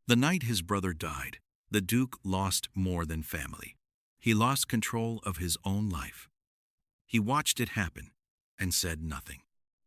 The night his brother died, the Duke lost more than family. He lost control of his own life. He watched it happen and said nothing.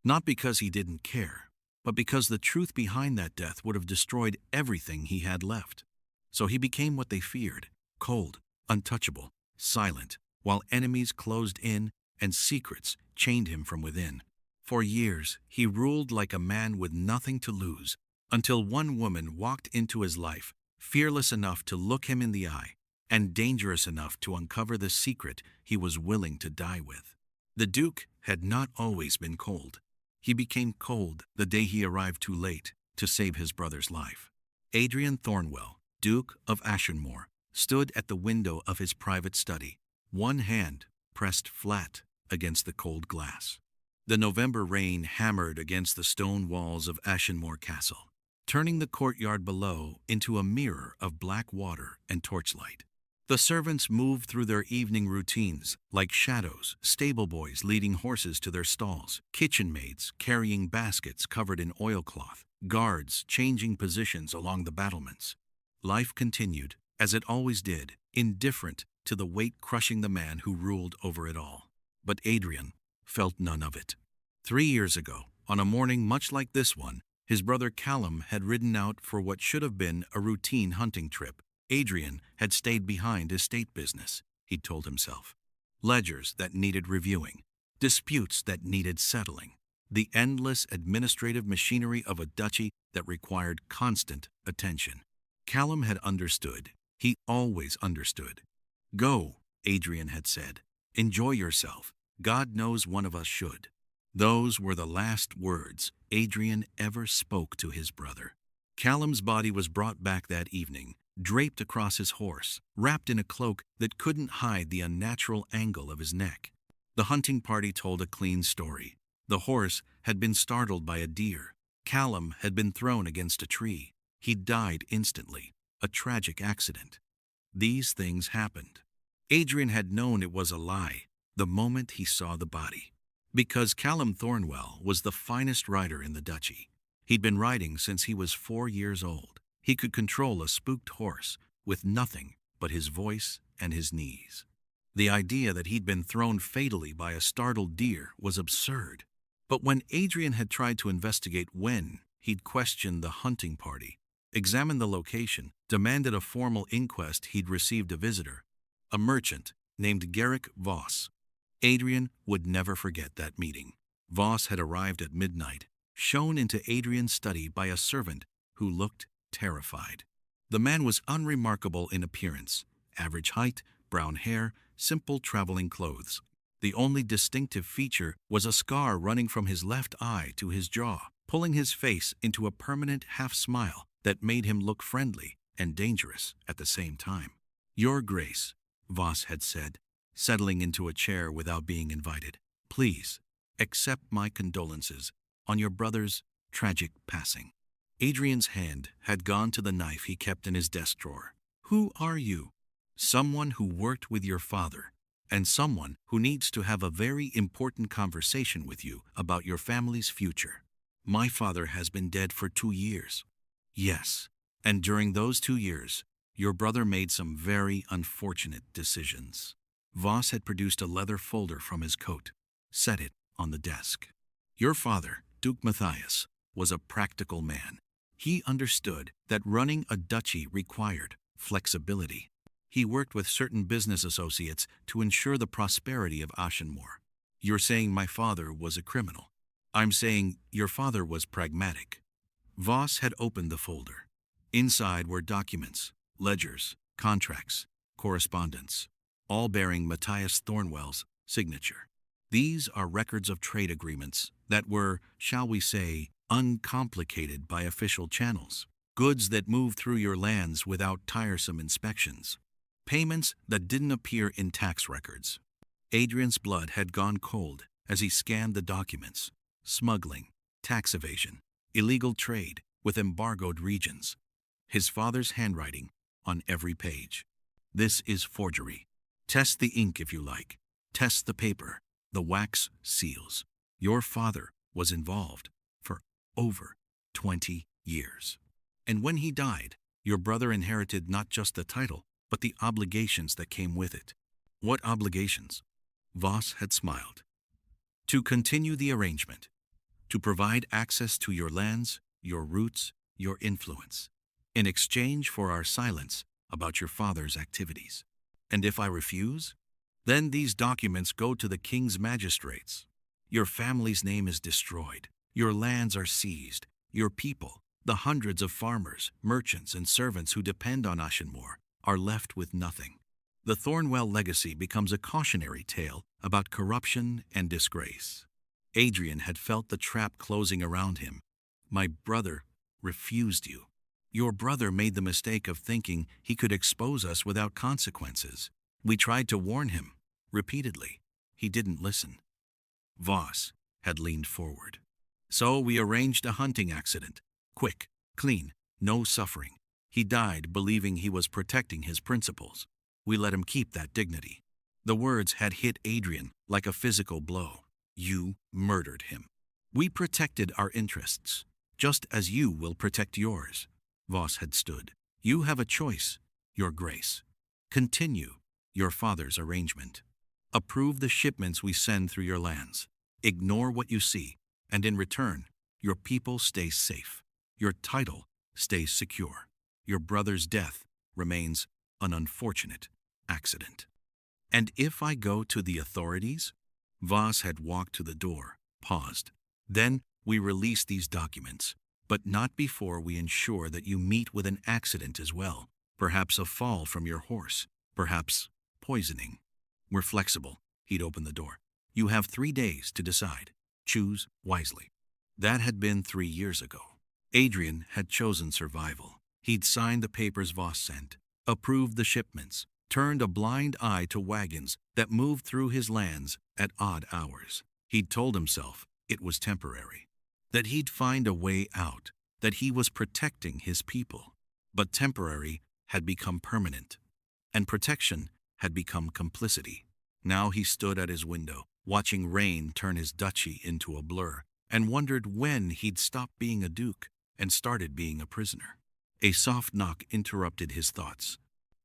Not because he didn't care, but because the truth behind that death would have destroyed everything he had left. So he became what they feared: cold, untouchable, silent, while enemies closed in and secrets chained him from within. For years, he ruled like a man with nothing to lose, until one woman walked into his life, fearless enough to look him in the eye, and dangerous enough to uncover the secret he was willing to die with. The Duke had not always been cold. He became cold the day he arrived too late to save his brother's life. Adrian Thornwell, Duke of Ashenmore, stood at the window of his private study, one hand pressed flat against the cold glass. The November rain hammered against the stone walls of Ashenmore Castle, turning the courtyard below into a mirror of black water and torchlight. The servants moved through their evening routines like shadows, stable boys leading horses to their stalls, kitchen maids carrying baskets covered in oilcloth, guards changing positions along the battlements. Life continued, as it always did, indifferent to the weight crushing the man who ruled over it all. But Adrian felt none of it. 3 years ago, on a morning much like this one, his brother Callum had ridden out for what should have been a routine hunting trip. Adrian had stayed behind estate business, he'd told himself. Ledgers that needed reviewing, disputes that needed settling, the endless administrative machinery of a duchy that required constant attention. Callum had understood. He always understood. "Go," Adrian had said. "Enjoy yourself. God knows one of us should." Those were the last words Adrian ever spoke to his brother. Callum's body was brought back that evening, draped across his horse, wrapped in a cloak that couldn't hide the unnatural angle of his neck. The hunting party told a clean story. The horse had been startled by a deer. Callum had been thrown against a tree. He died instantly, a tragic accident. These things happened. Adrian had known it was a lie the moment he saw the body. Because Callum Thornwell was the finest rider in the duchy. He'd been riding since he was 4 years old. He could control a spooked horse with nothing but his voice and his knees. The idea that he'd been thrown fatally by a startled deer was absurd. But when Adrian had tried to investigate when he'd questioned the hunting party, examined the location, demanded a formal inquest, he'd received a visitor, a merchant named Garrick Voss. Adrian would never forget that meeting. Voss had arrived at midnight, shown into Adrian's study by a servant who looked terrified. The man was unremarkable in appearance: average height, brown hair, simple traveling clothes. The only distinctive feature was a scar running from his left eye to his jaw, pulling his face into a permanent half-smile that made him look friendly and dangerous at the same time. "Your Grace," Voss had said, settling into a chair without being invited, "please accept my condolences on your brother's tragic passing." Adrian's hand had gone to the knife he kept in his desk drawer. "Who are you?" "Someone who worked with your father, and someone who needs to have a very important conversation with you about your family's future." "My father has been dead for 2 years." "Yes, and during those 2 years, your brother made some very unfortunate decisions." Voss had produced a leather folder from his coat, set it on the desk. "Your father, Duke Matthias, was a practical man. He understood that running a duchy required flexibility. He worked with certain business associates to ensure the prosperity of Ashenmore. You're saying my father was a criminal. I'm saying your father was pragmatic." Voss had opened the folder. Inside were documents, ledgers, contracts, correspondence, all bearing Matthias Thornwell's signature. These are records of trade agreements that were, shall we say, uncomplicated by official channels. Goods that moved through your lands without tiresome inspections. Payments that didn't appear in tax records. Adrian's blood had gone cold as he scanned the documents. Smuggling, tax evasion, illegal trade with embargoed regions. His father's handwriting on every page. "This is forgery. Test the ink if you like. Test the paper, the wax seals. Your father was involved for over 20 years. And when he died, Your brother inherited not just the title, but the obligations that came with it. What obligations? Voss had smiled. To continue the arrangement, to provide access to your lands, your roots, your influence, in exchange for our silence about your father's activities. And if I refuse, then these documents go to the king's magistrates. Your family's name is destroyed. Your lands are seized. Your people, the hundreds of farmers, merchants, and servants who depend on Ashenmoor, are left with nothing. The Thornwell legacy becomes a cautionary tale about corruption and disgrace. Adrian had felt the trap closing around him. My brother refused you. Your brother made the mistake of thinking he could expose us without consequences. We tried to warn him, repeatedly. He didn't listen. Voss had leaned forward. So we arranged a hunting accident. Quick, clean, no suffering. He died believing he was protecting his principles. We let him keep that dignity. The words had hit Adrian like a physical blow. You murdered him. We protected our interests, just as you will protect yours. Voss had stood. You have a choice, Your Grace. Continue your father's arrangement. Approve the shipments we send through your lands. Ignore what you see, and in return, your people stay safe. Your title stays secure. Your brother's death remains an unfortunate accident. And if I go to the authorities? Voss had walked to the door, paused. Then we release these documents, but not before we ensure that you meet with an accident as well. Perhaps a fall from your horse, perhaps poisoning. We're flexible. He'd open the door. You have 3 days to decide. Choose wisely. That had been 3 years ago. Adrian had chosen survival. He'd signed the papers Voss sent, approved the shipments, turned a blind eye to wagons that moved through his lands at odd hours. He'd told himself it was temporary, that he'd find a way out, that he was protecting his people. But temporary had become permanent, and protection had become complicity. Now he stood at his window, watching rain turn his duchy into a blur, and wondered when he'd stop being a duke and started being a prisoner. A soft knock interrupted his thoughts.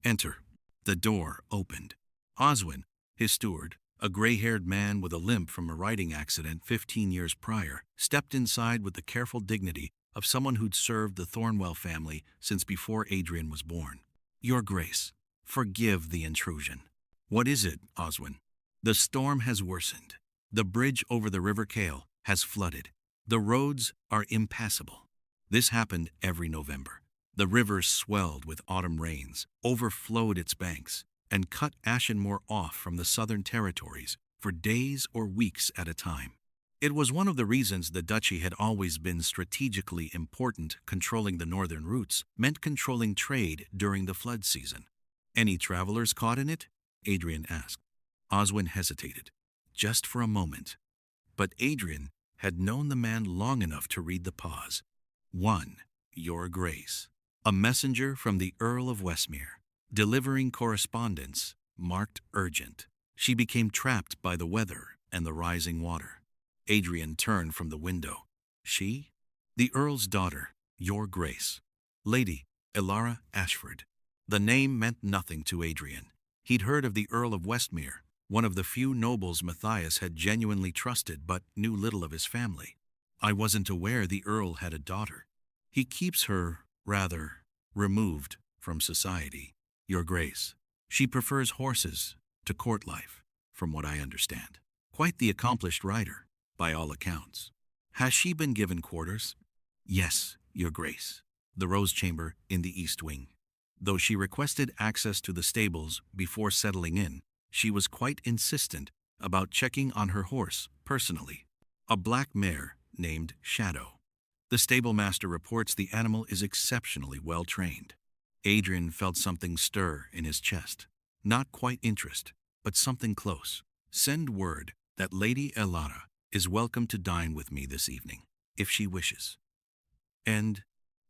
Enter. The door opened. Oswin, his steward, a gray-haired man with a limp from a riding accident 15 years prior, stepped inside with the careful dignity of someone who'd served the Thornwell family since before Adrian was born. Your Grace, forgive the intrusion. What is it, Oswin? The storm has worsened. The bridge over the River Kale has flooded. The roads are impassable. This happened every November. The river swelled with autumn rains, overflowed its banks, and cut Ashenmoor off from the southern territories for days or weeks at a time. It was one of the reasons the duchy had always been strategically important. Controlling the northern routes meant controlling trade during the flood season. Any travelers caught in it? Adrian asked. Oswin hesitated, just for a moment. But Adrian had known the man long enough to read the pause. 1. Your Grace. A messenger from the Earl of Westmere, delivering correspondence marked urgent. She became trapped by the weather and the rising water. Adrian turned from the window. She? The Earl's daughter, Your Grace. Lady Elara Ashford. The name meant nothing to Adrian. He'd heard of the Earl of Westmere, one of the few nobles Matthias had genuinely trusted but knew little of his family. I wasn't aware the Earl had a daughter. He keeps her rather removed from society, Your Grace. She prefers horses to court life, from what I understand. Quite the accomplished rider, by all accounts. Has she been given quarters? Yes, Your Grace. The Rose Chamber in the East Wing. Though she requested access to the stables before settling in, she was quite insistent about checking on her horse personally, a black mare named Shadow. The stablemaster reports the animal is exceptionally well trained. Adrian felt something stir in his chest. Not quite interest, but something close. Send word that Lady Elara is welcome to dine with me this evening, if she wishes. And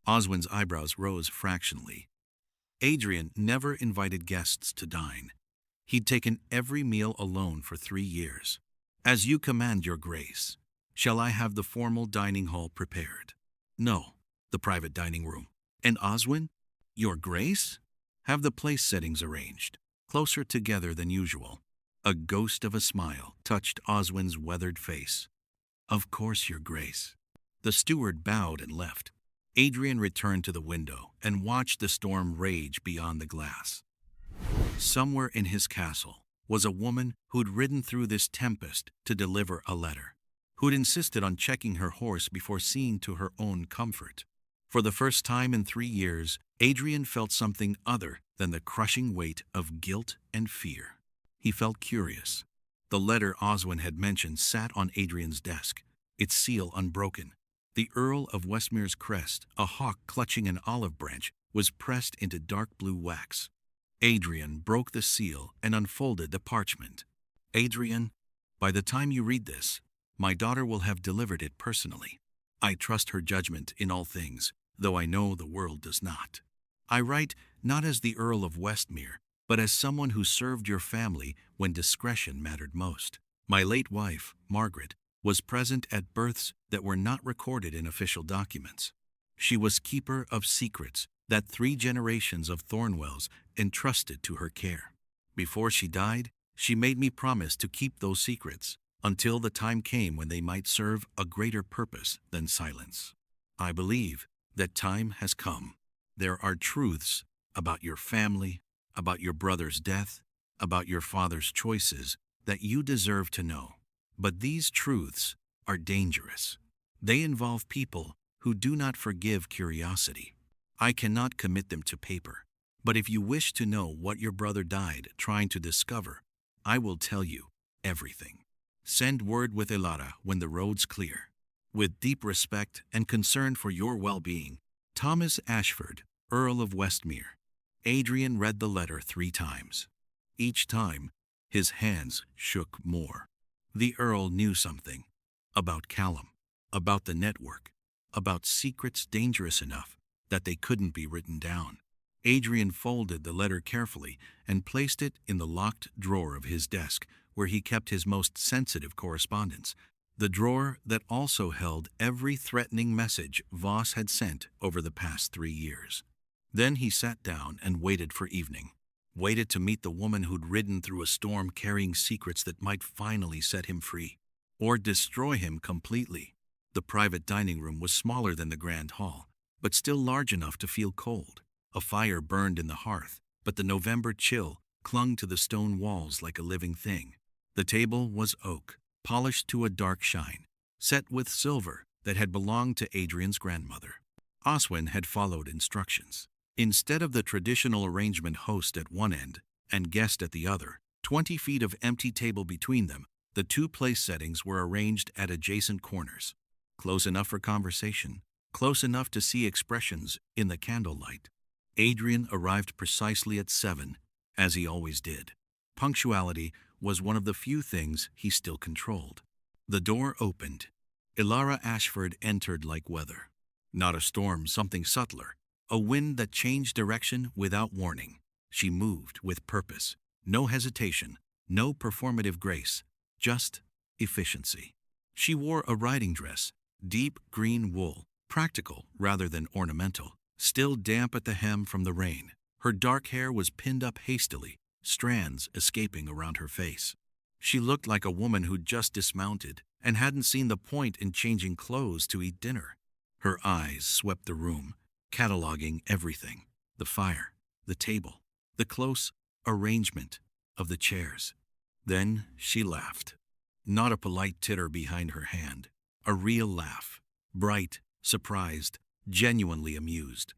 Oswin's eyebrows rose fractionally. Adrian never invited guests to dine. He'd taken every meal alone for 3 years. As you command, Your Grace. Shall I have the formal dining hall prepared? No, the private dining room. And Oswin? Your Grace? Have the place settings arranged, closer together than usual. A ghost of a smile touched Oswin's weathered face. Of course, Your Grace. The steward bowed and left. Adrian returned to the window and watched the storm rage beyond the glass. Somewhere in his castle was a woman who'd ridden through this tempest to deliver a letter, who'd insisted on checking her horse before seeing to her own comfort. For the first time in 3 years, Adrian felt something other than the crushing weight of guilt and fear. He felt curious. The letter Oswin had mentioned sat on Adrian's desk, its seal unbroken. The Earl of Westmere's crest, a hawk clutching an olive branch, was pressed into dark blue wax. Adrian broke the seal and unfolded the parchment. Adrian, by the time you read this, my daughter will have delivered it personally. I trust her judgment in all things, though I know the world does not. I write not as the Earl of Westmere, but as someone who served your family when discretion mattered most. My late wife, Margaret, was present at births that were not recorded in official documents. She was keeper of secrets that 3 generations of Thornwells entrusted to her care. Before she died, she made me promise to keep those secrets until the time came when they might serve a greater purpose than silence. I believe that time has come. There are truths about your family, about your brother's death, about your father's choices that you deserve to know. But these truths are dangerous. They involve people who do not forgive curiosity. I cannot commit them to paper, but if you wish to know what your brother died trying to discover, I will tell you everything. Send word with Elara when the road's clear. With deep respect and concern for your well-being, Thomas Ashford, Earl of Westmere. Adrian read the letter 3 times. Each time, his hands shook more. The Earl knew something about Callum, about the network, about secrets dangerous enough that they couldn't be written down. Adrian folded the letter carefully and placed it in the locked drawer of his desk where he kept his most sensitive correspondence, the drawer that also held every threatening message Voss had sent over the past 3 years. Then he sat down and waited for evening, waited to meet the woman who'd ridden through a storm carrying secrets that might finally set him free, or destroy him completely. The private dining room was smaller than the grand hall, but still large enough to feel cold. A fire burned in the hearth, but the November chill clung to the stone walls like a living thing. The table was oak, polished to a dark shine, set with silver that had belonged to Adrian's grandmother. Oswin had followed instructions. Instead of the traditional arrangement, host at one end and guest at the other, 20 feet of empty table between them, the 2 place settings were arranged at adjacent corners. Close enough for conversation, close enough to see expressions in the candlelight. Adrian arrived precisely at 7, as he always did. Punctuality was one of the few things he still controlled. The door opened. Elara Ashford entered like weather. Not a storm, something subtler. A wind that changed direction without warning. She moved with purpose. No hesitation, no performative grace, just efficiency. She wore a riding dress, deep green wool, practical rather than ornamental, still damp at the hem from the rain. Her dark hair was pinned up hastily, strands escaping around her face. She looked like a woman who'd just dismounted and hadn't seen the point in changing clothes to eat dinner. Her eyes swept the room, cataloging everything: the fire, the table, the close arrangement of the chairs. Then she laughed. Not a polite titter behind her hand, a real laugh, bright, surprised, genuinely amused.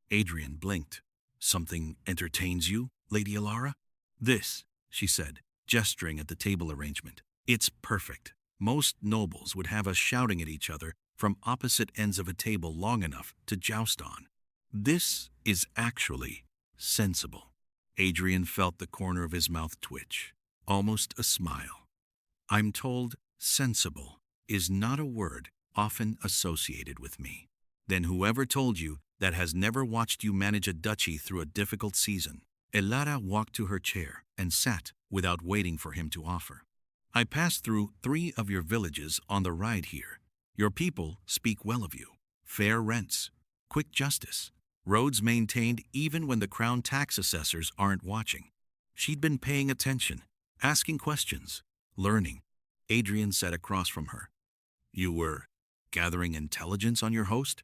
Adrian blinked. Something entertains you, Lady Elara? This, she said, gesturing at the table arrangement. It's perfect. Most nobles would have us shouting at each other from opposite ends of a table long enough to joust on. This is actually sensible. Adrian felt the corner of his mouth twitch, almost a smile. I'm told sensible is not a word often associated with me. Then whoever told you that has never watched you manage a duchy through a difficult season. Elara walked to her chair and sat without waiting for him to offer. I passed through 3 of your villages on the ride here. Your people speak well of you. Fair rents, quick justice, Roads maintained even when the Crown tax assessors aren't watching. She'd been paying attention, asking questions, learning. Adrian sat across from her. You were gathering intelligence on your host?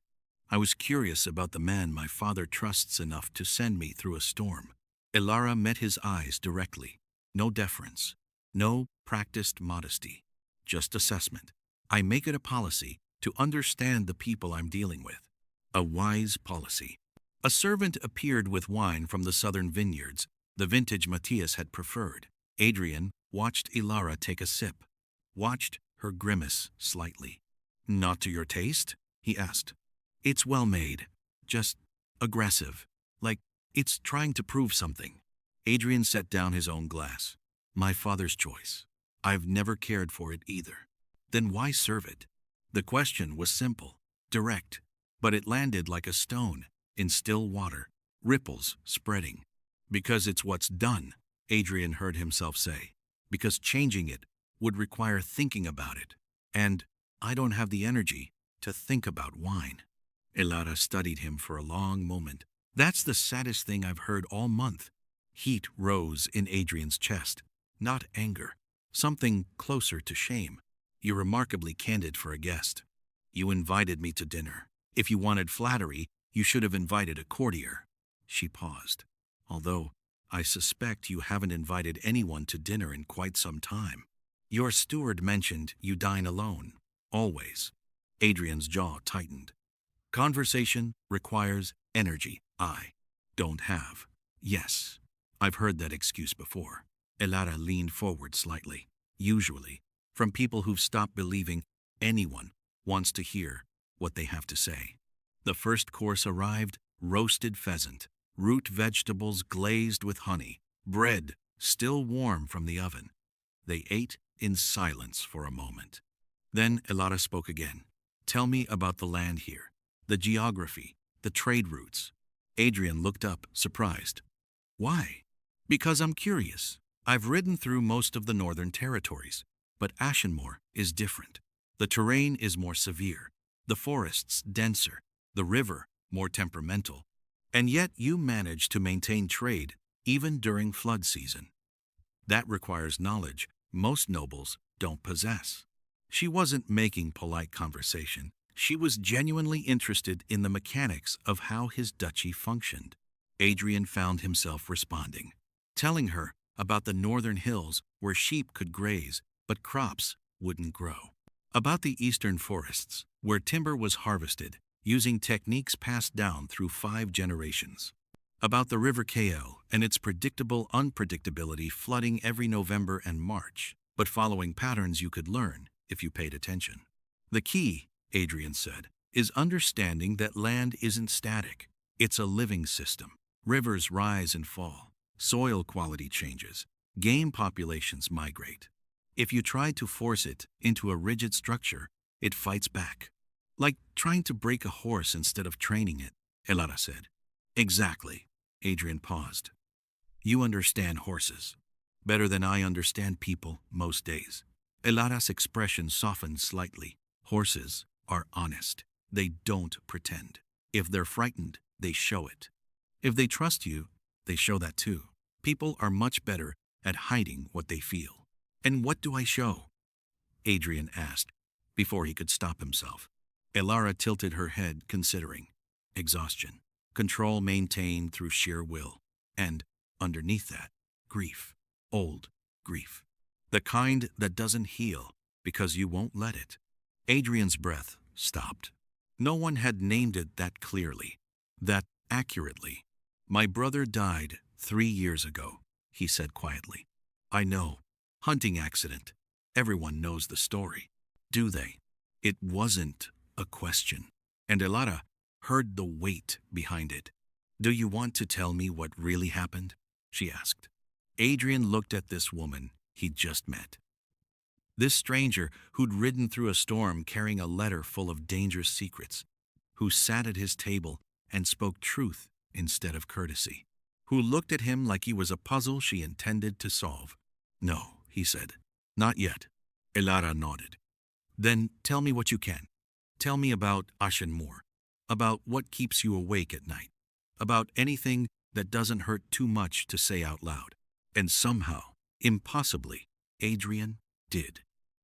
I was curious about the man my father trusts enough to send me through a storm. Elara met his eyes directly. No deference. No practiced modesty. Just assessment. I make it a policy to understand the people I'm dealing with. A wise policy. A servant appeared with wine from the southern vineyards, the vintage Matthias had preferred. Adrian watched Elara take a sip, watched her grimace slightly. Not to your taste? He asked. It's well made, just aggressive, like it's trying to prove something. Adrian set down his own glass. My father's choice. I've never cared for it either. Then why serve it? The question was simple, direct, but it landed like a stone in still water, ripples spreading. Because it's what's done, Adrian heard himself say. Because changing it would require thinking about it. And I don't have the energy to think about wine. Elara studied him for a long moment. That's the saddest thing I've heard all month. Heat rose in Adrian's chest. Not anger. Something closer to shame. You're remarkably candid for a guest. You invited me to dinner. If you wanted flattery, you should have invited a courtier. She paused. Although, I suspect you haven't invited anyone to dinner in quite some time. Your steward mentioned you dine alone. Always. Adrian's jaw tightened. Conversation requires energy I don't have. Yes, I've heard that excuse before. Elara leaned forward slightly. Usually, from people who've stopped believing anyone wants to hear what they have to say. The first course arrived, roasted pheasant, root vegetables glazed with honey, bread still warm from the oven. They ate in silence for a moment. Then Elara spoke again. Tell me about the land here, the geography, the trade routes. Adrian looked up, surprised. Why? Because I'm curious. I've ridden through most of the northern territories, but Ashenmore is different. The terrain is more severe, the forests denser, the river more temperamental. And yet you manage to maintain trade even during flood season. That requires knowledge most nobles don't possess. She wasn't making polite conversation. She was genuinely interested in the mechanics of how his duchy functioned. Adrian found himself responding, telling her about the northern hills where sheep could graze, but crops wouldn't grow. About the eastern forests, where timber was harvested using techniques passed down through 5 generations. About the River Kao and its predictable unpredictability flooding every November and March, but following patterns you could learn if you paid attention. The key, Adrian said, is understanding that land isn't static. It's a living system. Rivers rise and fall. Soil quality changes. Game populations migrate. If you try to force it into a rigid structure, it fights back. Like trying to break a horse instead of training it, Elara said. Exactly. Adrian paused. You understand horses better than I understand people most days. Elara's expression softened slightly. Horses are honest. They don't pretend. If they're frightened, they show it. If they trust you, they show that too. People are much better at hiding what they feel. And what do I show? Adrian asked, before he could stop himself. Elara tilted her head, considering. Exhaustion. Control maintained through sheer will. And, underneath that, grief. Old grief. The kind that doesn't heal because you won't let it. Adrian's breath stopped. No one had named it that clearly, that accurately. My brother died 3 years ago, he said quietly. I know. Hunting accident. Everyone knows the story. Do they? It wasn't a question. And Elara heard the weight behind it. Do you want to tell me what really happened? She asked. Adrian looked at this woman he'd just met. This stranger who'd ridden through a storm carrying a letter full of dangerous secrets, who sat at his table and spoke truth instead of courtesy, who looked at him like he was a puzzle she intended to solve. No, he said. Not yet. Elara nodded. Then tell me what you can. Tell me about Ashenmore, about what keeps you awake at night. about anything that doesn't hurt too much to say out loud. And somehow, impossibly, Adrian did.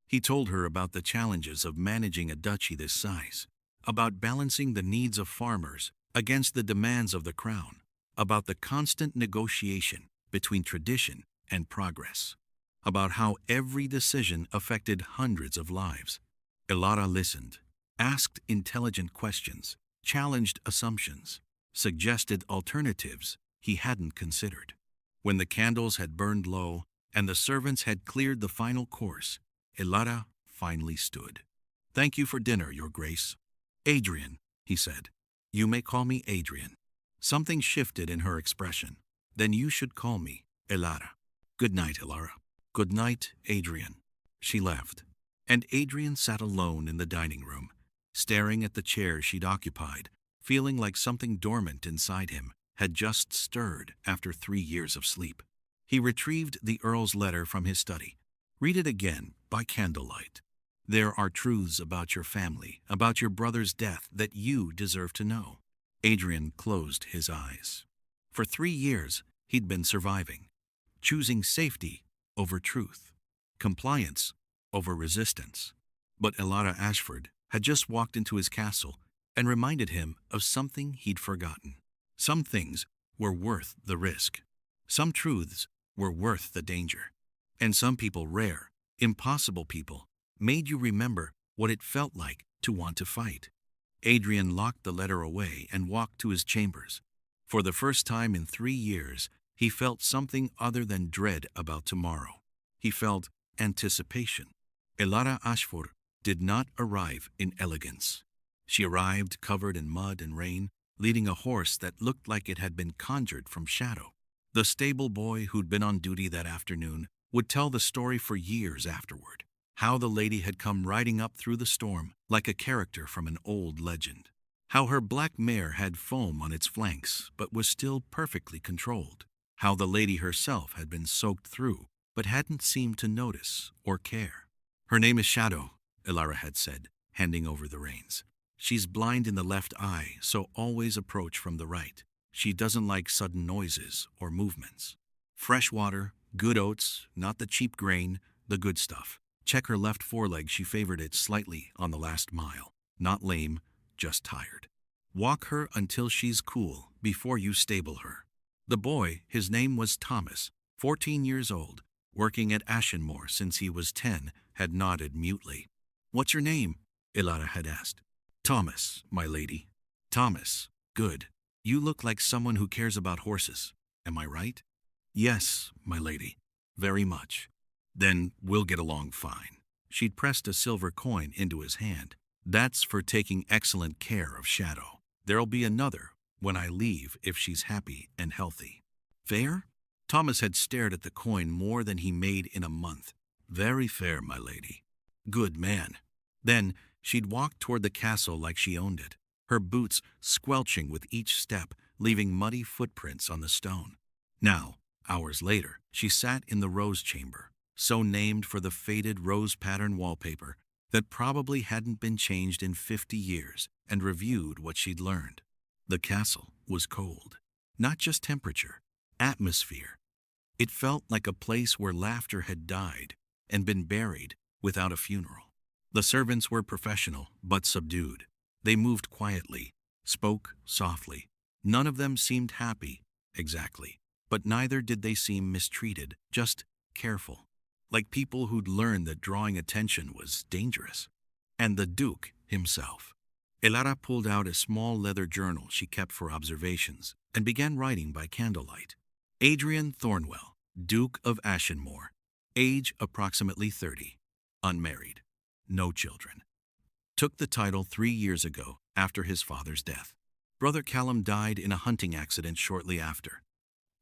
He told her about the challenges of managing a duchy this size, about balancing the needs of farmers against the demands of the crown, about the constant negotiation between tradition and progress, about how every decision affected hundreds of lives. Elara listened, asked intelligent questions, challenged assumptions, suggested alternatives he hadn't considered. When the candles had burned low and the servants had cleared the final course, Elara finally stood. "Thank you for dinner, Your Grace." "Adrian," he said. "You may call me Adrian." Something shifted in her expression. "Then you should call me Elara." "Good night, Elara." "Good night, Adrian." She left, and Adrian sat alone in the dining room, staring at the chair she'd occupied, feeling like something dormant inside him had just stirred after 3 years of sleep. He retrieved the Earl's letter from his study. Read it again by candlelight. There are truths about your family, about your brother's death that you deserve to know. Adrian closed his eyes. For 3 years, he'd been surviving, choosing safety over truth, compliance over resistance. But Elara Ashford had just walked into his castle and reminded him of something he'd forgotten. Some things were worth the risk. Some truths were worth the danger. And some people, rare, impossible people, made you remember what it felt like to want to fight. Adrian locked the letter away and walked to his chambers. For the first time in 3 years, he felt something other than dread about tomorrow. He felt anticipation. Elara Ashford did not arrive in elegance. She arrived covered in mud and rain, leading a horse that looked like it had been conjured from shadow. The stable boy who'd been on duty that afternoon would tell the story for years afterward, how the lady had come riding up through the storm like a character from an old legend, how her black mare had foam on its flanks but was still perfectly controlled, how the lady herself had been soaked through but hadn't seemed to notice or care. "Her name is Shadow," Elara had said, handing over the reins. "She's blind in the left eye, so always approach from the right. She doesn't like sudden noises or movements. Fresh water, good oats, not the cheap grain, the good stuff. Check her left foreleg, she favored it slightly on the last mile. Not lame, just tired. Walk her until she's cool before you stable her." The boy, his name was Thomas, 14 years old, working at Ashenmore since he was 10, had nodded mutely. "What's your name?" Elara had asked. "Thomas, my lady." "Thomas, good. You look like someone who cares about horses. Am I right?" "Yes, my lady, very much." "Then we'll get along fine." She'd pressed a silver coin into his hand. "That's for taking excellent care of Shadow. There'll be another when I leave if she's happy and healthy." "Fair?" Thomas had stared at the coin more than he made in a month. "Very fair, my lady." "Good man." Then she'd walk toward the castle like she owned it, her boots squelching with each step, leaving muddy footprints on the stone. Now, hours later, she sat in the rose chamber, so named for the faded rose pattern wallpaper that probably hadn't been changed in 50 years, and reviewed what she'd learned. The castle was cold. Not just temperature, atmosphere. It felt like a place where laughter had died and been buried without a funeral. The servants were professional but subdued. They moved quietly, spoke softly. None of them seemed happy, exactly, but neither did they seem mistreated, just careful, like people who'd learned that drawing attention was dangerous. And the Duke himself. Elara pulled out a small leather journal she kept for observations and began writing by candlelight. Adrian Thornwell, Duke of Ashenmore, age approximately 30, unmarried, no children. Took the title 3 years ago after his father's death. Brother Callum died in a hunting accident shortly after.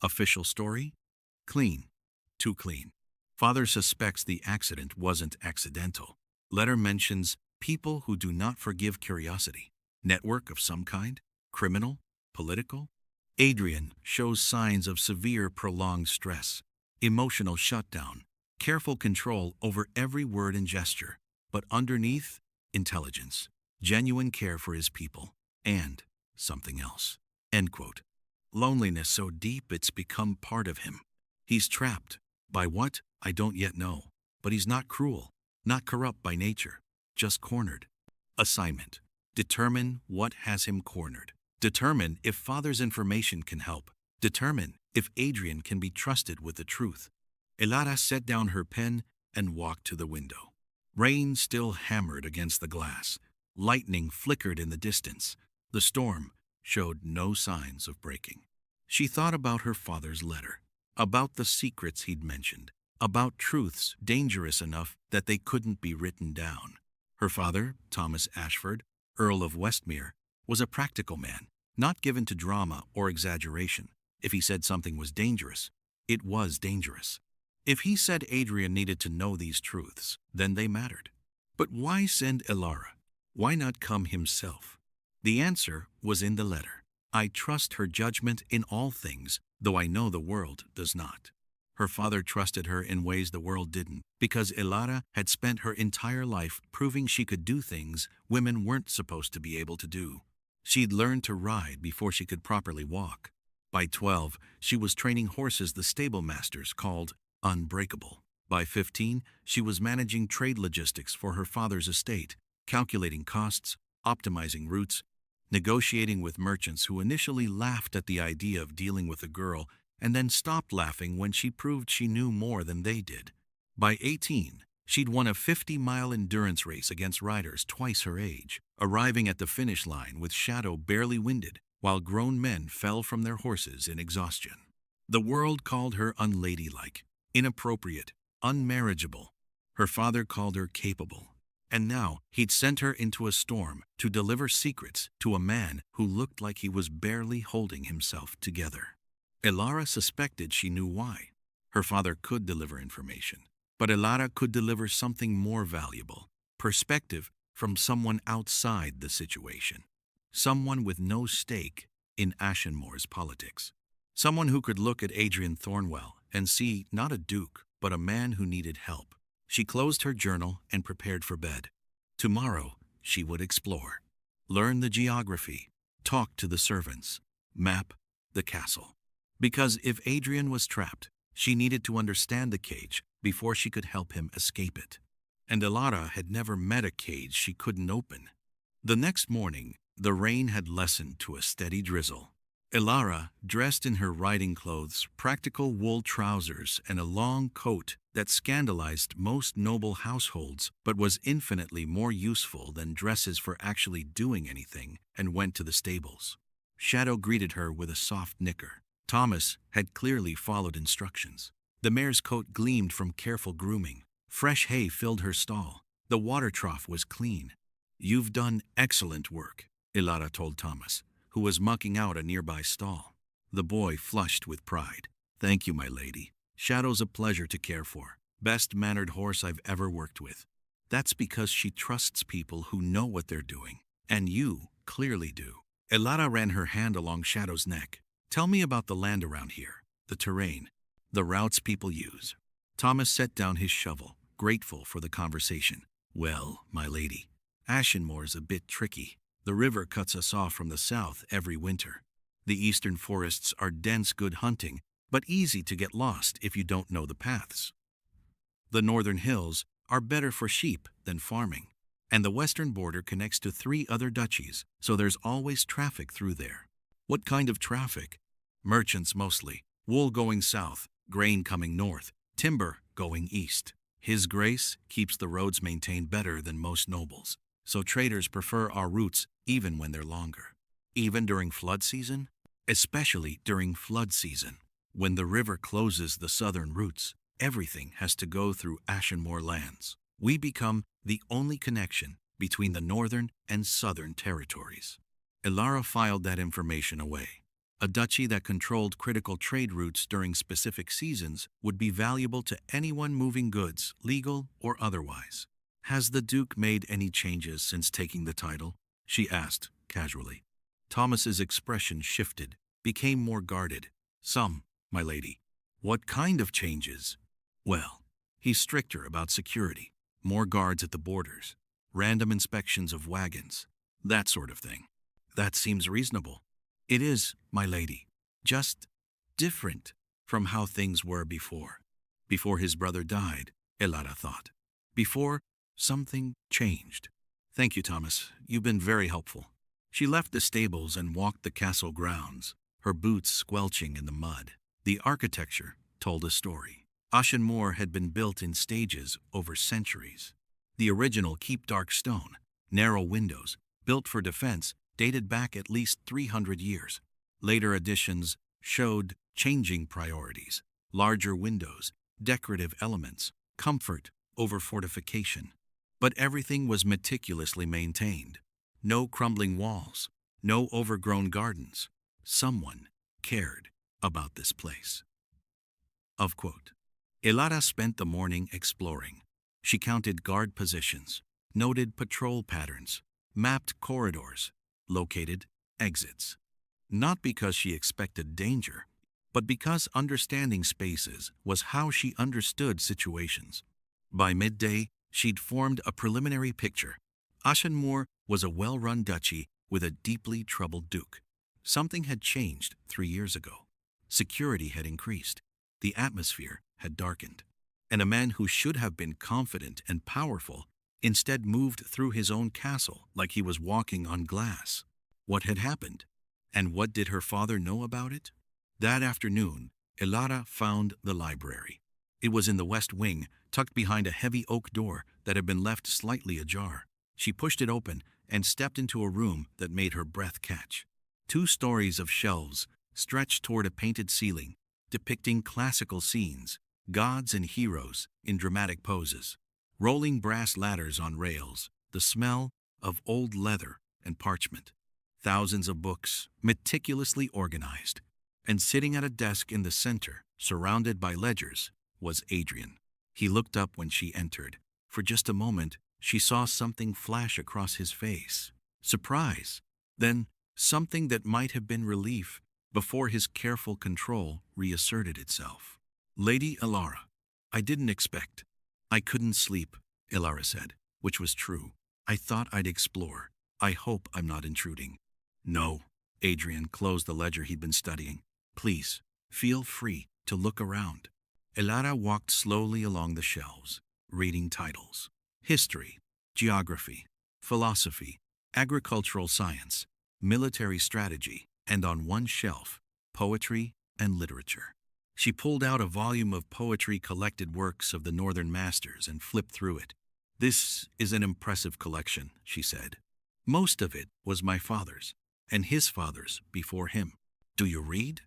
Official story? Clean. Too clean. Father suspects the accident wasn't accidental. Letter mentions people who do not forgive curiosity. Network of some kind? Criminal? Political? Adrian shows signs of severe prolonged stress, emotional shutdown, careful control over every word and gesture, but underneath, intelligence, genuine care for his people, and something else. End quote. Loneliness so deep it's become part of him. He's trapped. By what? I don't yet know. But he's not cruel, not corrupt by nature, just cornered. Assignment. Determine what has him cornered. Determine if father's information can help. Determine if Adrian can be trusted with the truth. Elara set down her pen and walked to the window. Rain still hammered against the glass. Lightning flickered in the distance. The storm showed no signs of breaking. She thought about her father's letter, about the secrets he'd mentioned, about truths dangerous enough that they couldn't be written down. Her father, Thomas Ashford, Earl of Westmere, was a practical man, not given to drama or exaggeration. If he said something was dangerous, it was dangerous. If he said Adrian needed to know these truths, then they mattered. But why send Elara? Why not come himself? The answer was in the letter. I trust her judgment in all things, though I know the world does not. Her father trusted her in ways the world didn't, because Elara had spent her entire life proving she could do things women weren't supposed to be able to do. She'd learned to ride before she could properly walk. By 12, she was training horses the stable masters called unbreakable. By 15, she was managing trade logistics for her father's estate, calculating costs, optimizing routes, negotiating with merchants who initially laughed at the idea of dealing with a girl and then stopped laughing when she proved she knew more than they did. By 18, she'd won a 50-mile endurance race against riders twice her age, arriving at the finish line with Shadow barely winded, while grown men fell from their horses in exhaustion. The world called her unladylike, inappropriate, unmarriageable. Her father called her capable. And now he'd sent her into a storm to deliver secrets to a man who looked like he was barely holding himself together. Elara suspected she knew why. Her father could deliver information, but Elara could deliver something more valuable, perspective from someone outside the situation. Someone with no stake in Ashenmoor's politics. Someone who could look at Adrian Thornwell and see not a duke, but a man who needed help. She closed her journal and prepared for bed. Tomorrow, she would explore, learn the geography, talk to the servants, map the castle. Because if Adrian was trapped, she needed to understand the cage before she could help him escape it. And Elara had never met a cage she couldn't open. The next morning, the rain had lessened to a steady drizzle. Elara, dressed in her riding clothes, practical wool trousers, and a long coat that scandalized most noble households but was infinitely more useful than dresses for actually doing anything, and went to the stables. Shadow greeted her with a soft nicker. Thomas had clearly followed instructions. The mare's coat gleamed from careful grooming. Fresh hay filled her stall. The water trough was clean. "You've done excellent work," Elara told Thomas, who was mucking out a nearby stall. The boy flushed with pride. "Thank you, my lady. Shadow's a pleasure to care for. Best-mannered horse I've ever worked with." "That's because she trusts people who know what they're doing. And you clearly do." Elara ran her hand along Shadow's neck. "Tell me about the land around here, the terrain, the routes people use." Thomas set down his shovel, grateful for the conversation. "Well, my lady, Ashenmoor's a bit tricky. The river cuts us off from the south every winter. The eastern forests are dense good hunting, but easy to get lost if you don't know the paths. The northern hills are better for sheep than farming. And the western border connects to 3 other duchies, so there's always traffic through there." "What kind of traffic?" "Merchants mostly. Wool going south, grain coming north, timber going east. His Grace keeps the roads maintained better than most nobles, so traders prefer our routes even when they're longer." "Even during flood season?" "Especially during flood season. When the river closes the southern routes, everything has to go through Ashenmoor lands. We become the only connection between the northern and southern territories." Elara filed that information away. A duchy that controlled critical trade routes during specific seasons would be valuable to anyone moving goods, legal or otherwise. "Has the Duke made any changes since taking the title?" she asked, casually. Thomas's expression shifted, became more guarded. "Some, my lady." "What kind of changes?" "Well, he's stricter about security, more guards at the borders, random inspections of wagons, that sort of thing." "That seems reasonable." "It is, my lady. just different from how things were before. Before his brother died, Elara thought. Before something changed. Thank you, Thomas. You've been very helpful. She left the stables and walked the castle grounds, her boots squelching in the mud. The architecture told a story. Ashenmoor had been built in stages over centuries. The original keep dark stone, narrow windows, built for defense, dated back at least 300 years. Later additions showed changing priorities, larger windows, decorative elements, comfort over fortification. But everything was meticulously maintained. No crumbling walls, no overgrown gardens. Someone cared about this place. Of quote. Elara spent the morning exploring. She counted guard positions, noted patrol patterns, mapped corridors, located exits. Not because she expected danger, but because understanding spaces was how she understood situations. By midday, she'd formed a preliminary picture. Ashenmoor was a well-run duchy with a deeply troubled duke. Something had changed 3 years ago. Security had increased. The atmosphere had darkened. And a man who should have been confident and powerful instead moved through his own castle like he was walking on glass. What had happened? And what did her father know about it? That afternoon, Elara found the library. It was in the west wing, tucked behind a heavy oak door that had been left slightly ajar. She pushed it open and stepped into a room that made her breath catch. 2 stories of shelves stretched toward a painted ceiling, depicting classical scenes, gods and heroes in dramatic poses. Rolling brass ladders on rails, the smell of old leather and parchment. Thousands of books, meticulously organized. And sitting at a desk in the center, surrounded by ledgers, was Adrian. He looked up when she entered. For just a moment, she saw something flash across his face. Surprise. Then, something that might have been relief before his careful control reasserted itself. Lady Elara, I didn't expect. I couldn't sleep, Elara said, which was true. I thought I'd explore. I hope I'm not intruding. No. Adrian closed the ledger he'd been studying. Please, feel free to look around. Elara walked slowly along the shelves, reading titles. History, geography, philosophy, agricultural science, military strategy, and on one shelf, poetry and literature. She pulled out a volume of poetry collected works of the Northern Masters and flipped through it. This is an impressive collection, she said. Most of it was my father's, and his father's before him. Do you read?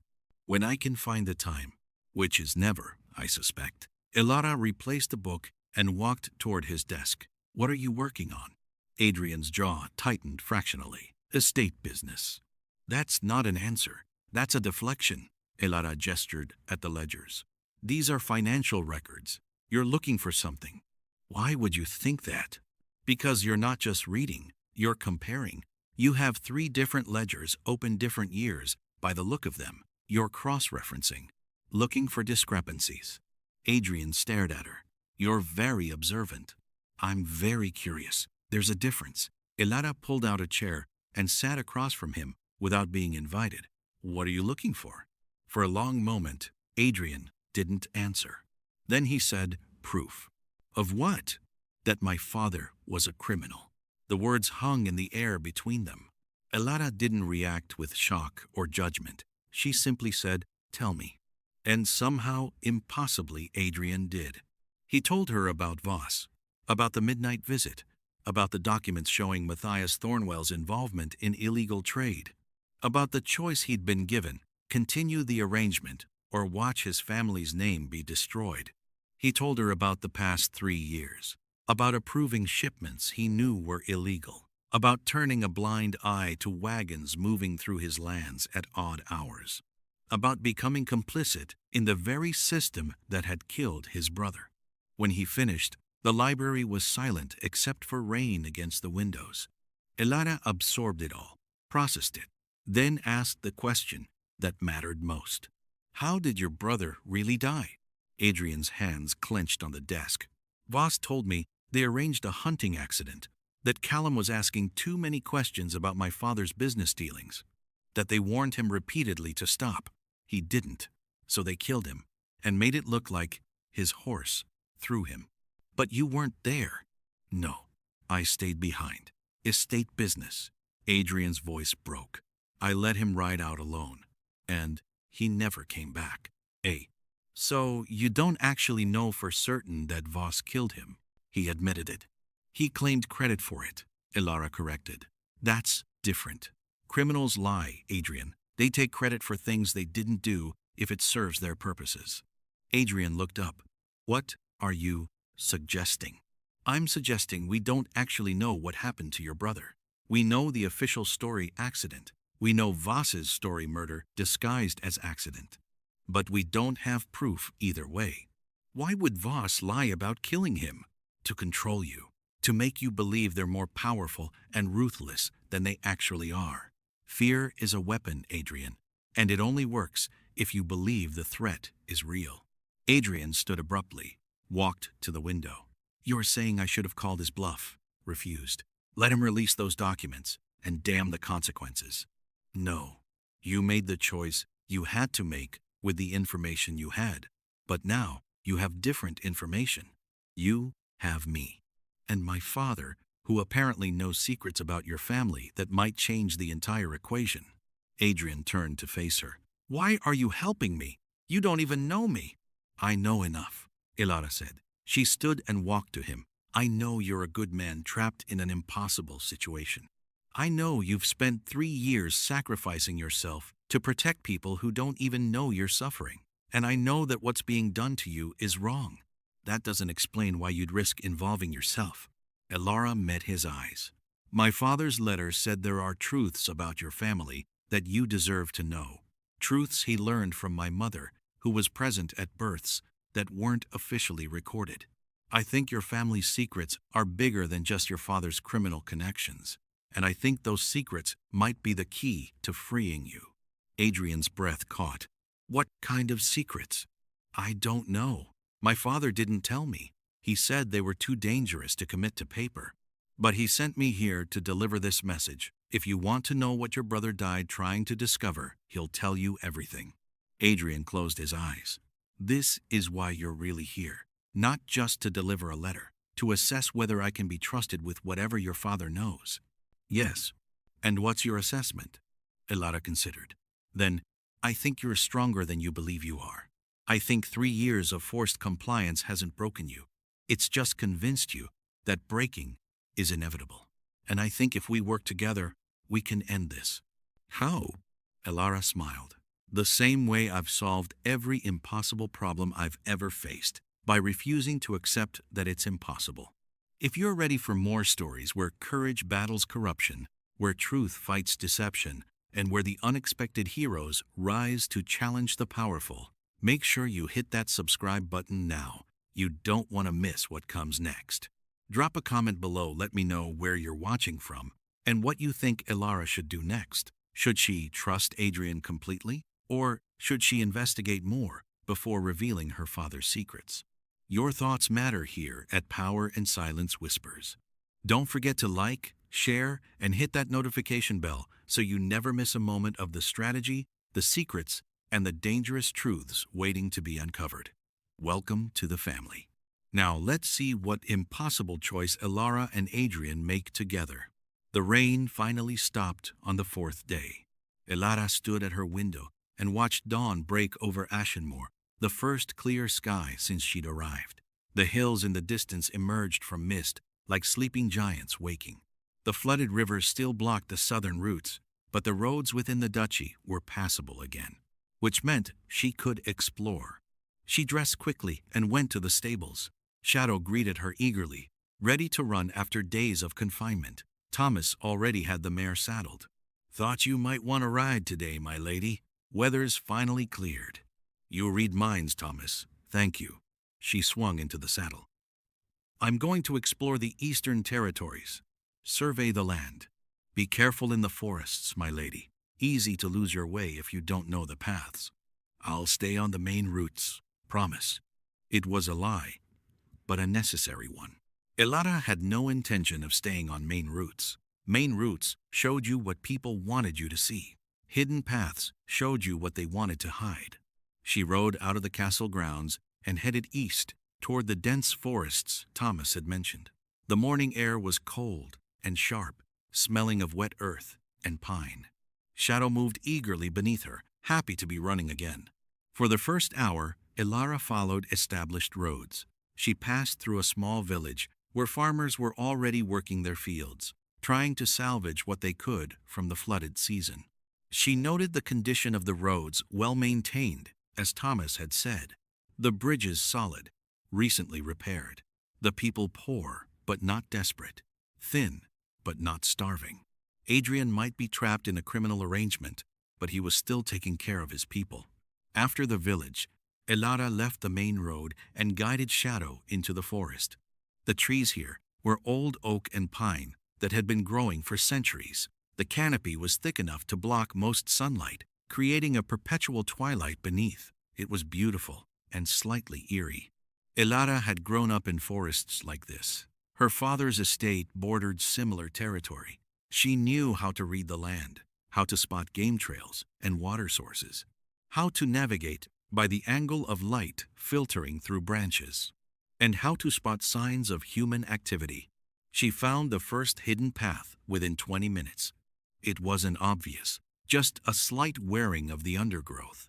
When I can find the time, which is never, I suspect. Elara replaced the book and walked toward his desk. What are you working on? Adrian's jaw tightened fractionally. Estate business. That's not an answer. That's a deflection. Elara gestured at the ledgers. These are financial records. You're looking for something. Why would you think that? Because you're not just reading, you're comparing. You have 3 different ledgers open different years. By the look of them, you're cross-referencing, looking for discrepancies. Adrian stared at her. You're very observant. I'm very curious. There's a difference. Elara pulled out a chair and sat across from him without being invited. What are you looking for? For a long moment, Adrian didn't answer. Then he said, proof. Of what? That my father was a criminal. The words hung in the air between them. Elara didn't react with shock or judgment. She simply said, tell me. And somehow, impossibly, Adrian did. He told her about Voss, about the midnight visit, about the documents showing Matthias Thornwell's involvement in illegal trade, about the choice he'd been given, continue the arrangement or watch his family's name be destroyed. He told her about the past 3 years, about approving shipments he knew were illegal, about turning a blind eye to wagons moving through his lands at odd hours, about becoming complicit in the very system that had killed his brother. When he finished, the library was silent except for rain against the windows. Elara absorbed it all, processed it, then asked the question that mattered most. How did your brother really die? Adrian's hands clenched on the desk. Voss told me they arranged a hunting accident, that Callum was asking too many questions about my father's business dealings, that they warned him repeatedly to stop. He didn't, so they killed him and made it look like his horse threw him. But you weren't there. No, I stayed behind. Estate business. Adrian's voice broke. I let him ride out alone, and he never came back. So you don't actually know for certain that Voss killed him? He admitted it. He claimed credit for it, Elara corrected. That's different. Criminals lie, Adrian. They take credit for things they didn't do if it serves their purposes. Adrian looked up. What are you suggesting? I'm suggesting we don't actually know what happened to your brother. We know the official story accident. We know Voss's story murder disguised as accident. But we don't have proof either way. Why would Voss lie about killing him? To control you. To make you believe they're more powerful and ruthless than they actually are. Fear is a weapon, Adrian, and it only works if you believe the threat is real. Adrian stood abruptly, walked to the window. You're saying I should have called his bluff, refused. Let him release those documents, and damn the consequences. No, you made the choice you had to make with the information you had, but now you have different information. You have me. And my father, who apparently knows secrets about your family that might change the entire equation. Adrian turned to face her. Why are you helping me? You don't even know me. I know enough, Elara said. She stood and walked to him. I know you're a good man trapped in an impossible situation. I know you've spent 3 years sacrificing yourself to protect people who don't even know you're suffering. And I know that what's being done to you is wrong. That doesn't explain why you'd risk involving yourself. Elara met his eyes. My father's letter said there are truths about your family that you deserve to know. Truths he learned from my mother, who was present at births that weren't officially recorded. I think your family's secrets are bigger than just your father's criminal connections, and I think those secrets might be the key to freeing you. Adrian's breath caught. What kind of secrets? I don't know. My father didn't tell me. He said they were too dangerous to commit to paper. But he sent me here to deliver this message. If you want to know what your brother died trying to discover, he'll tell you everything. Adrian closed his eyes. This is why you're really here. Not just to deliver a letter, to assess whether I can be trusted with whatever your father knows. Yes. And what's your assessment? Elara considered. Then, I think you're stronger than you believe you are. I think 3 years of forced compliance hasn't broken you. It's just convinced you that breaking is inevitable. And I think if we work together, we can end this. How? Elara smiled. The same way I've solved every impossible problem I've ever faced, by refusing to accept that it's impossible. If you're ready for more stories where courage battles corruption, where truth fights deception, and where the unexpected heroes rise to challenge the powerful, make sure you hit that subscribe button now. You don't want to miss what comes next. Drop a comment below, let me know where you're watching from, and what you think Elara should do next. Should she trust Adrian completely? Or should she investigate more before revealing her father's secrets? Your thoughts matter here at Power and Silence Whispers. Don't forget to like, share, and hit that notification bell so you never miss a moment of the strategy, the secrets, and the dangerous truths waiting to be uncovered. Welcome to the family. Now let's see what impossible choice Elara and Adrian make together. The rain finally stopped on the 4th day. Elara stood at her window and watched dawn break over Ashenmoor, the first clear sky since she'd arrived. The hills in the distance emerged from mist like sleeping giants waking. The flooded river still blocked the southern routes, but the roads within the duchy were passable again, which meant she could explore. She dressed quickly and went to the stables. Shadow greeted her eagerly, ready to run after days of confinement. Thomas already had the mare saddled. Thought you might want a ride today, my lady. Weather's finally cleared. You'll read minds, Thomas. Thank you. She swung into the saddle. I'm going to explore the eastern territories. Survey the land. Be careful in the forests, my lady. Easy to lose your way if you don't know the paths. I'll stay on the main routes. Promise. It was a lie, but a necessary one. Elara had no intention of staying on main routes. Main routes showed you what people wanted you to see. Hidden paths showed you what they wanted to hide. She rode out of the castle grounds and headed east toward the dense forests Thomas had mentioned. The morning air was cold and sharp, smelling of wet earth and pine. Shadow moved eagerly beneath her, happy to be running again. For the first hour, Elara followed established roads. She passed through a small village where farmers were already working their fields, trying to salvage what they could from the flooded season. She noted the condition of the roads, well maintained, as Thomas had said. The bridges solid, recently repaired. The people poor, but not desperate. Thin, but not starving. Adrian might be trapped in a criminal arrangement, but he was still taking care of his people. After the village, Elara left the main road and guided Shadow into the forest. The trees here were old oak and pine that had been growing for centuries. The canopy was thick enough to block most sunlight, creating a perpetual twilight beneath. It was beautiful and slightly eerie. Elara had grown up in forests like this. Her father's estate bordered similar territory. She knew how to read the land, how to spot game trails and water sources, how to navigate by the angle of light filtering through branches, and how to spot signs of human activity. She found the first hidden path within 20 minutes. It wasn't obvious, just a slight wearing of the undergrowth.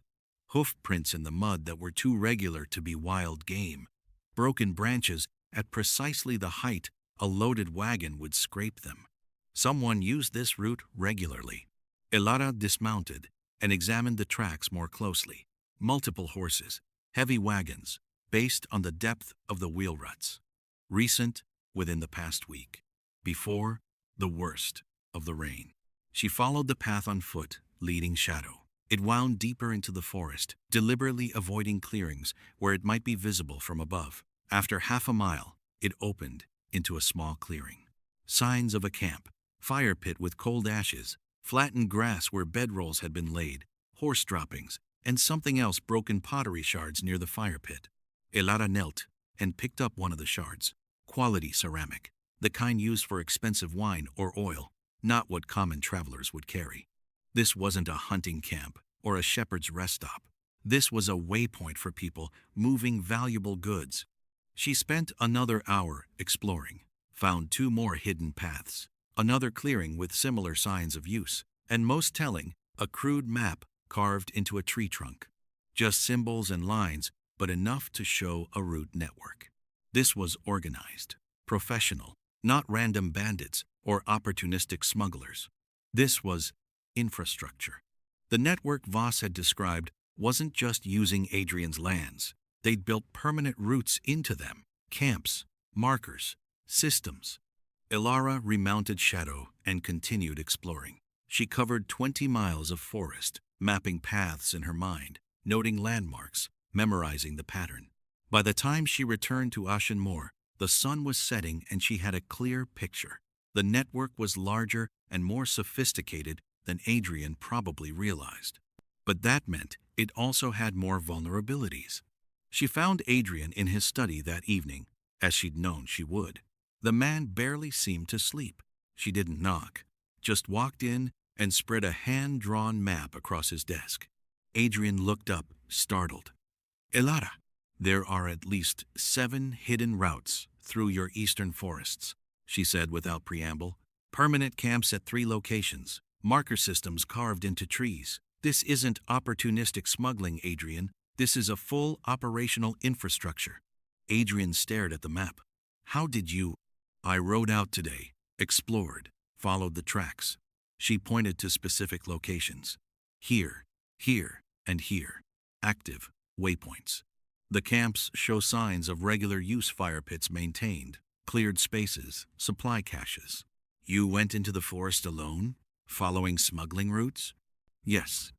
Hoof prints in the mud that were too regular to be wild game. Broken branches at precisely the height a loaded wagon would scrape them. Someone used this route regularly. Elara dismounted and examined the tracks more closely. Multiple horses, heavy wagons, based on the depth of the wheel ruts. Recent, within the past week. Before, the worst of the rain. She followed the path on foot, leading Shadow. It wound deeper into the forest, deliberately avoiding clearings where it might be visible from above. After half a mile, it opened into a small clearing. Signs of a camp, fire pit with cold ashes, flattened grass where bedrolls had been laid, horse droppings, and something else, broken pottery shards near the fire pit. Elara knelt and picked up one of the shards. Quality ceramic, the kind used for expensive wine or oil, not what common travelers would carry. This wasn't a hunting camp or a shepherd's rest stop. This was a waypoint for people moving valuable goods. She spent another hour exploring, found 2 more hidden paths, another clearing with similar signs of use, and most telling, a crude map carved into a tree trunk. Just symbols and lines, but enough to show a route network. This was organized, professional, not random bandits or opportunistic smugglers. This was infrastructure. The network Voss had described wasn't just using Adrian's lands. They'd built permanent routes into them, camps, markers, systems. Elara remounted Shadow and continued exploring. She covered 20 miles of forest, mapping paths in her mind, noting landmarks, memorizing the pattern. By the time she returned to Ashen Moor, the sun was setting and she had a clear picture. The network was larger and more sophisticated than Adrian probably realized. But that meant it also had more vulnerabilities. She found Adrian in his study that evening, as she'd known she would. The man barely seemed to sleep. She didn't knock, just walked in and spread a hand-drawn map across his desk. Adrian looked up, startled. Elara, there are at least 7 hidden routes through your eastern forests, she said without preamble. Permanent camps at 3 locations, marker systems carved into trees. This isn't opportunistic smuggling, Adrian. This is a full operational infrastructure. Adrian stared at the map. How did you? I rode out today, explored, followed the tracks. She pointed to specific locations. Here, here, and here. Active waypoints. The camps show signs of regular use, fire pits maintained, cleared spaces, supply caches. You went into the forest alone, following smuggling routes? Yes.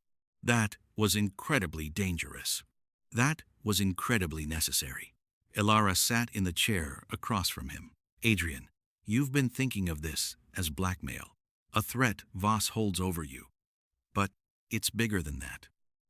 That was incredibly dangerous. That was incredibly necessary. Elara sat in the chair across from him. Adrian, you've been thinking of this as blackmail, a threat Voss holds over you. But it's bigger than that.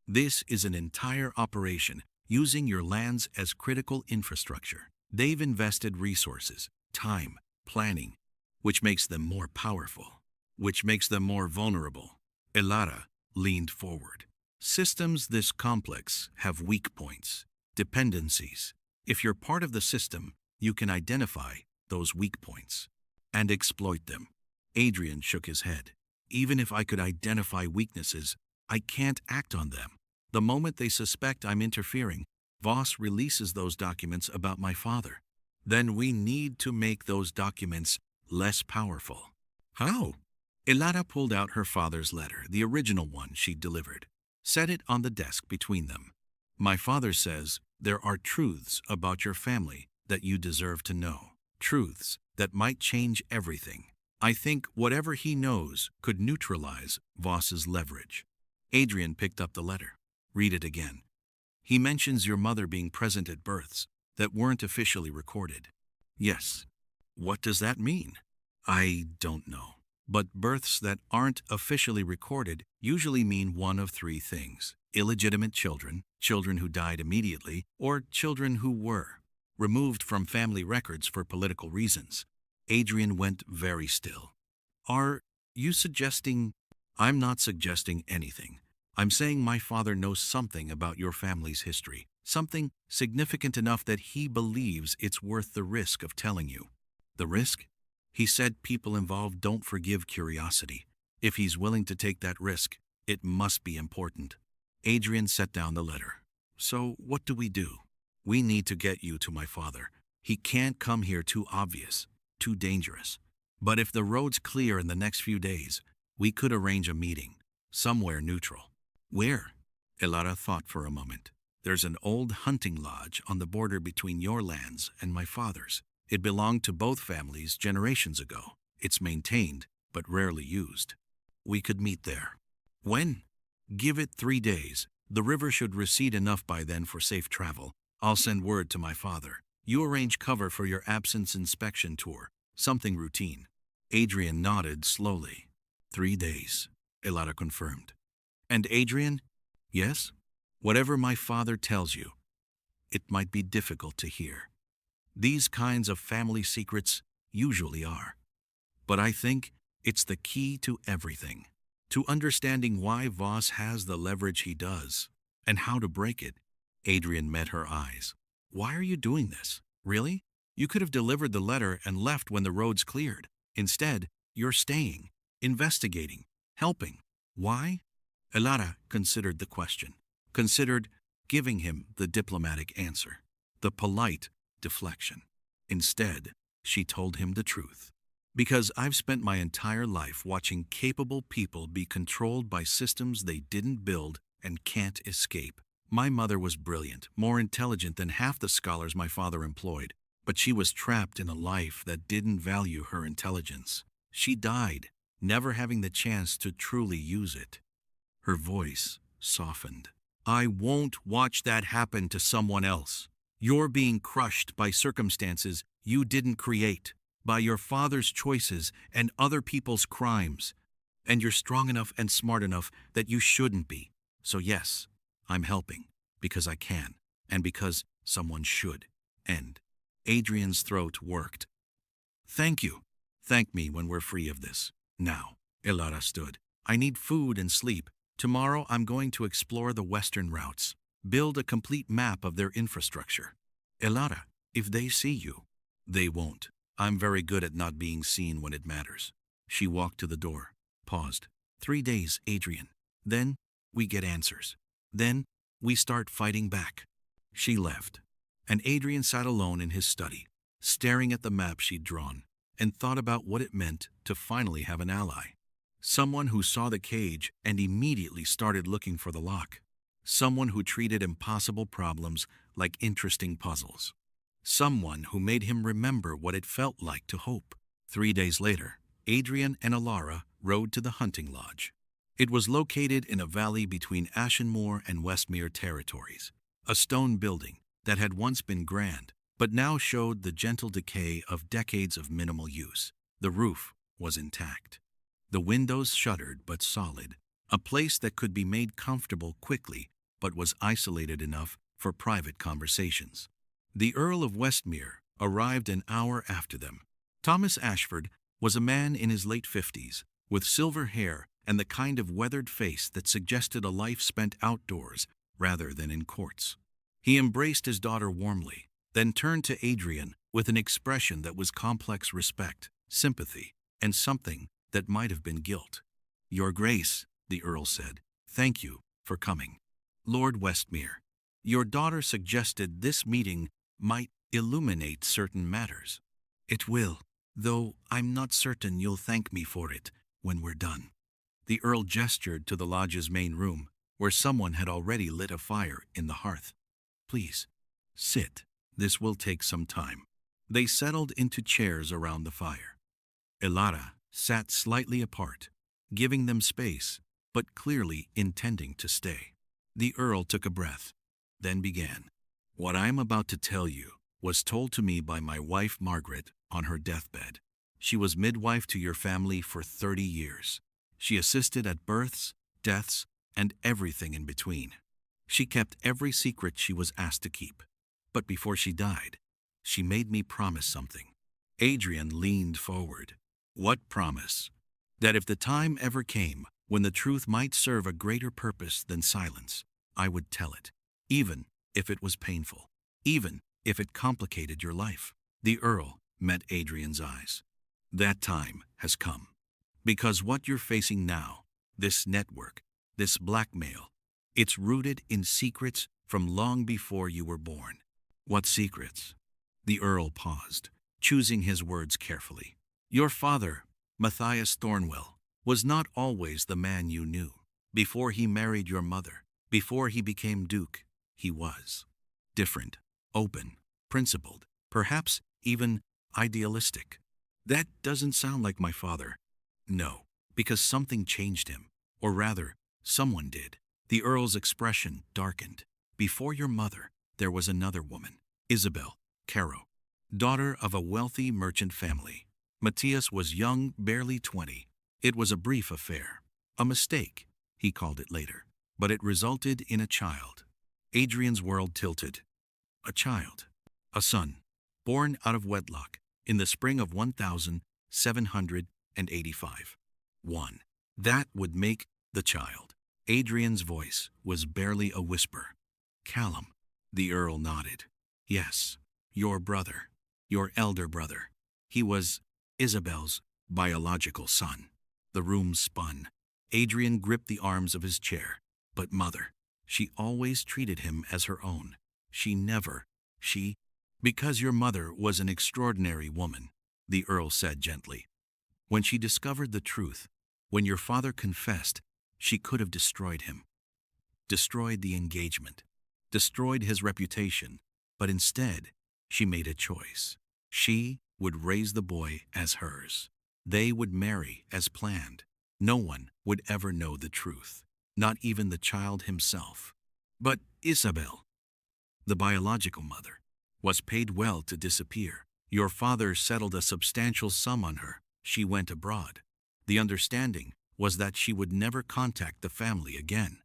This is an entire operation using your lands as critical infrastructure. They've invested resources, time, planning, which makes them more powerful, which makes them more vulnerable. Elara, leaned forward. Systems this complex have weak points, dependencies. If you're part of the system, you can identify those weak points and exploit them. Adrian shook his head. Even if I could identify weaknesses, I can't act on them. The moment they suspect I'm interfering, Voss releases those documents about my father. Then we need to make those documents less powerful. How? Elada pulled out her father's letter, the original one she'd delivered, set it on the desk between them. My father says there are truths about your family that you deserve to know. Truths that might change everything. I think whatever he knows could neutralize Voss's leverage. Adrian picked up the letter. Read it again. He mentions your mother being present at births that weren't officially recorded. Yes. What does that mean? I don't know. But births that aren't officially recorded usually mean one of three things: illegitimate children, children who died immediately, or children who were removed from family records for political reasons. Adrian went very still. Are you suggesting? I'm not suggesting anything. I'm saying my father knows something about your family's history, something significant enough that he believes it's worth the risk of telling you. The risk? He said people involved don't forgive curiosity. If he's willing to take that risk, it must be important. Adrian set down the letter. So what do? We need to get you to my father. He can't come here too obvious, too dangerous. But if the road's clear in the next few days, we could arrange a meeting, somewhere neutral. Where? Elara thought for a moment. There's an old hunting lodge on the border between your lands and my father's. It belonged to both families generations ago. It's maintained, but rarely used. We could meet there. When? Give it 3 days. The river should recede enough by then for safe travel. I'll send word to my father. You arrange cover for your absence inspection tour. Something routine. Adrian nodded slowly. 3 days, Elara confirmed. And Adrian? Yes? Whatever my father tells you, it might be difficult to hear. These kinds of family secrets usually are. But I think it's the key to everything. To understanding why Voss has the leverage he does, and how to break it. Adrian met her eyes. Why are you doing this? Really? You could have delivered the letter and left when the road's cleared. Instead, you're staying, investigating, helping. Why? Elara considered the question, considered giving him the diplomatic answer, the polite deflection. Instead, she told him the truth. Because I've spent my entire life watching capable people be controlled by systems they didn't build and can't escape. My mother was brilliant, more intelligent than half the scholars my father employed, but she was trapped in a life that didn't value her intelligence. She died, never having the chance to truly use it. Her voice softened. I won't watch that happen to someone else. You're being crushed by circumstances you didn't create, by your father's choices and other people's crimes. And you're strong enough and smart enough that you shouldn't be. So yes, I'm helping, because I can, and because someone should. And Adrian's throat worked. Thank you. Thank me when we're free of this. Now, Elara stood. I need food and sleep. Tomorrow I'm going to explore the western routes, build a complete map of their infrastructure. Elara, if they see you, they won't. I'm very good at not being seen when it matters. She walked to the door, paused. 3 days, Adrian. Then we get answers. Then we start fighting back. She left, and Adrian sat alone in his study, staring at the map she'd drawn, and thought about what it meant to finally have an ally. Someone who saw the cage and immediately started looking for the lock. Someone who treated impossible problems like interesting puzzles. Someone who made him remember what it felt like to hope. 3 days later, Adrian and Elara rode to the hunting lodge. It was located in a valley between Ashenmoor and Westmere territories. A stone building that had once been grand, but now showed the gentle decay of decades of minimal use. The roof was intact. The windows shuttered but solid, a place that could be made comfortable quickly but was isolated enough for private conversations. The Earl of Westmere arrived an hour after them. Thomas Ashford was a man in his late 50s, with silver hair and the kind of weathered face that suggested a life spent outdoors rather than in courts. He embraced his daughter warmly, then turned to Adrian with an expression that was complex respect, sympathy, and something that might have been guilt. "Your Grace," the Earl said, "thank you for coming. Lord Westmere, your daughter suggested this meeting might illuminate certain matters. It will, though I'm not certain you'll thank me for it when we're done." The Earl gestured to the lodge's main room, where someone had already lit a fire in the hearth. "Please, sit. This will take some time." They settled into chairs around the fire. Elara sat slightly apart, giving them space, but clearly intending to stay. The Earl took a breath, then began. "What I am about to tell you was told to me by my wife Margaret on her deathbed. She was midwife to your family for 30 years. She assisted at births, deaths, and everything in between. She kept every secret she was asked to keep. But before she died, she made me promise something." Adrian leaned forward. "What promise?" "That if the time ever came when the truth might serve a greater purpose than silence, I would tell it, even if it was painful, even if it complicated your life." The Earl met Adrian's eyes. "That time has come. Because what you're facing now, this network, this blackmail, it's rooted in secrets from long before you were born." "What secrets?" The Earl paused, choosing his words carefully. "Your father, Matthias Thornwell, was not always the man you knew. Before he married your mother, before he became Duke, he was different, open, principled, perhaps even idealistic." "That doesn't sound like my father." "No, because something changed him, or rather, someone did." The Earl's expression darkened. "Before your mother, there was another woman, Isabel Caro, daughter of a wealthy merchant family. Matthias was young, barely 20. It was a brief affair. A mistake, he called it later. But it resulted in a child." Adrian's world tilted. "A child. A son. Born out of wedlock in the spring of 1785. One. That would make the child." Adrian's voice was barely a whisper. "Callum." The Earl nodded. "Yes, your brother, your elder brother. He was Isabel's biological son." The room spun. Adrian gripped the arms of his chair. "But mother, she always treated him as her own. She never, because your mother was an extraordinary woman," the Earl said gently. "When she discovered the truth, when your father confessed, she could have destroyed him. Destroyed the engagement. Destroyed his reputation. But instead, she made a choice. She would raise the boy as hers. They would marry as planned. No one would ever know the truth, not even the child himself. But Isabel, the biological mother, was paid well to disappear. Your father settled a substantial sum on her. She went abroad. The understanding was that she would never contact the family again,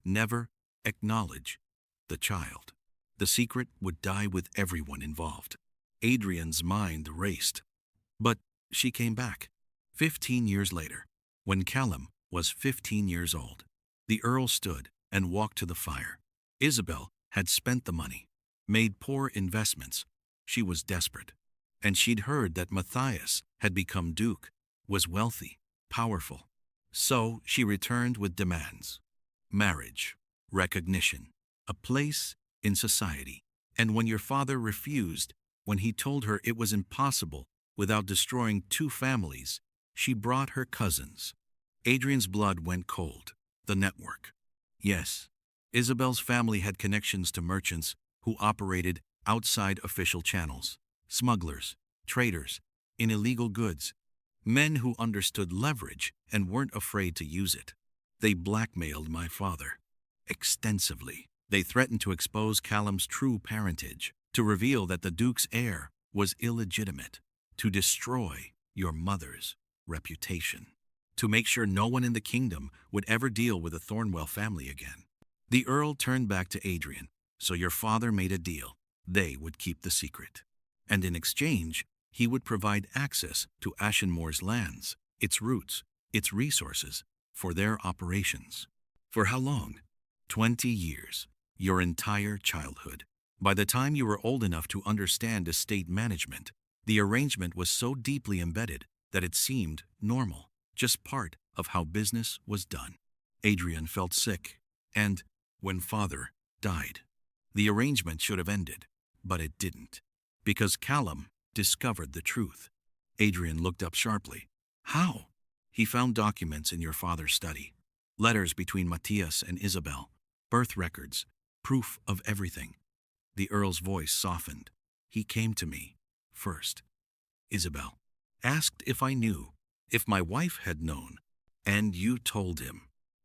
never acknowledge the child. The secret would die with everyone involved." Adrian's mind raced. But she came back, 15 years later, when Callum was 15 years old. The Earl stood and walked to the fire. Isabel had spent the money, made poor investments. She was desperate. And she'd heard that Matthias had become Duke, was wealthy, powerful. So she returned with demands. Marriage, recognition, a place in society. And when your father refused, when he told her it was impossible without destroying 2 families, she brought her cousins. Adrian's blood went cold. The network. Yes, Isabel's family had connections to merchants who operated outside official channels, smugglers, traders in illegal goods, men who understood leverage and weren't afraid to use it. They blackmailed my father extensively. They threatened to expose Callum's true parentage, to reveal that the Duke's heir was illegitimate, to destroy your mother's reputation, to make sure no one in the kingdom would ever deal with the Thornwell family again. The Earl turned back to Adrian. "So your father made a deal. They would keep the secret. And in exchange, he would provide access to Ashenmoor's lands, its roots, its resources, for their operations. For how long? 20 years. Your entire childhood. By the time you were old enough to understand estate management, the arrangement was so deeply embedded that it seemed normal, just part of how business was done. Adrian felt sick, and when father died, the arrangement should have ended, but it didn't, because Callum discovered the truth. Adrian looked up sharply. How? He found documents in your father's study, letters between Matthias and Isabel, birth records, proof of everything. The Earl's voice softened. He came to me first. Isabel asked if I knew, if my wife had known, and you told him.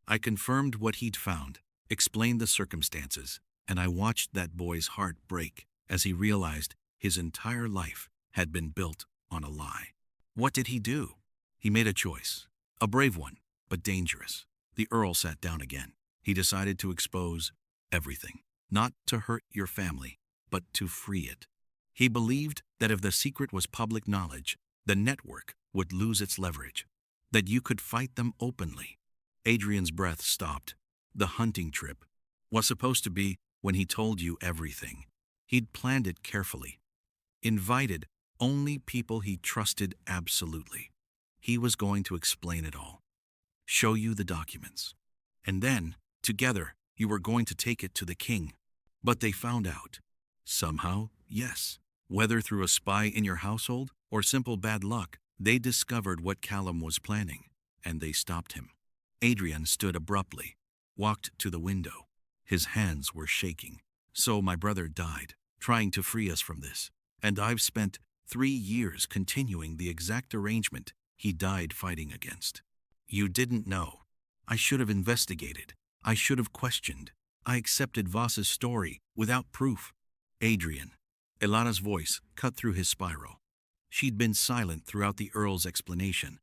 I confirmed what he'd found, explained the circumstances, and I watched that boy's heart break as he realized his entire life had been built on a lie. What did he do? He made a choice, a brave one, but dangerous. The Earl sat down again. He decided to expose everything, not to hurt your family, but to free it. He believed that if the secret was public knowledge, the network would lose its leverage, that you could fight them openly. Adrian's breath stopped. The hunting trip was supposed to be when he told you everything. He'd planned it carefully, invited only people he trusted absolutely. He was going to explain it all, show you the documents, and then, together, you were going to take it to the king. But they found out. Somehow, yes. Whether through a spy in your household or simple bad luck, they discovered what Callum was planning, and they stopped him. Adrian stood abruptly, walked to the window. His hands were shaking. So my brother died, trying to free us from this, and I've spent 3 years continuing the exact arrangement he died fighting against. You didn't know. I should have investigated. I should have questioned. I accepted Voss's story without proof. Adrian. Elara's voice cut through his spiral. She'd been silent throughout the Earl's explanation,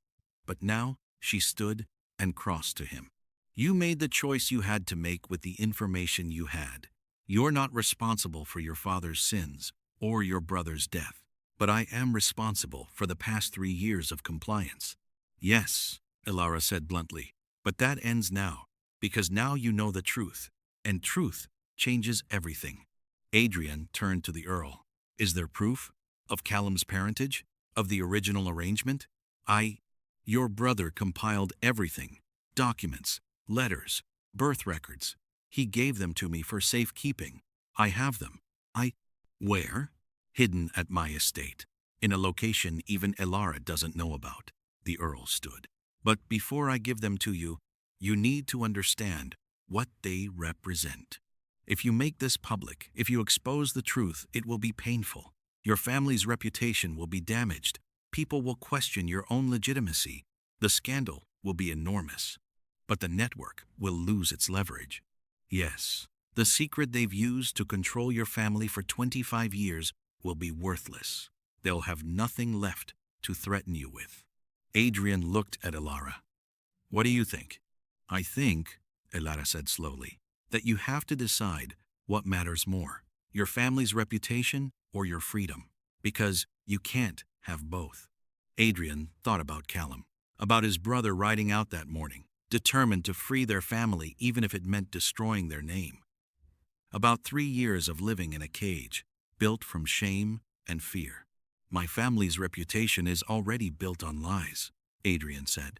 but now she stood and crossed to him. You made the choice you had to make with the information you had. You're not responsible for your father's sins or your brother's death, but I am responsible for the past 3 years of compliance. Yes, Elara said bluntly, but that ends now, because now you know the truth, and truth changes everything. Adrian turned to the Earl. Is there proof of Callum's parentage, of the original arrangement? Your brother compiled everything, documents, letters, birth records. He gave them to me for safekeeping. I have them. Where? Hidden at my estate, in a location even Elara doesn't know about. The Earl stood. But before I give them to you, you need to understand what they represent. If you make this public, if you expose the truth, it will be painful. Your family's reputation will be damaged. People will question your own legitimacy. The scandal will be enormous. But the network will lose its leverage. Yes, the secret they've used to control your family for 25 years will be worthless. They'll have nothing left to threaten you with. Adrian looked at Elara. What do you think? I think, Elara said slowly, that you have to decide what matters more, your family's reputation or your freedom, because you can't have both. Adrian thought about Callum, about his brother riding out that morning, determined to free their family even if it meant destroying their name. About 3 years of living in a cage, built from shame and fear. My family's reputation is already built on lies, Adrian said.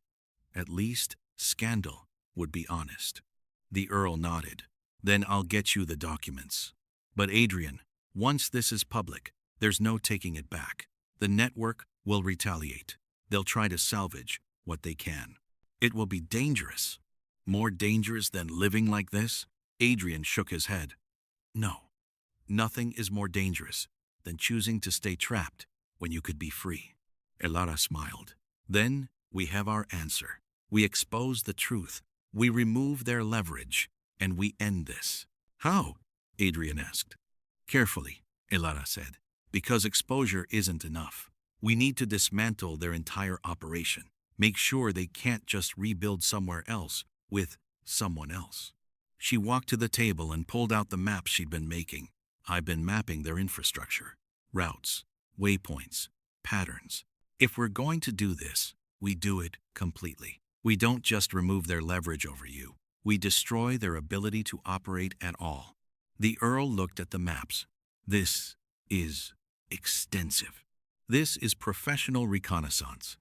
At least scandal would be honest. The Earl nodded. Then I'll get you the documents. But Adrian, once this is public, there's no taking it back. The network will retaliate. They'll try to salvage what they can. It will be dangerous. More dangerous than living like this? Adrian shook his head. No, nothing is more dangerous than choosing to stay trapped when you could be free. Elara smiled. Then we have our answer. We expose the truth. We remove their leverage, and we end this. How? Adrian asked. Carefully, Elara said, because exposure isn't enough. We need to dismantle their entire operation. Make sure they can't just rebuild somewhere else with someone else. She walked to the table and pulled out the maps she'd been making. I've been mapping their infrastructure, routes, waypoints, patterns. If we're going to do this, we do it completely. We don't just remove their leverage over you, we destroy their ability to operate at all. The Earl looked at the maps. This is extensive. This is professional reconnaissance.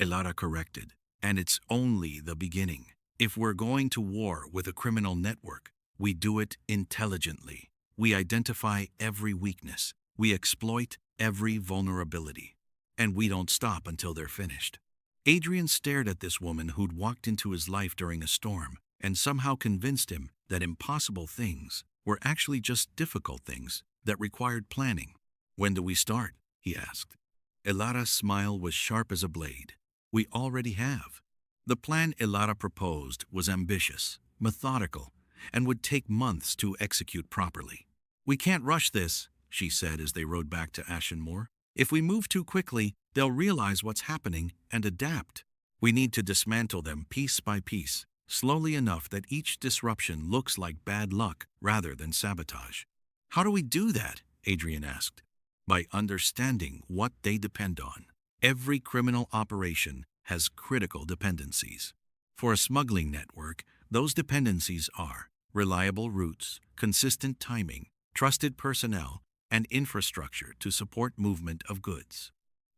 Elara corrected, and it's only the beginning. If we're going to war with a criminal network, we do it intelligently. We identify every weakness. We exploit every vulnerability. And we don't stop until they're finished. Adrian stared at this woman who'd walked into his life during a storm and somehow convinced him that impossible things were actually just difficult things that required planning. "When do we start?" he asked. Elara's smile was sharp as a blade. "We already have." The plan Elara proposed was ambitious, methodical, and would take months to execute properly. "We can't rush this," she said as they rode back to Ashenmoor. "If we move too quickly, they'll realize what's happening and adapt. We need to dismantle them piece by piece, slowly enough that each disruption looks like bad luck rather than sabotage." "How do we do that?" Adrian asked. "By understanding what they depend on. Every criminal operation has critical dependencies. For a smuggling network, those dependencies are reliable routes, consistent timing, trusted personnel, and infrastructure to support movement of goods.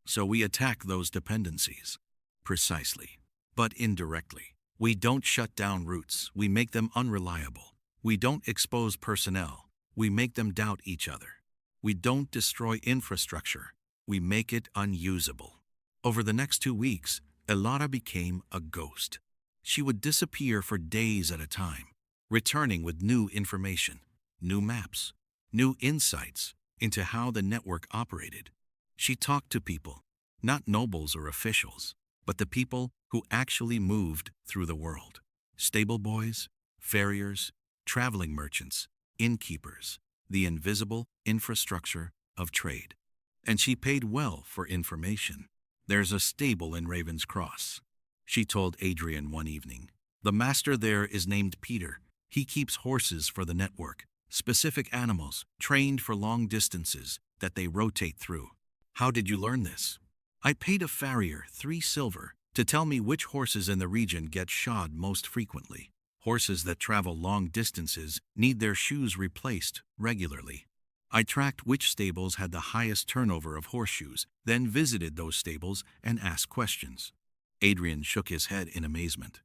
So we attack those dependencies. Precisely. But indirectly. We don't shut down routes, we make them unreliable. We don't expose personnel, we make them doubt each other. We don't destroy infrastructure, we make it unusable." Over the next 2 weeks, Elara became a ghost. She would disappear for days at a time, returning with new information, new maps, new insights into how the network operated. She talked to people, not nobles or officials, but the people who actually moved through the world. Stable boys, farriers, traveling merchants, innkeepers, the invisible infrastructure of trade. And she paid well for information. "There's a stable in Raven's Cross," she told Adrian one evening. "The master there is named Peter. He keeps horses for the network, specific animals, trained for long distances that they rotate through." "How did you learn this?" "I paid a farrier 3 silver to tell me which horses in the region get shod most frequently. Horses that travel long distances need their shoes replaced regularly. I tracked which stables had the highest turnover of horseshoes, then visited those stables and asked questions." Adrian shook his head in amazement.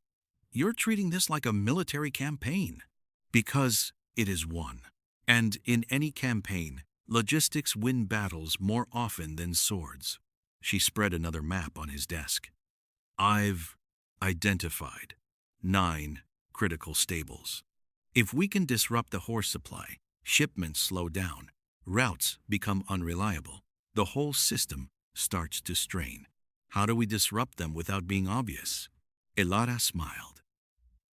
"You're treating this like a military campaign." "Because it is one. And in any campaign, logistics win battles more often than swords." She spread another map on his desk. "I've identified 9 critical stables. If we can disrupt the horse supply, shipments slow down, routes become unreliable, the whole system starts to strain. How do we disrupt them without being obvious?" Elara smiled.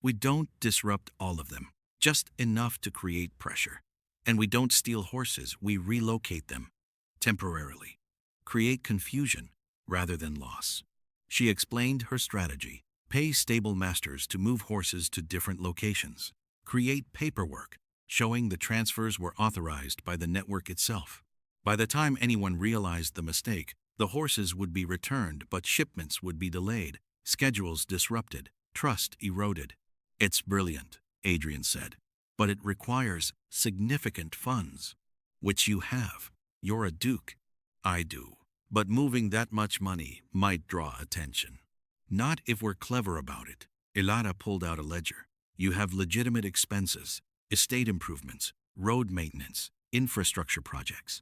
"We don't disrupt all of them, just enough to create pressure. And we don't steal horses, we relocate them, temporarily. Create confusion rather than loss." She explained her strategy. Pay stable masters to move horses to different locations. Create paperwork showing the transfers were authorized by the network itself. By the time anyone realized the mistake, the horses would be returned, but shipments would be delayed, schedules disrupted, trust eroded. "It's brilliant," Adrian said, "but it requires significant funds." "Which you have. You're a duke." "I do. But moving that much money might draw attention." "Not if we're clever about it." Elara pulled out a ledger. "You have legitimate expenses, estate improvements, road maintenance, infrastructure projects.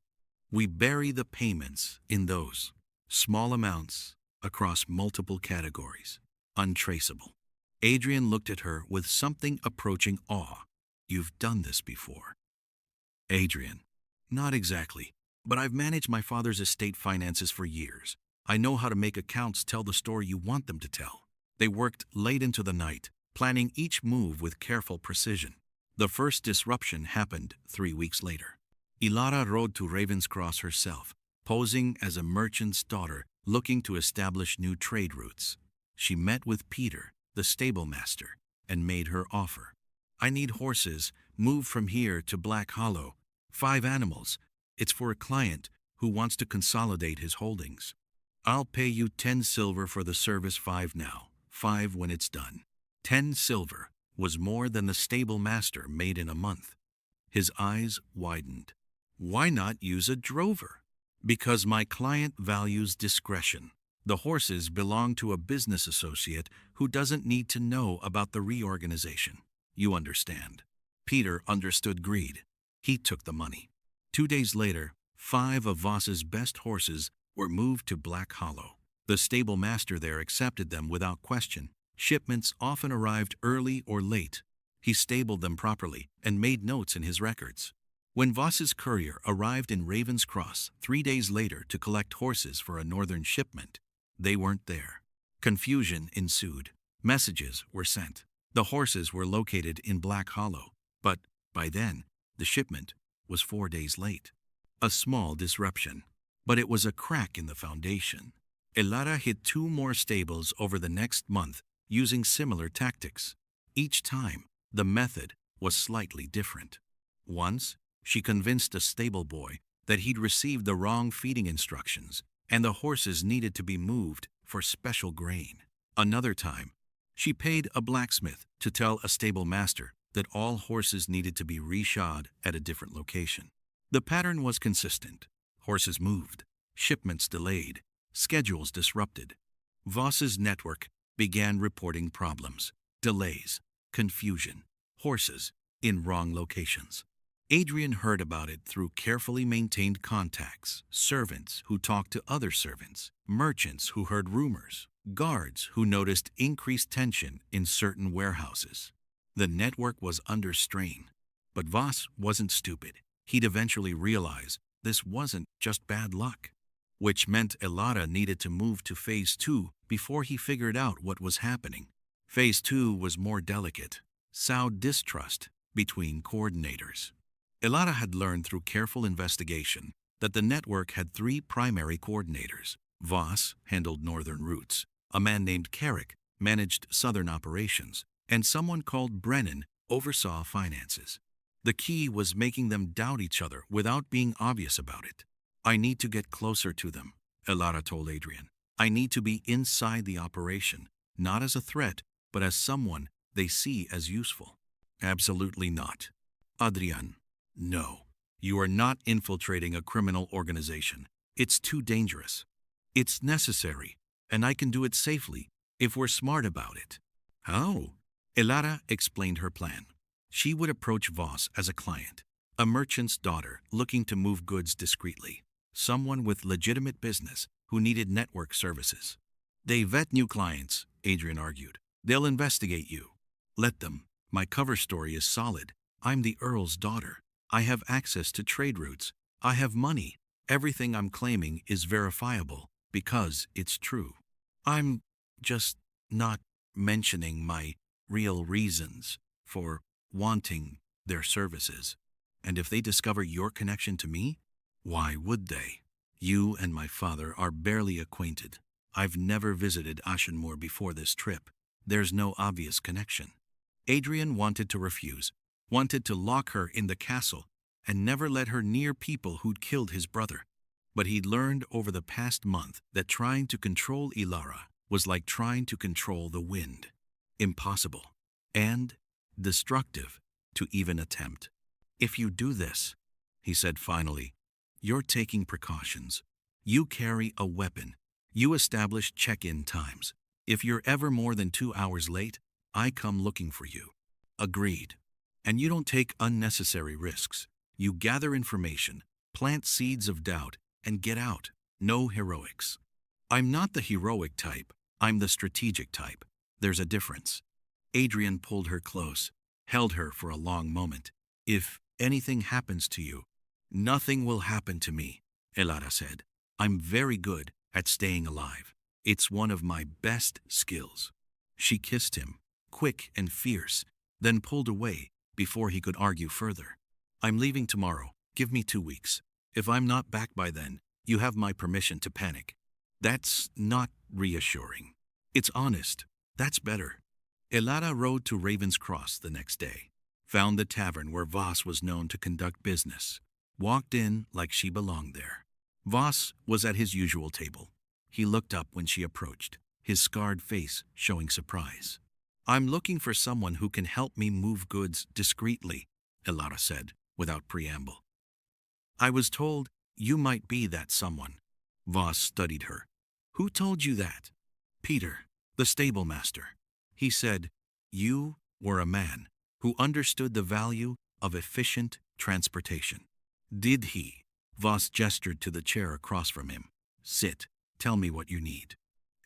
We bury the payments in those. Small amounts across multiple categories. Untraceable." Adrian looked at her with something approaching awe. "You've done this before." "Adrian, not exactly, but I've managed my father's estate finances for years. I know how to make accounts tell the story you want them to tell." They worked late into the night, planning each move with careful precision. The first disruption happened 3 weeks later. Elara rode to Ravenscross herself, posing as a merchant's daughter looking to establish new trade routes. She met with Peter, the stable master, and made her offer. "I need horses, move from here to Black Hollow. 5 animals. It's for a client who wants to consolidate his holdings. I'll pay you 10 silver for the service, 5 now, 5 when it's done. 10 silver was more than the stable master made in a month. His eyes widened. Why not use a drover? Because my client values discretion. The horses belong to a business associate who doesn't need to know about the reorganization. You understand. Peter understood greed. He took the money. 2 days later, 5 of Voss's best horses were moved to Black Hollow. The stable master there accepted them without question. Shipments often arrived early or late. He stabled them properly and made notes in his records. When Voss's courier arrived in Raven's Cross 3 days later to collect horses for a northern shipment, they weren't there. Confusion ensued. Messages were sent. The horses were located in Black Hollow, but by then, the shipment was 4 days late. A small disruption, but it was a crack in the foundation. Elara hit 2 more stables over the next month using similar tactics. Each time, the method was slightly different. Once, she convinced a stable boy that he'd received the wrong feeding instructions and the horses needed to be moved for special grain. Another time, she paid a blacksmith to tell a stable master that all horses needed to be reshod at a different location. The pattern was consistent. Horses moved, shipments delayed, schedules disrupted. Voss's network began reporting problems, delays, confusion, horses in wrong locations. Adrian heard about it through carefully maintained contacts, servants who talked to other servants, merchants who heard rumors, guards who noticed increased tension in certain warehouses. The network was under strain, but Voss wasn't stupid. He'd eventually realize this wasn't just bad luck, which meant Elara needed to move to Phase 2 before he figured out what was happening. Phase 2 was more delicate, sowed distrust between coordinators. Elara had learned through careful investigation that the network had 3 primary coordinators. Voss handled northern routes, a man named Carrick managed southern operations, and someone called Brennan oversaw finances. The key was making them doubt each other without being obvious about it. I need to get closer to them, Elara told Adrian. I need to be inside the operation, not as a threat, but as someone they see as useful. Absolutely not. Adrian, no. You are not infiltrating a criminal organization. It's too dangerous. It's necessary, and I can do it safely if we're smart about it. How? Elara explained her plan. She would approach Voss as a client, a merchant's daughter looking to move goods discreetly, someone with legitimate business who needed network services. They vet new clients, Adrian argued. They'll investigate you. Let them. My cover story is solid. I'm the Earl's daughter. I have access to trade routes. I have money. Everything I'm claiming is verifiable because it's true. I'm just not mentioning my real reasons for wanting their services. And if they discover your connection to me, why would they? You and my father are barely acquainted. I've never visited Ashenmoor before this trip. There's no obvious connection. Adrian wanted to refuse, wanted to lock her in the castle and never let her near people who'd killed his brother. But he'd learned over the past month that trying to control Elara was like trying to control the wind. Impossible. And destructive to even attempt. If you do this, he said finally, you're taking precautions. You carry a weapon. You establish check-in times. If you're ever more than 2 hours late, I come looking for you. Agreed. And you don't take unnecessary risks. You gather information, plant seeds of doubt, and get out. No heroics. I'm not the heroic type. I'm the strategic type. There's a difference. Adrian pulled her close, held her for a long moment. If anything happens to you, nothing will happen to me, Elara said. I'm very good at staying alive. It's one of my best skills. She kissed him, quick and fierce, then pulled away before he could argue further. I'm leaving tomorrow. Give me 2 weeks. If I'm not back by then, you have my permission to panic. That's not reassuring. It's honest. That's better. Elara rode to Raven's Cross the next day, found the tavern where Voss was known to conduct business, walked in like she belonged there. Voss was at his usual table. He looked up when she approached. his scarred face showing surprise. I'm looking for someone who can help me move goods discreetly, Elara said, without preamble. I was told you might be that someone. Voss studied her. Who told you that? Peter, the stable master. He said, you were a man who understood the value of efficient transportation. Did he? Voss gestured to the chair across from him. Sit, tell me what you need.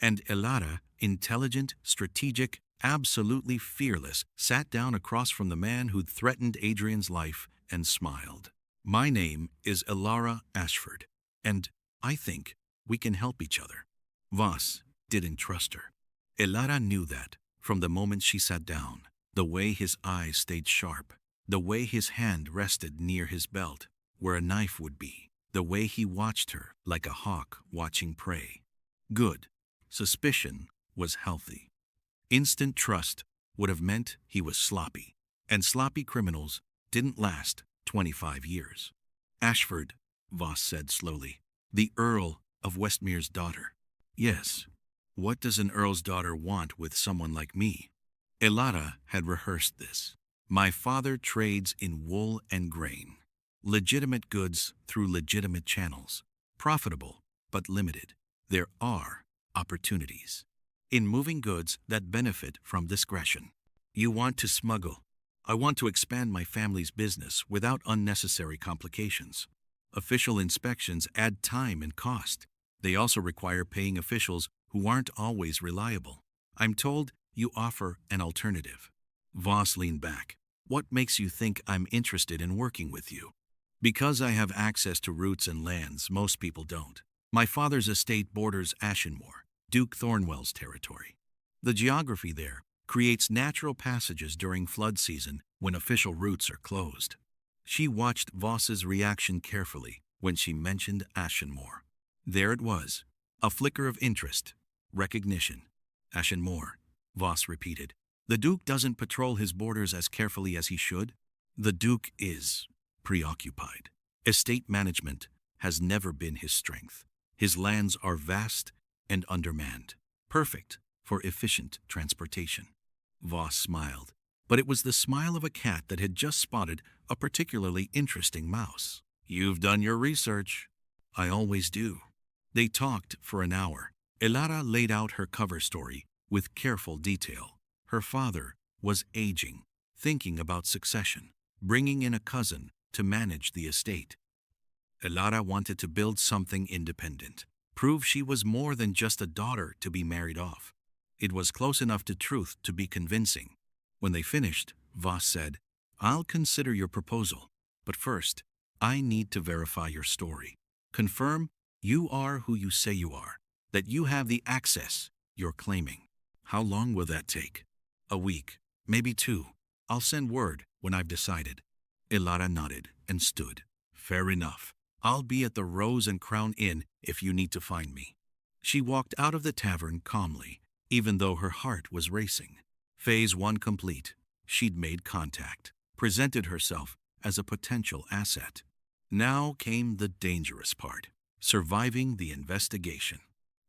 And Elara, intelligent, strategic, absolutely fearless, sat down across from the man who'd threatened Adrian's life and smiled. My name is Elara Ashford, and I think we can help each other. Voss didn't trust her. Elara knew that from the moment she sat down, the way his eyes stayed sharp, the way his hand rested near his belt, where a knife would be, the way he watched her like a hawk watching prey. Good. Suspicion was healthy. Instant trust would have meant he was sloppy, and sloppy criminals didn't last 25 years. Ashford, Voss said slowly, the Earl of Westmere's daughter. Yes. What does an earl's daughter want with someone like me? Elara had rehearsed this. My father trades in wool and grain. Legitimate goods through legitimate channels. Profitable, but limited. There are opportunities in moving goods that benefit from discretion. You want to smuggle. I want to expand my family's business without unnecessary complications. Official inspections add time and cost. They also require paying officials who aren't always reliable. I'm told you offer an alternative. Voss leaned back. What makes you think I'm interested in working with you? Because I have access to routes and lands most people don't. My father's estate borders Ashenmore, Duke Thornwell's territory. The geography there creates natural passages during flood season when official routes are closed. She watched Voss's reaction carefully when she mentioned Ashenmore. There it was, a flicker of interest, recognition. Ashenmore, Voss repeated. The Duke doesn't patrol his borders as carefully as he should. The Duke is preoccupied. Estate management has never been his strength. His lands are vast and undermanned, perfect for efficient transportation. Voss smiled, but it was the smile of a cat that had just spotted a particularly interesting mouse. You've done your research. I always do. They talked for an hour. Elara laid out her cover story with careful detail. Her father was aging, thinking about succession, bringing in a cousin to manage the estate. Elara wanted to build something independent, prove she was more than just a daughter to be married off. It was close enough to truth to be convincing. When they finished, Voss said, I'll consider your proposal, but first, I need to verify your story. Confirm you are who you say you are, that you have the access you're claiming. How long will that take? A week, maybe 2. I'll send word when I've decided. Elara nodded and stood. Fair enough. I'll be at the Rose and Crown Inn if you need to find me. She walked out of the tavern calmly, even though her heart was racing. Phase 1 complete. She'd made contact, presented herself as a potential asset. Now came the dangerous part, surviving the investigation.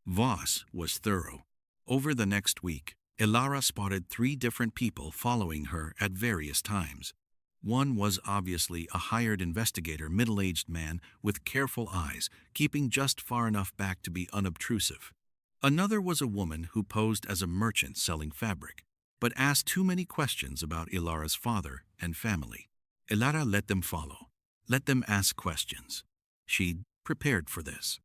Voss was thorough. Over the next week, Elara spotted 3 different people following her at various times. One was obviously a hired investigator, middle-aged man with careful eyes, keeping just far enough back to be unobtrusive. Another was a woman who posed as a merchant selling fabric, but asked too many questions about Elara's father and family. Elara let them follow, let them ask questions. She'd prepared for this.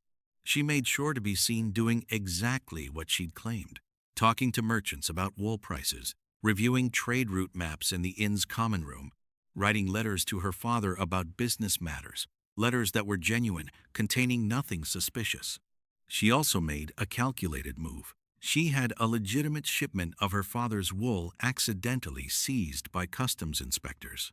She made sure to be seen doing exactly what she'd claimed, talking to merchants about wool prices, reviewing trade route maps in the inn's common room, writing letters to her father about business matters, letters that were genuine, containing nothing suspicious. She also made a calculated move. She had a legitimate shipment of her father's wool accidentally seized by customs inspectors.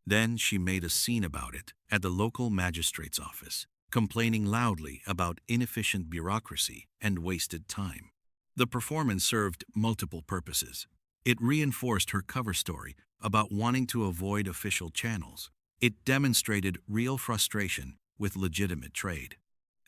Then she made a scene about it at the local magistrate's office, complaining loudly about inefficient bureaucracy and wasted time. The performance served multiple purposes. It reinforced her cover story about wanting to avoid official channels. It demonstrated real frustration with legitimate trade.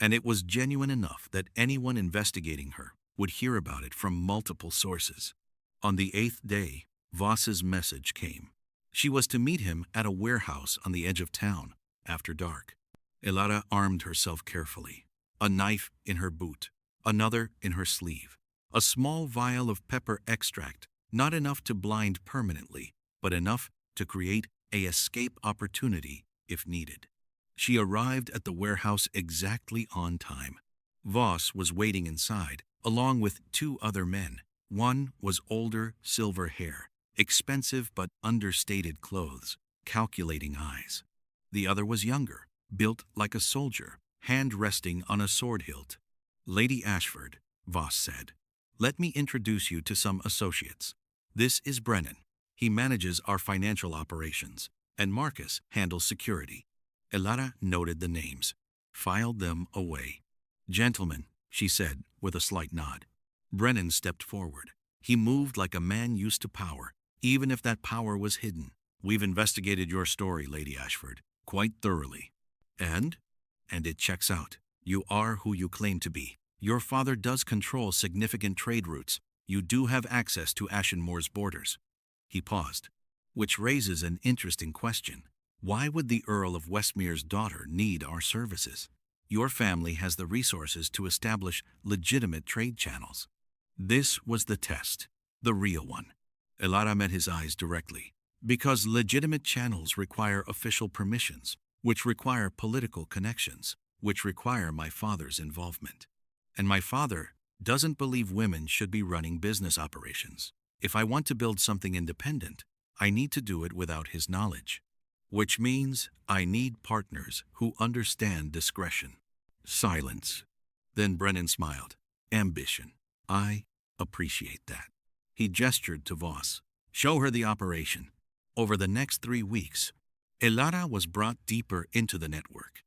And it was genuine enough that anyone investigating her would hear about it from multiple sources. On the 8th day, Voss's message came. She was to meet him at a warehouse on the edge of town after dark. Elara armed herself carefully, a knife in her boot, another in her sleeve, a small vial of pepper extract, not enough to blind permanently, but enough to create a escape opportunity if needed. She arrived at the warehouse exactly on time. Voss was waiting inside, along with two other men. One was older, silver hair, expensive but understated clothes, calculating eyes. The other was younger, built like a soldier, hand resting on a sword hilt. "Lady Ashford," Voss said, "let me introduce you to some associates. This is Brennan. He manages our financial operations, and Marcus handles security." Elara noted the names, filed them away. "Gentlemen," she said with a slight nod. Brennan stepped forward. He moved like a man used to power, even if that power was hidden. "We've investigated your story, Lady Ashford, quite thoroughly. And it checks out. You are who you claim to be. Your father does control significant trade routes. You do have access to Ashenmoor's borders." He paused, which raises an interesting question. Why would the Earl of Westmere's daughter need our services? Your family has the resources to establish legitimate trade channels. This was the test, the real one. Elara met his eyes directly. Because legitimate channels require official permissions, which require political connections, which require my father's involvement. And my father doesn't believe women should be running business operations. If I want to build something independent, I need to do it without his knowledge. Which means I need partners who understand discretion. Silence. Then Brennan smiled. "Ambition. I appreciate that." He gestured to Voss. "Show her the operation." Over the next 3 weeks, Elara was brought deeper into the network.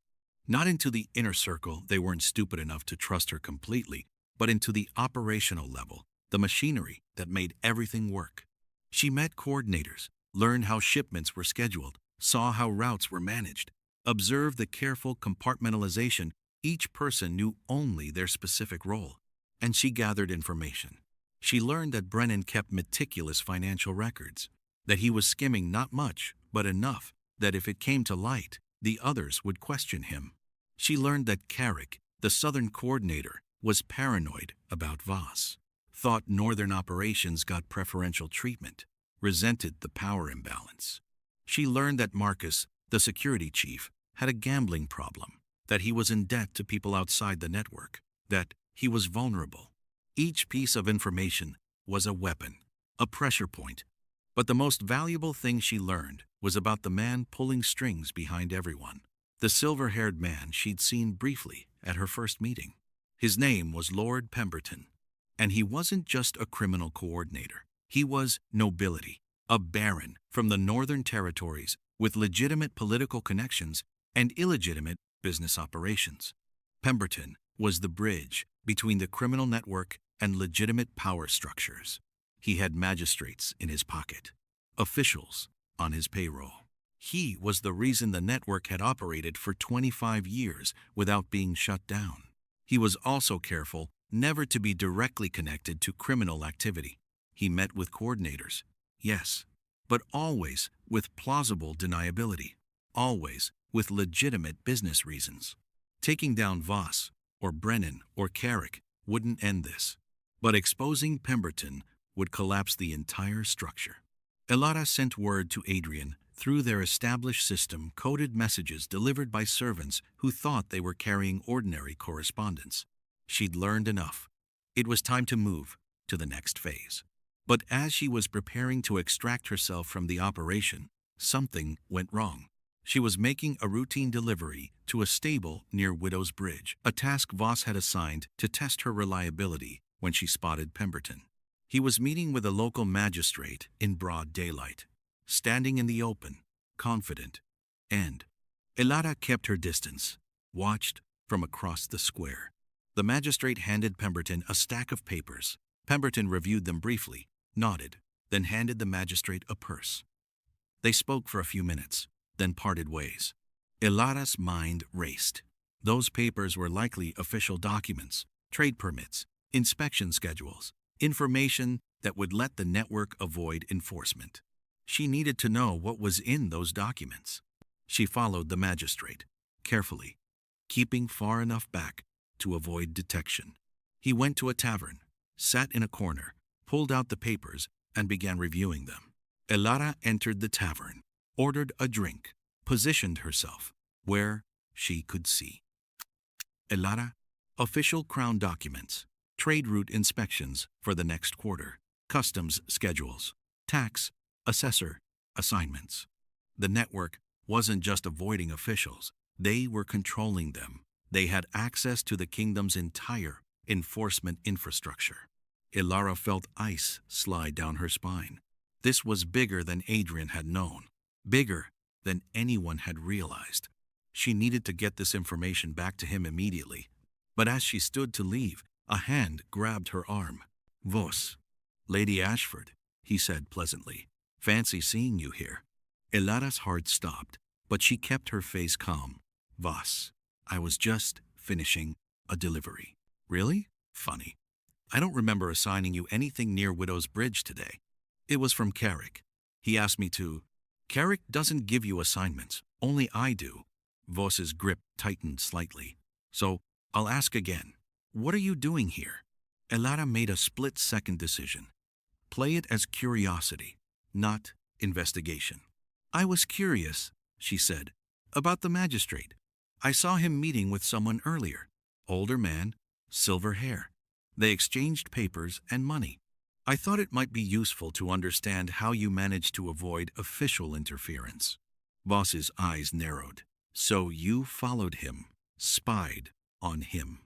Not into the inner circle, they weren't stupid enough to trust her completely, but into the operational level, the machinery that made everything work. She met coordinators, learned how shipments were scheduled, saw how routes were managed, observed the careful compartmentalization. Each person knew only their specific role, and she gathered information. She learned that Brennan kept meticulous financial records, that he was skimming not much, but enough that if it came to light, the others would question him. She learned that Carrick, the southern coordinator, was paranoid about Voss, thought northern operations got preferential treatment, resented the power imbalance. She learned that Marcus, the security chief, had a gambling problem, that he was in debt to people outside the network, that he was vulnerable. Each piece of information was a weapon, a pressure point. But the most valuable thing she learned was about the man pulling strings behind everyone, the silver-haired man she'd seen briefly at her first meeting. His name was Lord Pemberton, and he wasn't just a criminal coordinator. He was nobility, a baron from the northern territories with legitimate political connections and illegitimate business operations. Pemberton was the bridge between the criminal network and legitimate power structures. He had magistrates in his pocket, officials on his payroll. He was the reason the network had operated for 25 years without being shut down. He was also careful never to be directly connected to criminal activity. He met with coordinators, yes, but always with plausible deniability, always with legitimate business reasons. Taking down Voss, or Brennan, or Carrick wouldn't end this, but exposing Pemberton would collapse the entire structure. Elara sent word to Adrian through their established system, coded messages delivered by servants who thought they were carrying ordinary correspondence. She'd learned enough. It was time to move to the next phase. But as she was preparing to extract herself from the operation, something went wrong. She was making a routine delivery to a stable near Widow's Bridge, a task Voss had assigned to test her reliability when she spotted Pemberton. He was meeting with a local magistrate in broad daylight, standing in the open, confident, and Elara kept her distance, watched from across the square. The magistrate handed Pemberton a stack of papers. Pemberton reviewed them briefly, nodded, then handed the magistrate a purse. They spoke for a few minutes, then parted ways. Elara's mind raced. Those papers were likely official documents, trade permits, inspection schedules, information that would let the network avoid enforcement. She needed to know what was in those documents. She followed the magistrate, carefully, keeping far enough back to avoid detection. He went to a tavern, sat in a corner, pulled out the papers, and began reviewing them. Elara entered the tavern, ordered a drink, positioned herself where she could see. Elara, official Crown documents, trade route inspections for the next quarter, customs schedules, tax, assessor, assignments. The network wasn't just avoiding officials, they were controlling them. They had access to the kingdom's entire enforcement infrastructure. Elara felt ice slide down her spine. This was bigger than Adrian had known, bigger than anyone had realized. She needed to get this information back to him immediately. But as she stood to leave, a hand grabbed her arm. "Vos, Lady Ashford," he said pleasantly. "Fancy seeing you here." Elara's heart stopped, but she kept her face calm. "Vos, I was just finishing a delivery." "Really? Funny. I don't remember assigning you anything near Widow's Bridge today. It was from Carrick. He asked me to." "Carrick doesn't give you assignments. Only I do." Vos's grip tightened slightly. "So, I'll ask again. What are you doing here?" Elara made a split-second decision. Play it as curiosity, not investigation. "I was curious," she said, "about the magistrate. I saw him meeting with someone earlier. Older man, silver hair. They exchanged papers and money. I thought it might be useful to understand how you managed to avoid official interference." Voss's eyes narrowed. "So you followed him, spied on him."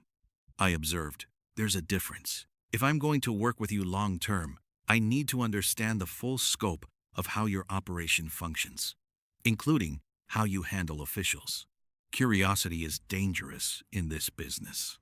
I observed. "There's a difference. If I'm going to work with you long term, I need to understand the full scope of how your operation functions, including how you handle officials. Curiosity is dangerous in this business.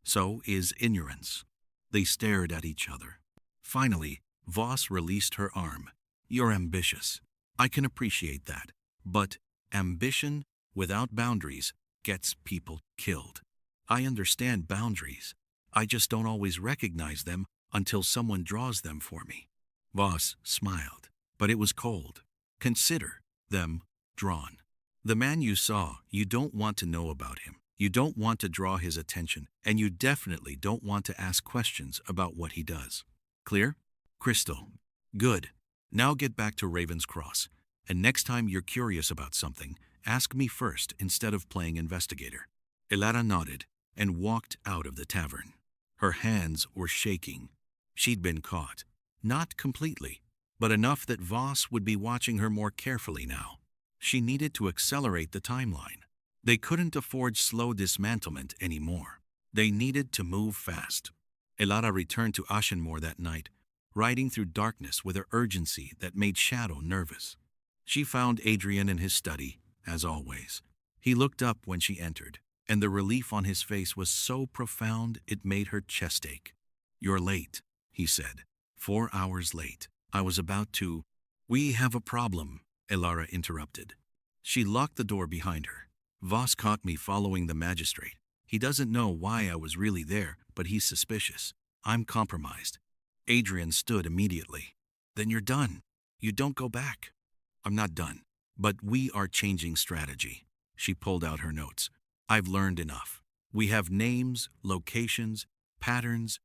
So is ignorance." They stared at each other. Finally, Voss released her arm. "You're ambitious. I can appreciate that. But ambition without boundaries gets people killed. I understand boundaries. I just don't always recognize them until someone draws them for me." Voss smiled, but it was cold. "Consider them drawn. The man you saw, you don't want to know about him. You don't want to draw his attention, and you definitely don't want to ask questions about what he does. Clear? Crystal. Good. Now get back to Raven's Cross, and next time you're curious about something, ask me first instead of playing investigator." Elara nodded and walked out of the tavern. Her hands were shaking. She'd been caught. Not completely, but enough that Voss would be watching her more carefully now. She needed to accelerate the timeline. They couldn't afford slow dismantlement anymore. They needed to move fast. Elara returned to Ashenmore that night, riding through darkness with an urgency that made Shadow nervous. She found Adrian in his study, as always. He looked up when she entered, and the relief on his face was so profound it made her chest ache. "You're late," he said. 4 hours late. I was about to— "We have a problem," Elara interrupted. She locked the door behind her. "Voss caught me following the magistrate. He doesn't know why I was really there, but he's suspicious. I'm compromised." Adrian stood immediately. "Then you're done. You don't go back." "I'm not done, but we are changing strategy." She pulled out her notes. "I've learned enough. We have names, locations, patterns.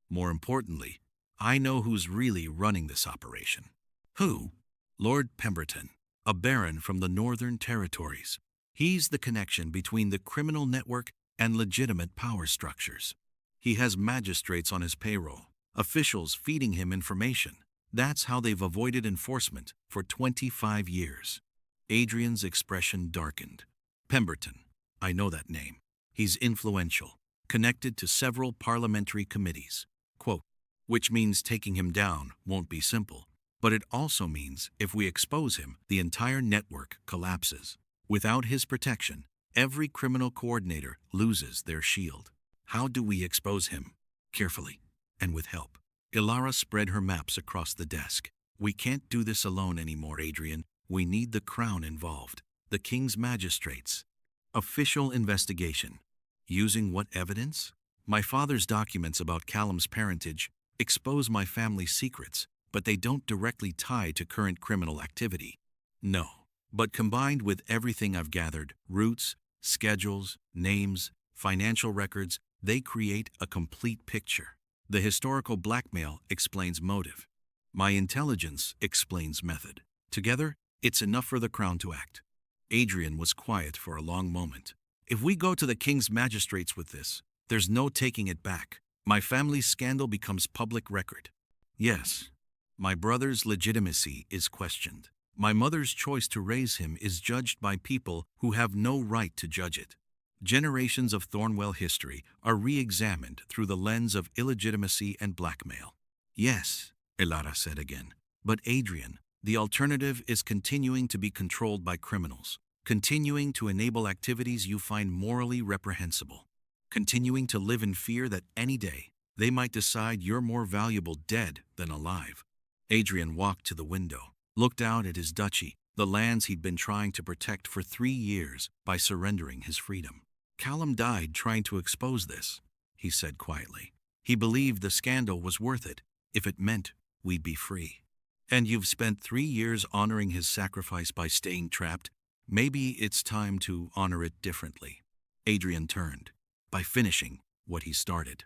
More importantly, I know who's really running this operation." "Who?" "Lord Pemberton, a baron from the Northern Territories. He's the connection between the criminal network and legitimate power structures. He has magistrates on his payroll, officials feeding him information. That's how they've avoided enforcement for 25 years. Adrian's expression darkened. "Pemberton. I know that name. He's influential, connected to several parliamentary committees. Quote, which means taking him down won't be simple. But it also means if we expose him, the entire network collapses. Without his protection, every criminal coordinator loses their shield. How do we expose him? Carefully, and with help." Elara spread her maps across the desk. "We can't do this alone anymore, Adrian. We need the crown involved, the king's magistrates. Official investigation. Using what evidence? My father's documents about Callum's parentage expose my family's secrets, but they don't directly tie to current criminal activity. No. But combined with everything I've gathered, routes, schedules, names, financial records, they create a complete picture. The historical blackmail explains motive. My intelligence explains method. Together, it's enough for the Crown to act. Adrian was quiet for a long moment. If we go to the King's magistrates with this, there's no taking it back. My family's scandal becomes public record. Yes, my brother's legitimacy is questioned. My mother's choice to raise him is judged by people who have no right to judge it. Generations of Thornwell history are re-examined through the lens of illegitimacy and blackmail. Yes, Elara said again. But Adrian, the alternative is continuing to be controlled by criminals, continuing to enable activities you find morally reprehensible, continuing to live in fear that any day they might decide you're more valuable dead than alive. Adrian walked to the window, looked out at his duchy, the lands he'd been trying to protect for 3 years by surrendering his freedom. Callum died trying to expose this, he said quietly. He believed the scandal was worth it if it meant we'd be free. And you've spent 3 years honoring his sacrifice by staying trapped. Maybe it's time to honor it differently. Adrian turned, by finishing what he started.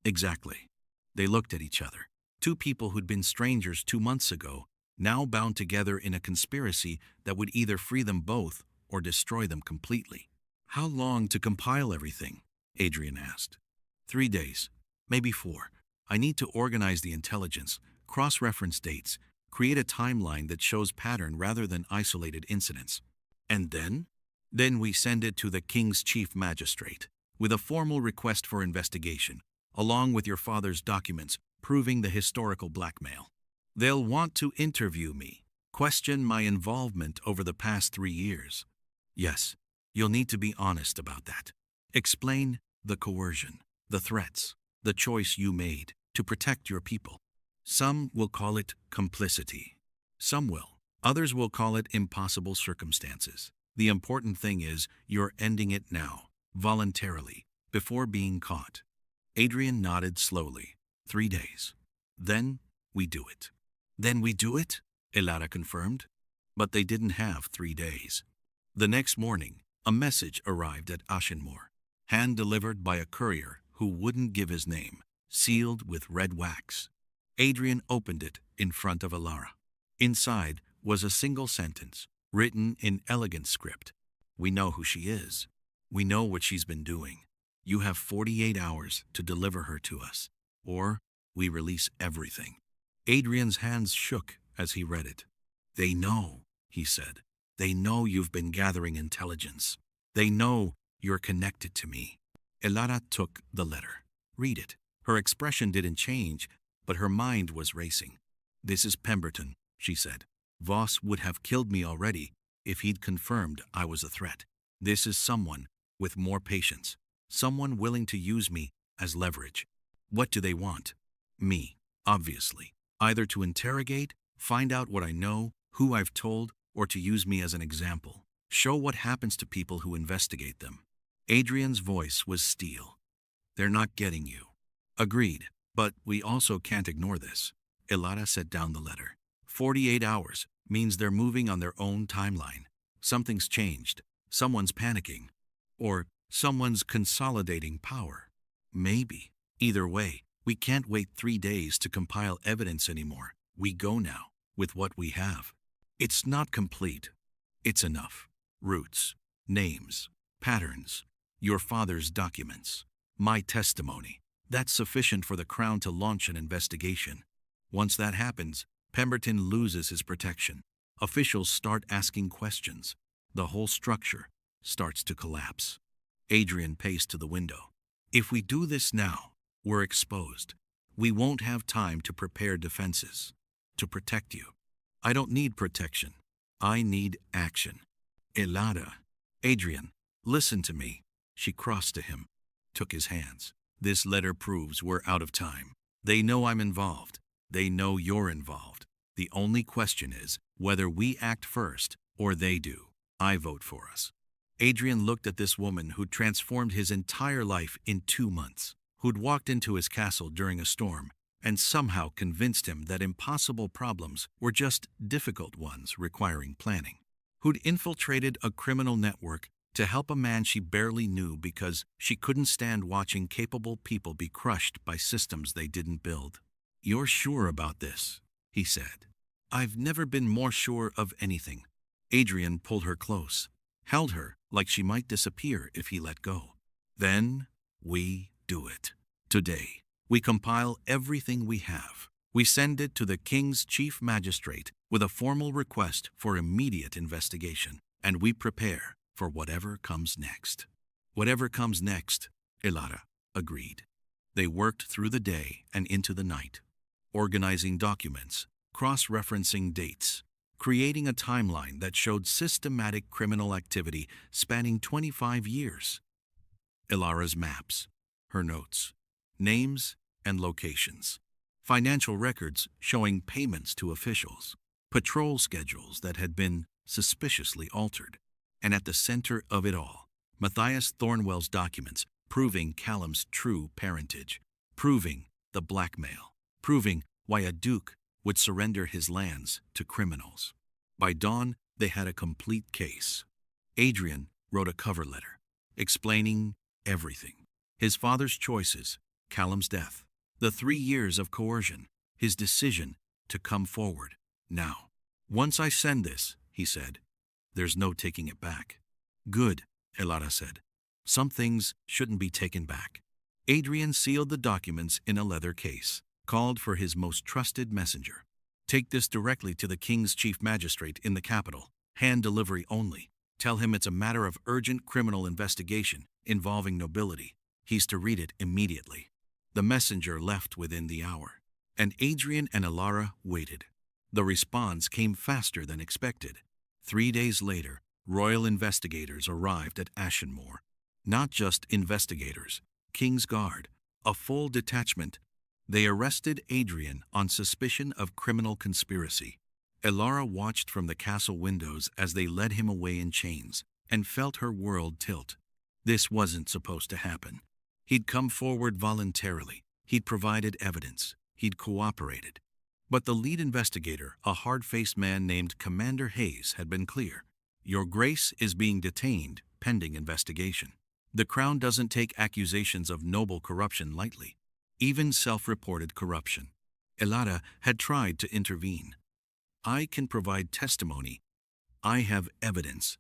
Exactly. They looked at each other. Two people who'd been strangers 2 months ago, now bound together in a conspiracy that would either free them both or destroy them completely. How long to compile everything? Adrian asked. 3 days, maybe 4. I need to organize the intelligence, cross-reference dates, create a timeline that shows pattern rather than isolated incidents. And then? Then we send it to the King's Chief Magistrate, with a formal request for investigation, along with your father's documents proving the historical blackmail. They'll want to interview me, question my involvement over the past 3 years. Yes, you'll need to be honest about that. Explain the coercion, the threats, the choice you made to protect your people. Some will call it complicity. Some will. Others will call it impossible circumstances. The important thing is you're ending it now, voluntarily, before being caught. Adrian nodded slowly. 3 days. Then we do it. Then we do it? Elara confirmed. But they didn't have 3 days. The next morning, a message arrived at Ashenmoor, hand-delivered by a courier who wouldn't give his name, sealed with red wax. Adrian opened it in front of Elara. Inside was a single sentence, written in elegant script. We know who she is. We know what she's been doing. You have 48 hours to deliver her to us, or we release everything. Adrian's hands shook as he read it. They know, he said. They know you've been gathering intelligence. They know you're connected to me. Elara took the letter. Read it. Her expression didn't change, but her mind was racing. This is Pemberton, she said. Voss would have killed me already if he'd confirmed I was a threat. This is someone with more patience, someone willing to use me as leverage. What do they want? Me, obviously. Either to interrogate, find out what I know, who I've told, or to use me as an example. Show what happens to people who investigate them. Adrian's voice was steel. They're not getting you. Agreed, but we also can't ignore this. Elara set down the letter. 48 hours means they're moving on their own timeline. Something's changed. Someone's panicking. Or someone's consolidating power. Maybe. Either way, we can't wait 3 days to compile evidence anymore. We go now, with what we have. It's not complete. It's enough. Roots, names, patterns, your father's documents, my testimony. That's sufficient for the Crown to launch an investigation. Once that happens, Pemberton loses his protection. Officials start asking questions. The whole structure starts to collapse. Adrian paced to the window. If we do this now, we're exposed. We won't have time to prepare defenses. To protect you. I don't need protection. I need action. Elara. Adrian, listen to me. She crossed to him, took his hands. This letter proves we're out of time. They know I'm involved. They know you're involved. The only question is whether we act first or they do. I vote for us. Adrian looked at this woman who transformed his entire life in 2 months. who'd walked into his castle during a storm and somehow convinced him that impossible problems were just difficult ones requiring planning, who'd infiltrated a criminal network to help a man she barely knew because she couldn't stand watching capable people be crushed by systems they didn't build. "You're sure about this?" he said. "I've never been more sure of anything." Adrian pulled her close, held her like she might disappear if he let go. "Then we do it. Today, we compile everything we have. We send it to the king's chief magistrate with a formal request for immediate investigation, and we prepare for whatever comes next." "Whatever comes next," Elara agreed. They worked through the day and into the night, organizing documents, cross-referencing dates, creating a timeline that showed systematic criminal activity spanning 25 years. Elara's maps, her notes, names and locations, financial records showing payments to officials, patrol schedules that had been suspiciously altered, and at the center of it all, Matthias Thornwell's documents proving Callum's true parentage, proving the blackmail, proving why a duke would surrender his lands to criminals. By dawn, they had a complete case. Adrian wrote a cover letter, explaining everything. His father's choices, Callum's death, the 3 years of coercion, his decision to come forward. "Now, once I send this," he said, "there's no taking it back." "Good," Elara said. "Some things shouldn't be taken back." Adrian sealed the documents in a leather case, called for his most trusted messenger. "Take this directly to the king's chief magistrate in the capital. Hand delivery only. Tell him it's a matter of urgent criminal investigation involving nobility. He's to read it immediately." The messenger left within the hour, and Adrian and Elara waited. The response came faster than expected. 3 days later, royal investigators arrived at Ashenmoor. Not just investigators, King's Guard, a full detachment. They arrested Adrian on suspicion of criminal conspiracy. Elara watched from the castle windows as they led him away in chains and felt her world tilt. This wasn't supposed to happen. He'd come forward voluntarily. He'd provided evidence. He'd cooperated. But the lead investigator, a hard-faced man named Commander Hayes, had been clear. "Your Grace is being detained pending investigation. The Crown doesn't take accusations of noble corruption lightly, even self-reported corruption." Elara had tried to intervene. "I can provide testimony. I have evidence."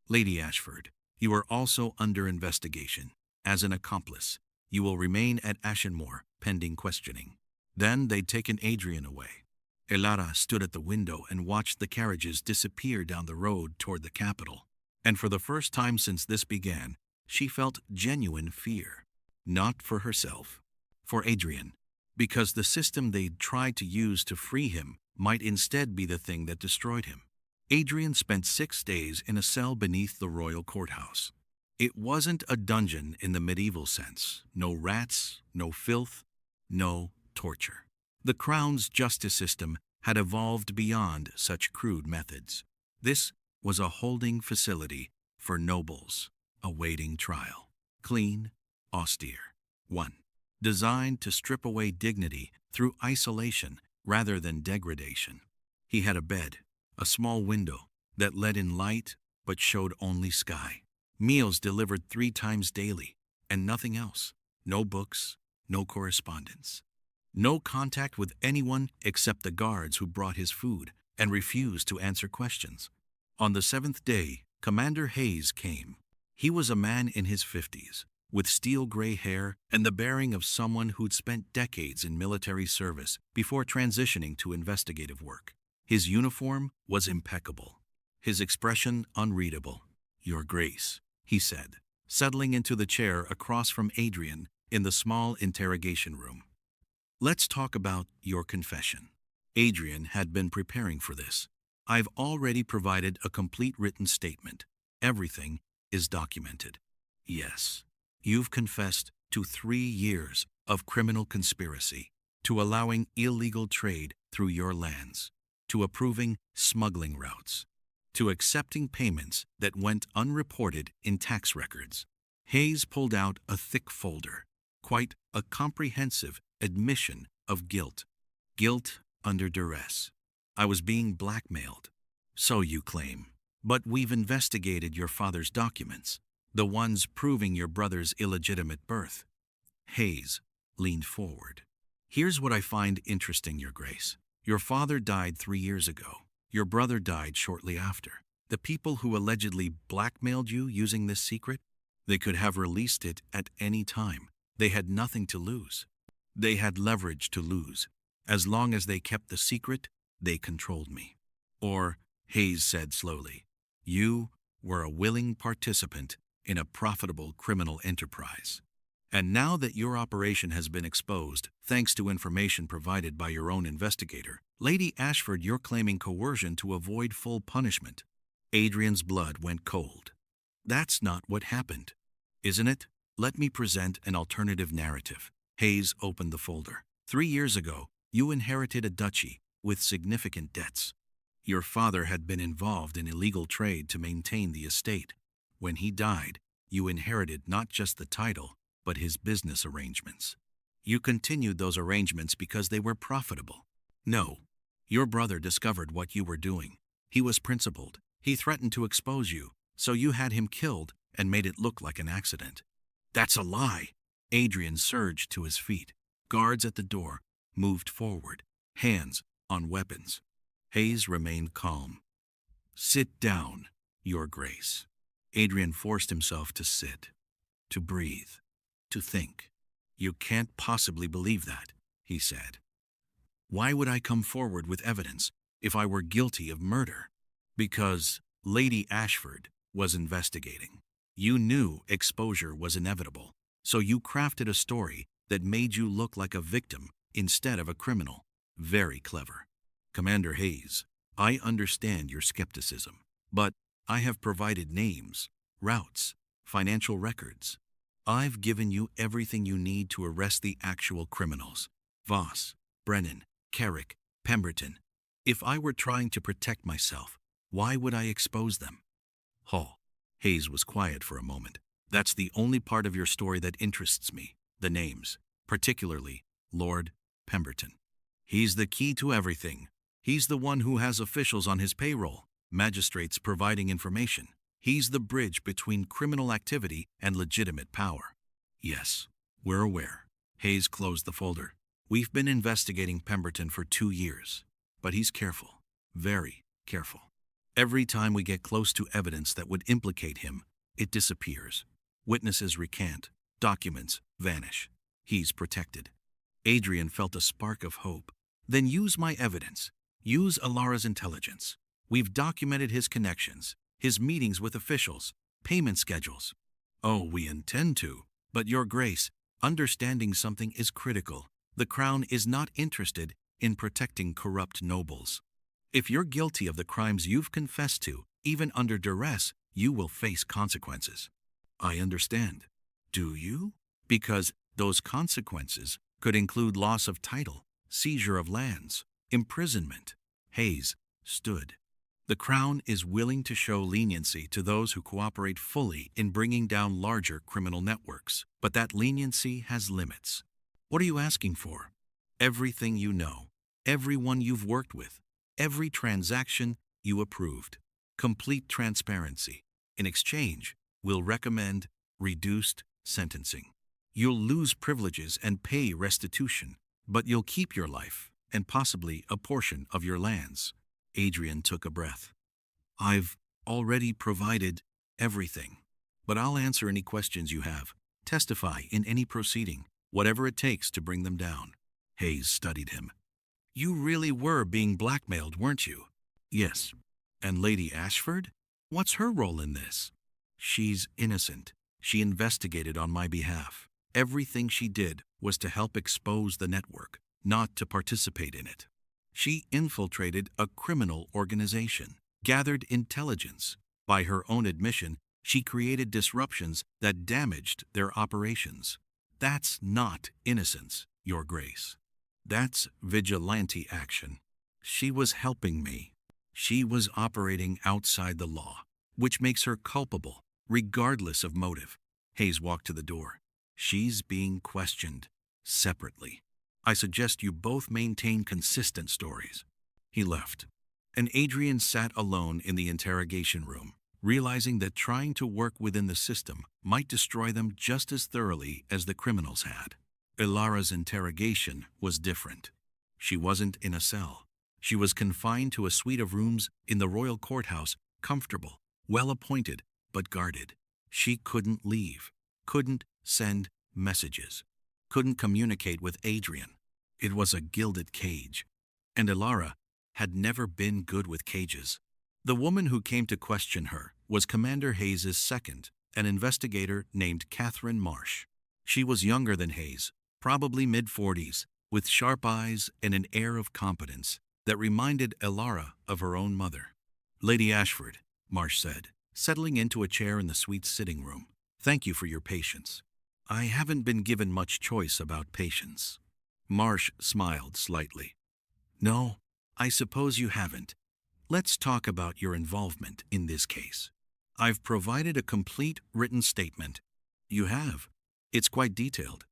"Lady Ashford, you are also under investigation. As an accomplice, you will remain at Ashenmoor pending questioning." Then they'd taken Adrian away. Elara stood at the window and watched the carriages disappear down the road toward the capital. And for the first time since this began, she felt genuine fear. Not for herself, for Adrian, because the system they'd tried to use to free him might instead be the thing that destroyed him. Adrian spent 6 days in a cell beneath the royal courthouse. It wasn't a dungeon in the medieval sense. No rats, no filth, no torture. The Crown's justice system had evolved beyond such crude methods. This was a holding facility for nobles awaiting trial. Clean, austere. 1. Designed to strip away dignity through isolation rather than degradation. He had a bed, a small window that let in light but showed only sky. Meals delivered 3 times daily, and nothing else. No books, no correspondence. No contact with anyone except the guards who brought his food and refused to answer questions. On the 7th day, Commander Hayes came. He was a man in his 50s, with steel-gray hair and the bearing of someone who'd spent decades in military service before transitioning to investigative work. His uniform was impeccable, his expression unreadable. "Your Grace," he said, settling into the chair across from Adrian in the small interrogation room. "Let's talk about your confession." Adrian had been preparing for this. "I've already provided a complete written statement. Everything is documented." "Yes, you've confessed to 3 years of criminal conspiracy, to allowing illegal trade through your lands, to approving smuggling routes, to accepting payments that went unreported in tax records." Hayes pulled out a thick folder, quite a comprehensive admission of guilt. Guilt under duress. I was being blackmailed. So you claim. But we've investigated your father's documents, the ones proving your brother's illegitimate birth. Hayes leaned forward. Here's what I find interesting, Your Grace. Your father died 3 years ago. Your brother died shortly after. The people who allegedly blackmailed you using this secret, they could have released it at any time. They had nothing to lose. They had leverage to lose. As long as they kept the secret, they controlled me. Or, Hayes said slowly, you were a willing participant in a profitable criminal enterprise. And now that your operation has been exposed, thanks to information provided by your own investigator, Lady Ashford, you're claiming coercion to avoid full punishment. Adrian's blood went cold. That's not what happened, isn't it? Let me present an alternative narrative. Hayes opened the folder. 3 years ago, you inherited a duchy with significant debts. Your father had been involved in illegal trade to maintain the estate. When he died, you inherited not just the title, but his business arrangements. You continued those arrangements because they were profitable. No, your brother discovered what you were doing. He was principled. He threatened to expose you, so you had him killed and made it look like an accident. That's a lie. Adrian surged to his feet. Guards at the door moved forward, hands on weapons. Hayes remained calm. Sit down, Your Grace. Adrian forced himself to sit, to breathe, to think. You can't possibly believe that, he said. Why would I come forward with evidence if I were guilty of murder? Because Lady Ashford was investigating. You knew exposure was inevitable, so you crafted a story that made you look like a victim instead of a criminal. Very clever. Commander Hayes, I understand your skepticism, but I have provided names, routes, financial records. I've given you everything you need to arrest the actual criminals. Voss, Brennan, Carrick, Pemberton. If I were trying to protect myself, why would I expose them? Hall. Hayes was quiet for a moment. That's the only part of your story that interests me, the names, particularly Lord Pemberton. He's the key to everything. He's the one who has officials on his payroll, magistrates providing information. He's the bridge between criminal activity and legitimate power. Yes, we're aware. Hayes closed the folder. We've been investigating Pemberton for 2 years, but he's careful, very careful. Every time we get close to evidence that would implicate him, it disappears. Witnesses recant, documents vanish. He's protected. Adrian felt a spark of hope. Then use my evidence. Use Alara's intelligence. We've documented his connections, his meetings with officials, payment schedules. Oh, we intend to. But Your Grace, understanding something is critical. The Crown is not interested in protecting corrupt nobles. If you're guilty of the crimes you've confessed to, even under duress, you will face consequences. I understand. Do you? Because those consequences could include loss of title, seizure of lands, imprisonment. Hayes stood. The Crown is willing to show leniency to those who cooperate fully in bringing down larger criminal networks, but that leniency has limits. What are you asking for? Everything you know, everyone you've worked with, every transaction you approved. Complete transparency. In exchange, we'll recommend reduced sentencing. You'll lose privileges and pay restitution, but you'll keep your life and possibly a portion of your lands. Adrian took a breath. I've already provided everything, but I'll answer any questions you have. Testify in any proceeding, whatever it takes to bring them down. Hayes studied him. You really were being blackmailed, weren't you? Yes. And Lady Ashford? What's her role in this? She's innocent. She investigated on my behalf. Everything she did was to help expose the network, not to participate in it. She infiltrated a criminal organization, gathered intelligence. By her own admission, she created disruptions that damaged their operations. That's not innocence, Your Grace. That's vigilante action. She was helping me. She was operating outside the law, which makes her culpable, regardless of motive. Hayes walked to the door. She's being questioned separately. I suggest you both maintain consistent stories." He left, and Adrian sat alone in the interrogation room, realizing that trying to work within the system might destroy them just as thoroughly as the criminals had. Ilara's interrogation was different. She wasn't in a cell. She was confined to a suite of rooms in the royal courthouse, comfortable, well-appointed, but guarded. She couldn't leave, couldn't send messages, couldn't communicate with Adrian. It was a gilded cage, and Ilara had never been good with cages. The woman who came to question her was Commander Hayes's second, an investigator named Catherine Marsh. She was younger than Hayes, probably mid-40s, with sharp eyes and an air of competence that reminded Ilara of her own mother. "Lady Ashford," Marsh said, settling into a chair in the suite's sitting room, "thank you for your patience. I haven't been given much choice about patience." Marsh smiled slightly. "No, I suppose you haven't. Let's talk about your involvement in this case. I've provided a complete written statement." "You have. It's quite detailed.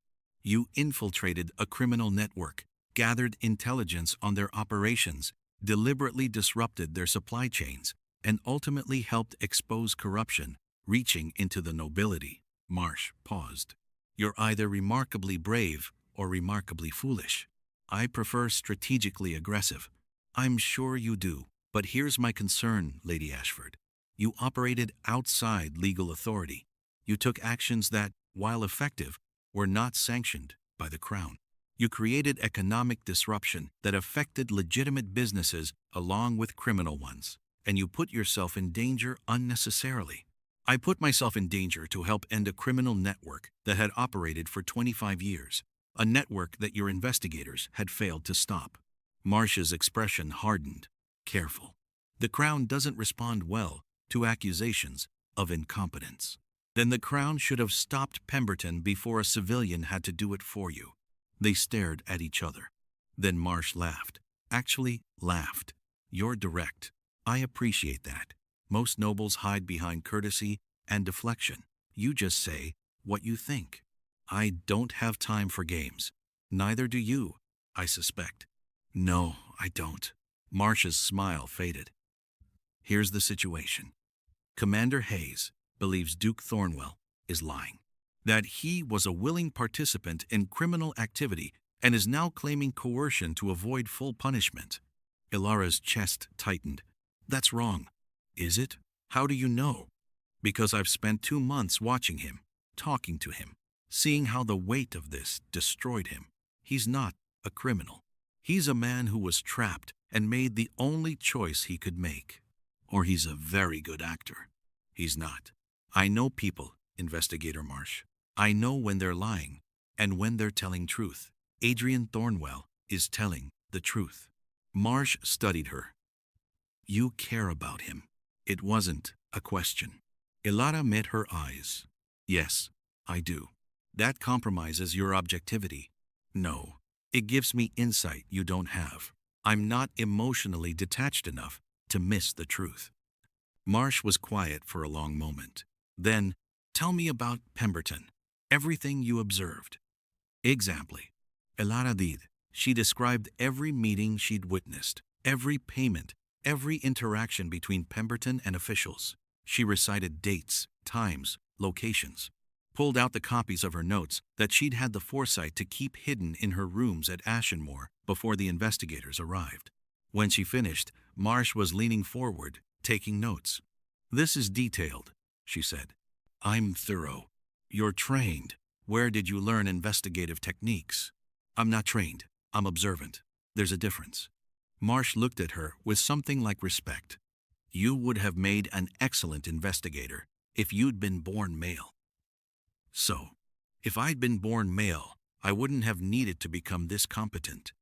You infiltrated a criminal network, gathered intelligence on their operations, deliberately disrupted their supply chains, and ultimately helped expose corruption, reaching into the nobility." Marsh paused. "You're either remarkably brave or remarkably foolish. I prefer strategically aggressive. I'm sure you do. But here's my concern, Lady Ashford. You operated outside legal authority. You took actions that, while effective, were not sanctioned by the Crown. You created economic disruption that affected legitimate businesses along with criminal ones, and you put yourself in danger unnecessarily. I put myself in danger to help end a criminal network that had operated for 25 years, a network that your investigators had failed to stop." Marsh's expression hardened. "Careful. The Crown doesn't respond well to accusations of incompetence. Then the Crown should have stopped Pemberton before a civilian had to do it for you." They stared at each other. Then Marsh laughed. Actually laughed. "You're direct. I appreciate that. Most nobles hide behind courtesy and deflection. You just say what you think. I don't have time for games. Neither do you, I suspect." "No, I don't." Marsh's smile faded. "Here's the situation. Commander Hayes believes Duke Thornwell is lying, that he was a willing participant in criminal activity and is now claiming coercion to avoid full punishment." Ilara's chest tightened. "That's wrong." "Is it? How do you know?" "Because I've spent 2 months watching him, talking to him, seeing how the weight of this destroyed him. He's not a criminal. He's a man who was trapped and made the only choice he could make. Or he's a very good actor." "He's not. I know people, Investigator Marsh. I know when they're lying and when they're telling truth. Adrian Thornwell is telling the truth." Marsh studied her. "You care about him." It wasn't a question. Ilara met her eyes. "Yes, I do. That compromises your objectivity." "No. It gives me insight you don't have. I'm not emotionally detached enough to miss the truth." Marsh was quiet for a long moment. Then, "Tell me about Pemberton. Everything you observed." "Exactly." Ilara did. She described every meeting she'd witnessed, every payment, every interaction between Pemberton and officials. She recited dates, times, locations, pulled out the copies of her notes that she'd had the foresight to keep hidden in her rooms at Ashenmore before the investigators arrived. When she finished, Marsh was leaning forward, taking notes. "This is detailed," she said. "I'm thorough. You're trained. Where did you learn investigative techniques?" "I'm not trained. I'm observant. There's a difference." Marsh looked at her with something like respect. "You would have made an excellent investigator if you'd been born male." "So, if I'd been born male, I wouldn't have needed to become this competent.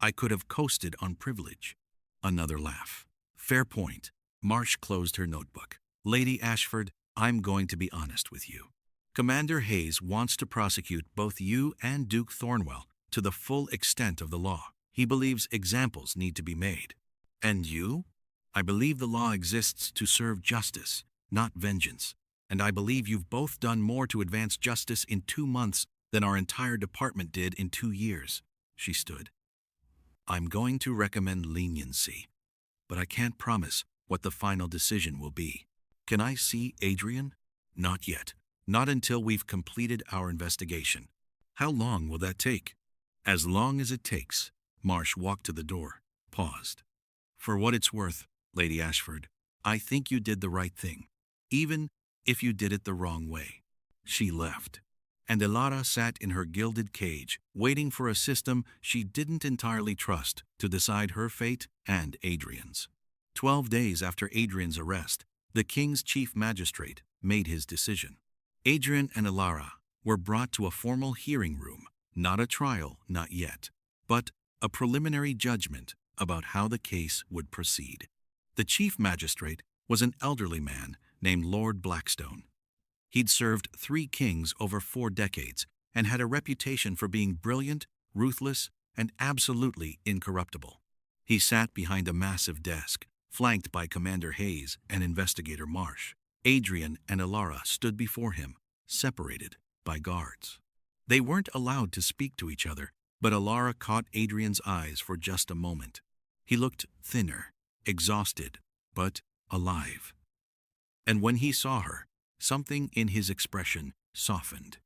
I could have coasted on privilege." Another laugh. "Fair point." Marsh closed her notebook. "Lady Ashford, I'm going to be honest with you. Commander Hayes wants to prosecute both you and Duke Thornwell to the full extent of the law. He believes examples need to be made." "And you?" "I believe the law exists to serve justice, not vengeance. and I believe you've both done more to advance justice in 2 months than our entire department did in 2 years. She stood. I'm going to recommend leniency, but I can't promise what the final decision will be. Can I see Adrian? Not yet. Not until we've completed our investigation. How long will that take? As long as it takes. Marsh walked to the door, paused. For what it's worth, Lady Ashford, I think you did the right thing, even if you did it the wrong way. She left, and Elara sat in her gilded cage, waiting for a system she didn't entirely trust to decide her fate and Adrian's. 12 days after Adrian's arrest, the king's chief magistrate made his decision. Adrian and Elara were brought to a formal hearing room, not a trial, not yet, but a preliminary judgment about how the case would proceed. The chief magistrate was an elderly man named Lord Blackstone. He'd served 3 kings over 4 decades and had a reputation for being brilliant, ruthless, and absolutely incorruptible. He sat behind a massive desk, flanked by Commander Hayes and Investigator Marsh. Adrian and Elara stood before him, separated by guards. They weren't allowed to speak to each other, but Elara caught Adrian's eyes for just a moment. He looked thinner, exhausted, but alive. And when he saw her, something in his expression softened.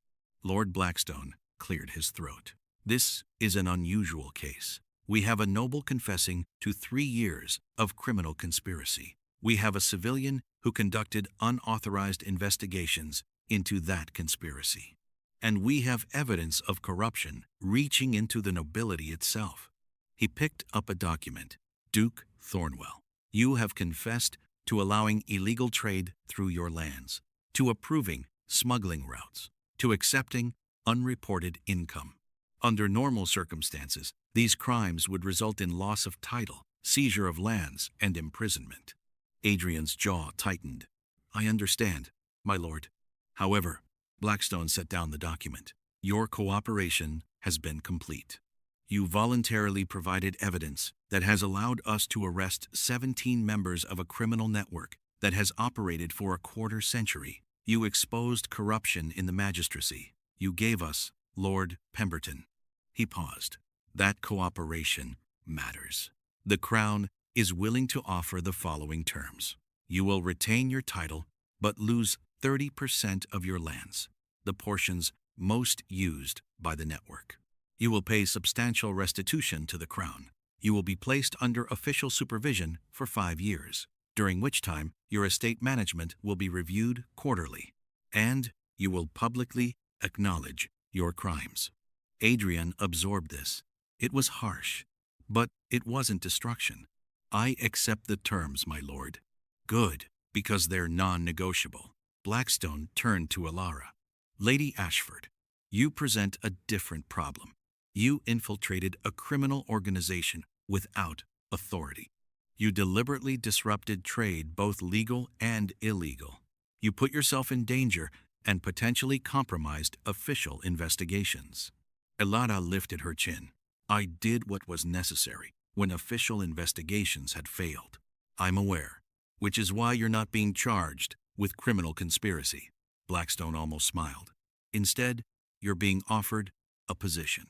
Lord Blackstone cleared his throat. This is an unusual case. We have a noble confessing to 3 years of criminal conspiracy. We have a civilian who conducted unauthorized investigations into that conspiracy. And we have evidence of corruption reaching into the nobility itself. He picked up a document. Duke Thornwell, you have confessed to allowing illegal trade through your lands, to approving smuggling routes, to accepting unreported income. Under normal circumstances, these crimes would result in loss of title, seizure of lands, and imprisonment. Adrian's jaw tightened. I understand, my lord. However, Blackstone set down the document. Your cooperation has been complete. You voluntarily provided evidence that has allowed us to arrest 17 members of a criminal network that has operated for a quarter century. You exposed corruption in the magistracy. You gave us Lord Pemberton. He paused. That cooperation matters. The Crown is willing to offer the following terms. You will retain your title, but lose 30% of your lands, the portions most used by the network. You will pay substantial restitution to the Crown. You will be placed under official supervision for 5 years, during which time your estate management will be reviewed quarterly, and you will publicly acknowledge your crimes. Adrian absorbed this. It was harsh, but it wasn't destruction. I accept the terms, my lord. Good, because they're non-negotiable. Blackstone turned to Elara. Lady Ashford, you present a different problem. You infiltrated a criminal organization without authority. You deliberately disrupted trade, both legal and illegal. You put yourself in danger and potentially compromised official investigations. Elara lifted her chin. I did what was necessary when official investigations had failed. I'm aware, which is why you're not being charged with criminal conspiracy. Blackstone almost smiled. Instead, you're being offered a position.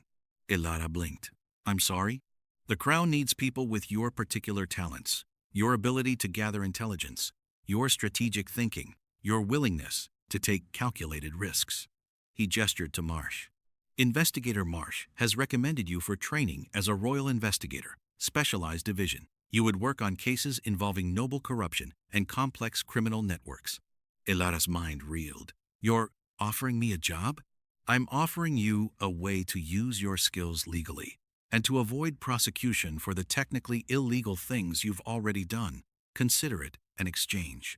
Elara blinked. I'm sorry? The Crown needs people with your particular talents, your ability to gather intelligence, your strategic thinking, your willingness to take calculated risks. He gestured to Marsh. Investigator Marsh has recommended you for training as a royal investigator, specialized division. You would work on cases involving noble corruption and complex criminal networks. Elara's mind reeled. You're offering me a job? I'm offering you a way to use your skills legally and to avoid prosecution for the technically illegal things you've already done. Consider it an exchange.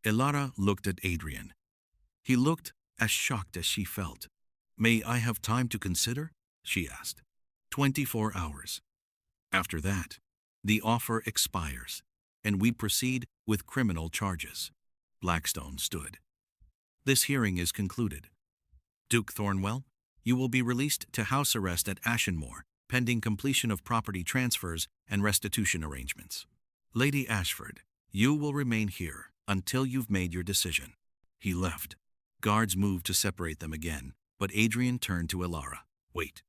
Elara looked at Adrian. He looked as shocked as she felt. May I have time to consider? She asked. 24 hours. After that, the offer expires, and we proceed with criminal charges. Blackstone stood. This hearing is concluded. Duke Thornwell, you will be released to house arrest at Ashenmore, pending completion of property transfers and restitution arrangements. Lady Ashford, you will remain here until you've made your decision. He left. Guards moved to separate them again, but Adrian turned to Elara. Wait.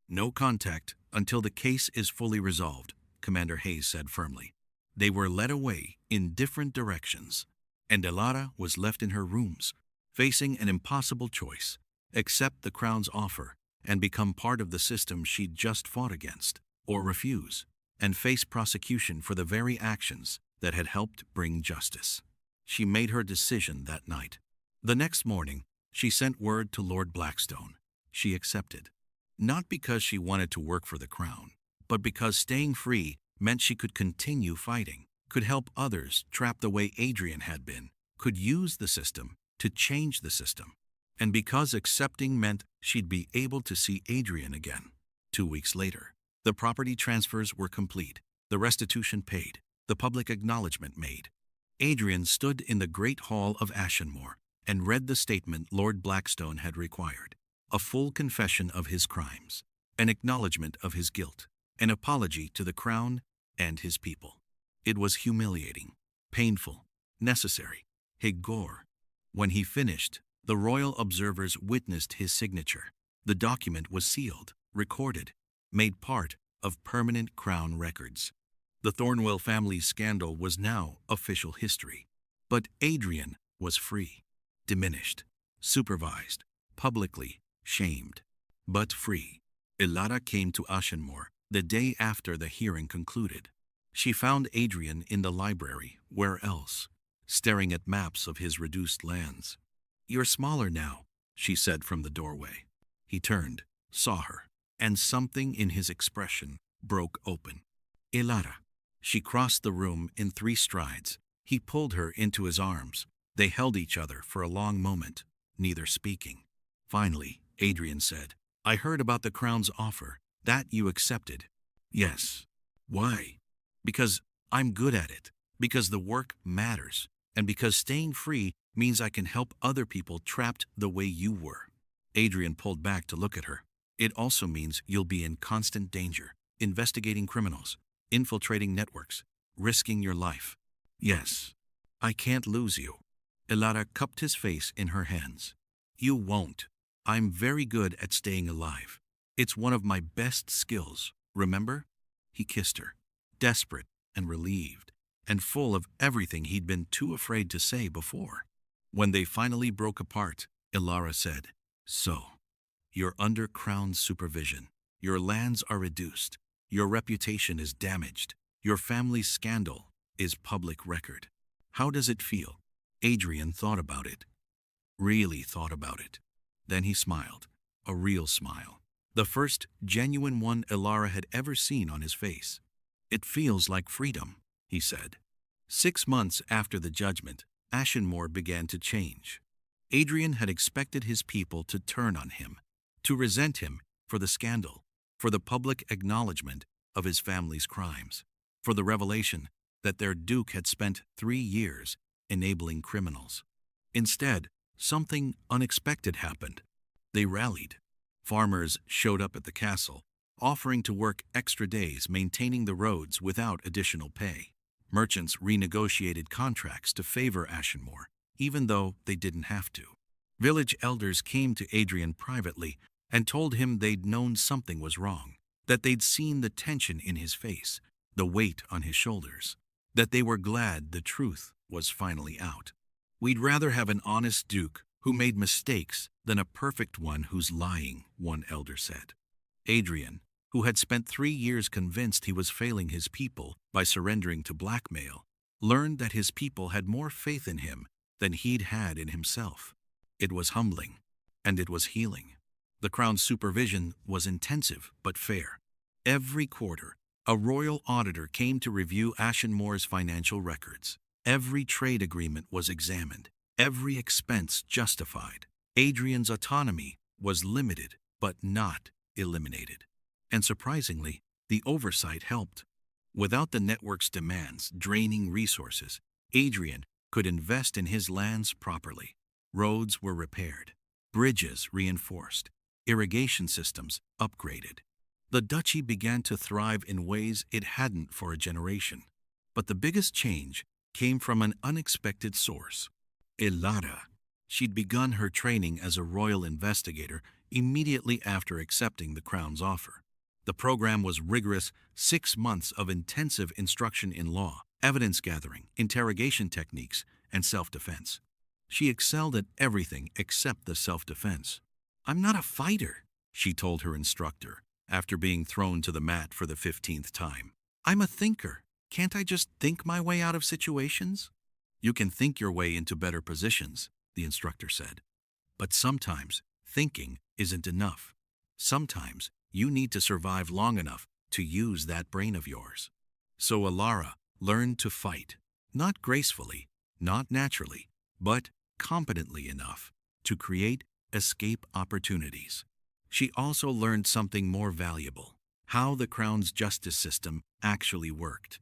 No contact until the case is fully resolved, Commander Hayes said firmly. They were led away in different directions, and Elara was left in her rooms, facing an impossible choice: accept the Crown's offer and become part of the system she'd just fought against, or refuse and face prosecution for the very actions that had helped bring justice. She made her decision that night. The next morning, she sent word to Lord Blackstone. She accepted. Not because she wanted to work for the Crown, but because staying free meant she could continue fighting, could help others trapped the way Adrian had been, could use the system to change the system. And because accepting meant she'd be able to see Adrian again. 2 weeks later, the property transfers were complete, the restitution paid, the public acknowledgement made. Adrian stood in the Great Hall of Ashenmore and read the statement Lord Blackstone had required: a full confession of his crimes, an acknowledgement of his guilt, an apology to the Crown and his people. It was humiliating, painful, necessary. Higor. When he finished, the royal observers witnessed his signature. The document was sealed, recorded, made part of permanent Crown records. The Thornwell family's scandal was now official history. But Adrian was free, diminished, supervised, publicly shamed, but free. Elara came to Ashenmore the day after the hearing concluded. She found Adrian in the library, where else, staring at maps of his reduced lands. "You're smaller now," she said from the doorway. He turned, saw her, and something in his expression broke open. "Elara." She crossed the room in 3 strides. He pulled her into his arms. They held each other for a long moment, neither speaking. Finally, Adrian said, "I heard about the Crown's offer. That you accepted." "Yes." "Why?" "Because I'm good at it. Because the work matters. And because staying free means I can help other people trapped the way you were." Adrian pulled back to look at her. "It also means you'll be in constant danger, investigating criminals, infiltrating networks, risking your life." "Yes." "I can't lose you." Elara cupped his face in her hands. "You won't. I'm very good at staying alive. It's one of my best skills, remember?" He kissed her, desperate and relieved, and full of everything he'd been too afraid to say before. When they finally broke apart, Elara said, "So, you're under Crown supervision. Your lands are reduced. Your reputation is damaged. Your family's scandal is public record. How does it feel?" Adrian thought about it. Really thought about it. Then he smiled, a real smile. The first genuine one Elara had ever seen on his face. "It feels like freedom," he said. 6 months after the judgment, Ashenmore began to change. Adrian had expected his people to turn on him, to resent him for the scandal, for the public acknowledgement of his family's crimes, for the revelation that their duke had spent 3 years enabling criminals. Instead, something unexpected happened. They rallied. Farmers showed up at the castle, offering to work extra days maintaining the roads without additional pay. Merchants renegotiated contracts to favor Ashenmore, even though they didn't have to. Village elders came to Adrian privately and told him they'd known something was wrong, that they'd seen the tension in his face, the weight on his shoulders, that they were glad the truth was finally out. "We'd rather have an honest duke who made mistakes than a perfect one who's lying," one elder said. Adrian, who had spent 3 years convinced he was failing his people by surrendering to blackmail, learned that his people had more faith in him than he'd had in himself. It was humbling, and it was healing. The Crown's supervision was intensive but fair. Every quarter, a royal auditor came to review Ashenmore's financial records. Every trade agreement was examined, every expense justified. Adrian's autonomy was limited but not eliminated. And surprisingly, the oversight helped. Without the network's demands draining resources, Adrian could invest in his lands properly. Roads were repaired, bridges reinforced, irrigation systems upgraded. The duchy began to thrive in ways it hadn't for a generation. But the biggest change came from an unexpected source: Elara. She'd begun her training as a royal investigator immediately after accepting the Crown's offer. The program was rigorous, 6 months of intensive instruction in law, evidence gathering, interrogation techniques, and self-defense. She excelled at everything except the self-defense. "I'm not a fighter," she told her instructor after being thrown to the mat for the 15th time. "I'm a thinker. Can't I just think my way out of situations?" "You can think your way into better positions," the instructor said. "But sometimes thinking isn't enough. Sometimes you need to survive long enough to use that brain of yours." So Alara learned to fight, not gracefully, not naturally, but competently enough to create escape opportunities. She also learned something more valuable: how the Crown's justice system actually worked.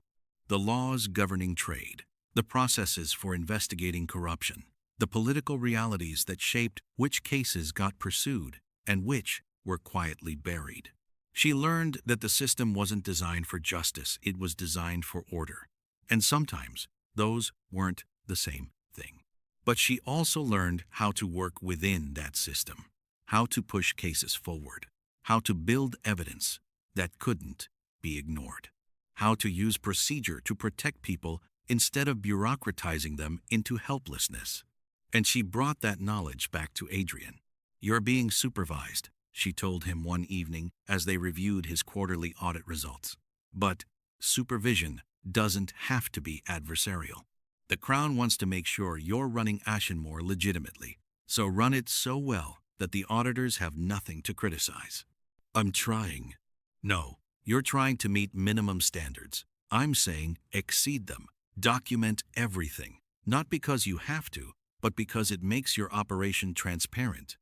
The laws governing trade, the processes for investigating corruption, the political realities that shaped which cases got pursued and which were quietly buried. She learned that the system wasn't designed for justice, it was designed for order. And sometimes those weren't the same thing. But she also learned how to work within that system, how to push cases forward, how to build evidence that couldn't be ignored, how to use procedure to protect people instead of bureaucratizing them into helplessness. And she brought that knowledge back to Adrian. "You're being supervised," she told him one evening as they reviewed his quarterly audit results. "But supervision doesn't have to be adversarial. The Crown wants to make sure you're running Ashenmore legitimately, so run it so well that the auditors have nothing to criticize." "I'm trying." "No, you're trying to meet minimum standards. I'm saying exceed them. Document everything, not because you have to, but because it makes your operation transparent.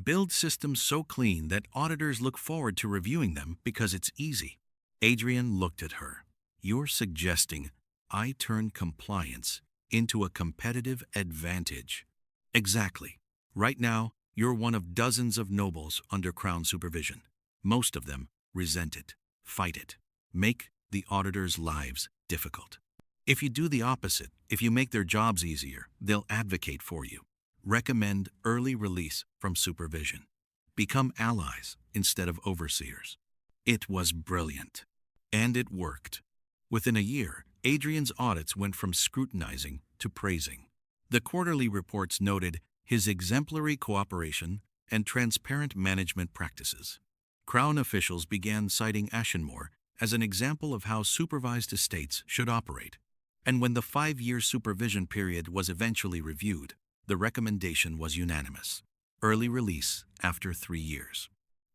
Build systems so clean that auditors look forward to reviewing them because it's easy." Adrian looked at her. "You're suggesting I turn compliance into a competitive advantage." "Exactly. Right now, you're one of dozens of nobles under Crown supervision. Most of them resent it, fight it, make the auditors' lives difficult. If you do the opposite, if you make their jobs easier, they'll advocate for you. Recommend early release from supervision. Become allies instead of overseers." It was brilliant. And it worked. Within a year, Adrian's audits went from scrutinizing to praising. The quarterly reports noted his exemplary cooperation and transparent management practices. Crown officials began citing Ashenmore as an example of how supervised estates should operate. And when the 5-year supervision period was eventually reviewed, the recommendation was unanimous: early release after 3 years.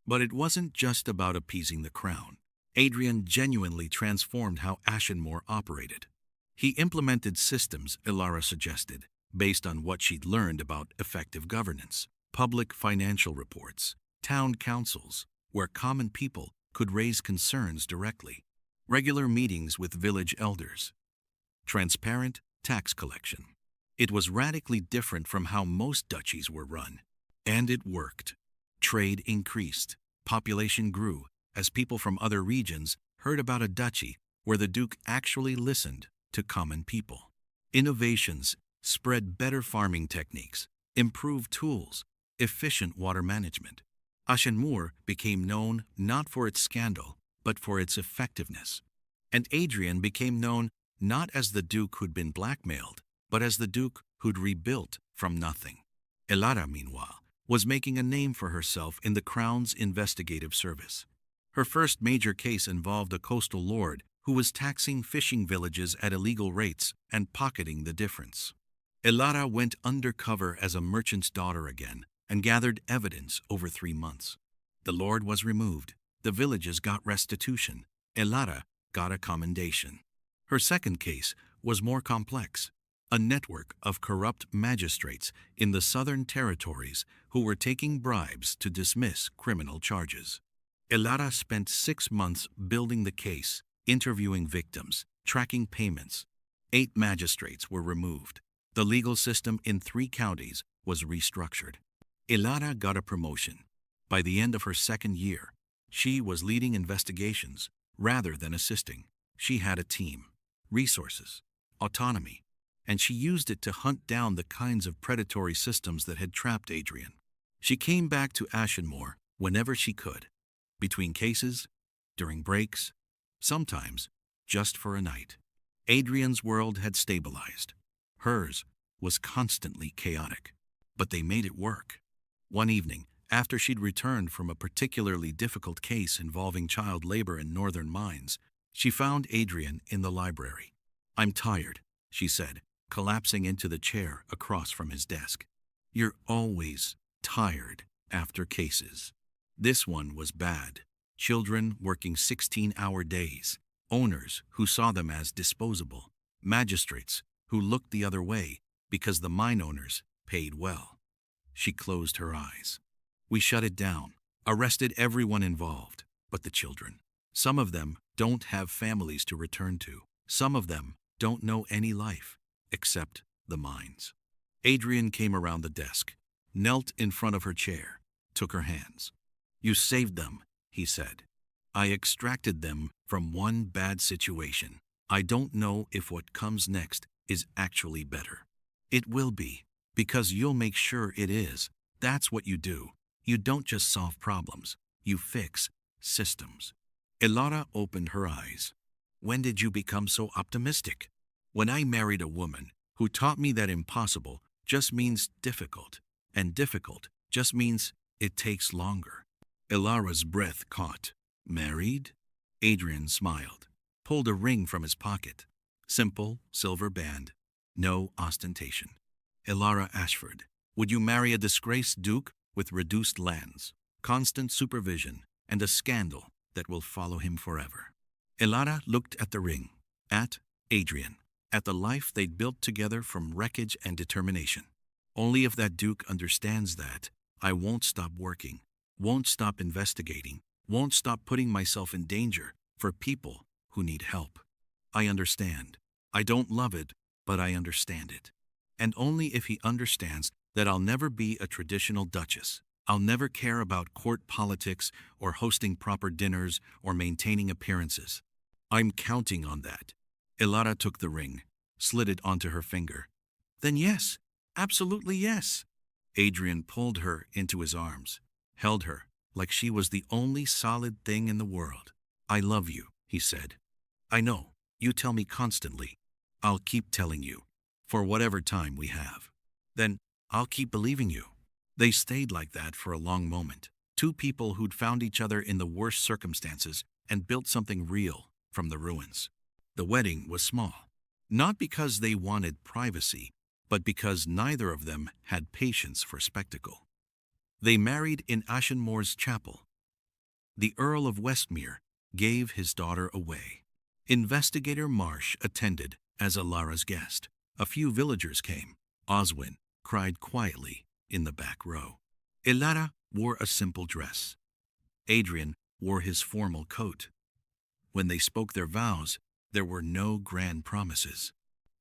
But it wasn't just about appeasing the Crown. Adrian genuinely transformed how Ashenmore operated. He implemented systems, Ilara suggested, based on what she'd learned about effective governance, public financial reports, town councils, where common people could raise concerns directly, regular meetings with village elders, transparent tax collection. It was radically different from how most duchies were run. And it worked. Trade increased. Population grew as people from other regions heard about a duchy where the Duke actually listened to common people. Innovations spread: better farming techniques, improved tools, efficient water management. Ashenmore became known not for its scandal, but for its effectiveness. And Adrian became known not as the Duke who'd been blackmailed, but as the Duke who'd rebuilt from nothing. Ilara, meanwhile, was making a name for herself in the Crown's investigative service. Her first major case involved a coastal lord who was taxing fishing villages at illegal rates and pocketing the difference. Ilara went undercover as a merchant's daughter again and gathered evidence over 3 months. The lord was removed. The villages got restitution. Ilara got a commendation. Her second case was more complex: a network of corrupt magistrates in the southern territories who were taking bribes to dismiss criminal charges. Ilara spent 6 months building the case, interviewing victims, tracking payments. 8 magistrates were removed. The legal system in 3 counties was restructured. Ilara got a promotion. By the end of her 2nd year, she was leading investigations rather than assisting. She had a team, resources, autonomy, and she used it to hunt down the kinds of predatory systems that had trapped Adrian. She came back to Ashenmore whenever she could, between cases, during breaks, sometimes just for a night. Adrian's world had stabilized. Hers was constantly chaotic, but they made it work. One evening, after she'd returned from a particularly difficult case involving child labor in northern mines, she found Adrian in the library. "I'm tired," she said, collapsing into the chair across from his desk. "You're always tired after cases." This one was bad. Children working 16-hour days, owners who saw them as disposable, magistrates who looked the other way because the mine owners paid well. She closed her eyes. "We shut it down, arrested everyone involved, but the children. Some of them don't have families to return to. Some of them don't know any life except the mines." Adrian came around the desk, knelt in front of her chair, took her hands. "You saved them," he said. "I extracted them from one bad situation. I don't know if what comes next is actually better. It will be, because you'll make sure it is. That's what you do. You don't just solve problems, you fix systems." Elara opened her eyes. "When did you become so optimistic?" "When I married a woman who taught me that impossible just means difficult, and difficult just means it takes longer." Elara's breath caught. "Married?" Adrian smiled, pulled a ring from his pocket. Simple, silver band, no ostentation. "Elara Ashford, would you marry a disgraced duke with reduced lands, constant supervision, and a scandal that will follow him forever?" Elara looked at the ring, at Adrian, at the life they'd built together from wreckage and determination. "Only if that duke understands that, I won't stop working, won't stop investigating, won't stop putting myself in danger for people who need help. I understand. I don't love it, but I understand it. And only if he understands that I'll never be a traditional duchess. I'll never care about court politics or hosting proper dinners or maintaining appearances. I'm counting on that." Elara took the ring, slid it onto her finger. "Then yes, absolutely yes." Adrian pulled her into his arms, held her like she was the only solid thing in the world. "I love you," he said. "I know, you tell me constantly. I'll keep telling you, for whatever time we have. Then I'll keep believing you." They stayed like that for a long moment, two people who'd found each other in the worst circumstances and built something real from the ruins. The wedding was small, not because they wanted privacy, but because neither of them had patience for spectacle. They married in Ashenmore's chapel. The Earl of Westmere gave his daughter away. Investigator Marsh attended as Elara's guest. A few villagers came. Oswin cried quietly in the back row. Elara wore a simple dress. Adrian wore his formal coat. When they spoke their vows, there were no grand promises,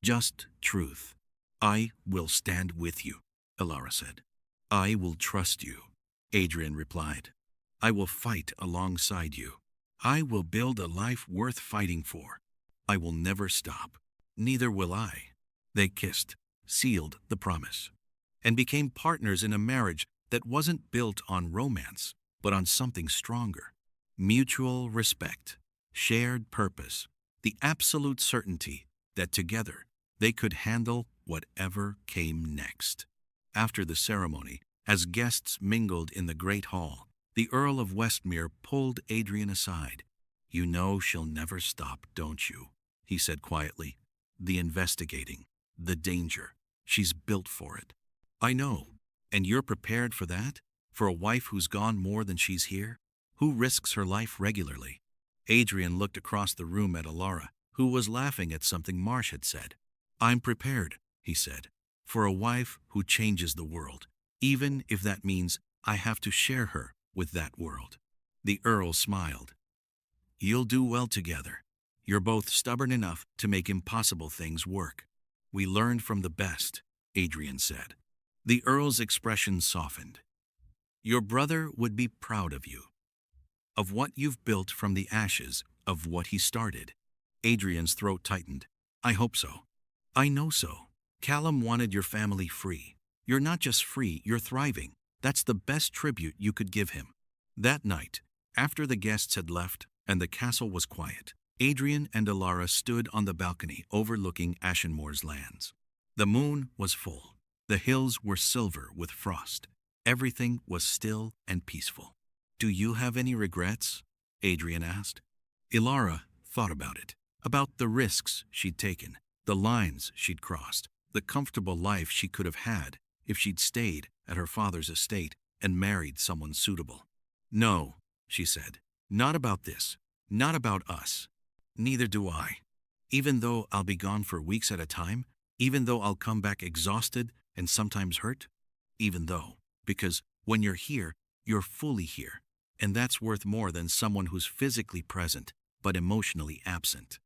just truth. "I will stand with you," Elara said. "I will trust you," Adrian replied. "I will fight alongside you. I will build a life worth fighting for. I will never stop. Neither will I." They kissed, sealed the promise, and became partners in a marriage that wasn't built on romance, but on something stronger. Mutual respect, shared purpose, the absolute certainty that together they could handle whatever came next. After the ceremony, as guests mingled in the great hall, the Earl of Westmere pulled Adrian aside. "You know she'll never stop, don't you?" he said quietly. "The investigating, the danger. She's built for it." "I know. And you're prepared for that? For a wife who's gone more than she's here? Who risks her life regularly?" Adrian looked across the room at Elara, who was laughing at something Marsh had said. "I'm prepared," he said, "for a wife who changes the world, even if that means I have to share her with that world." The Earl smiled. "You'll do well together. You're both stubborn enough to make impossible things work." "We learned from the best," Adrian said. The Earl's expression softened. "Your brother would be proud of you, of what you've built from the ashes of what he started." Adrian's throat tightened. "I hope so. I know so." Callum wanted your family free. You're not just free, you're thriving. That's the best tribute you could give him. That night, after the guests had left and the castle was quiet, Adrian and Elara stood on the balcony overlooking Ashenmoor's lands. The moon was full. The hills were silver with frost. Everything was still and peaceful. "Do you have any regrets?" Adrian asked. Elara thought about the risks she'd taken, the lines she'd crossed, the comfortable life she could have had if she'd stayed at her father's estate and married someone suitable. "No," she said, "not about this, not about us. Neither do I. Even though I'll be gone for weeks at a time, even though I'll come back exhausted and sometimes hurt, even though, because when you're here, you're fully here, and that's worth more than someone who's physically present but emotionally absent."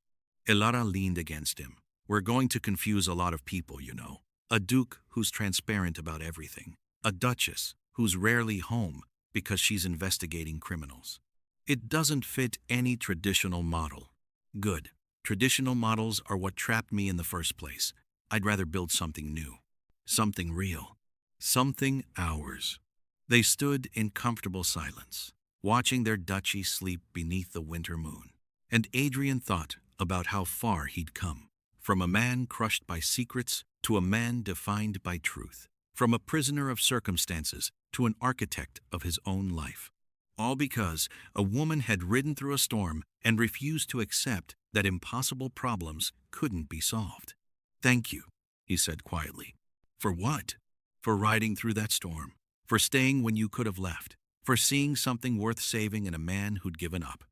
Elara leaned against him. "We're going to confuse a lot of people, you know. A duke who's transparent about everything. A duchess who's rarely home because she's investigating criminals. It doesn't fit any traditional model." "Good. Traditional models are what trapped me in the first place. I'd rather build something new. Something real. Something ours." They stood in comfortable silence, watching their duchy sleep beneath the winter moon. And Adrian thought about how far he'd come. From a man crushed by secrets to a man defined by truth. From a prisoner of circumstances to an architect of his own life. All because a woman had ridden through a storm and refused to accept that impossible problems couldn't be solved. "Thank you," he said quietly. "For what?" "For riding through that storm. For staying when you could have left. For seeing something worth saving in a man who'd given up."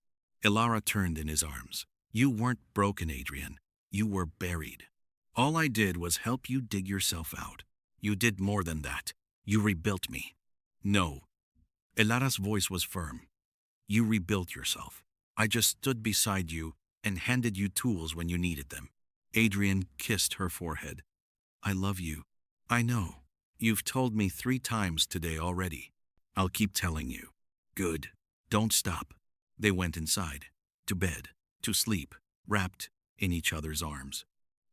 Elara turned in his arms. "You weren't broken, Adrian. You were buried. All I did was help you dig yourself out. You did more than that. You rebuilt me." "No." Elara's voice was firm. "You rebuilt yourself. I just stood beside you and handed you tools when you needed them." Adrian kissed her forehead. "I love you. I know. You've told me 3 times today already. I'll keep telling you." "Good. Don't stop." They went inside, to bed, to sleep, wrapped in each other's arms.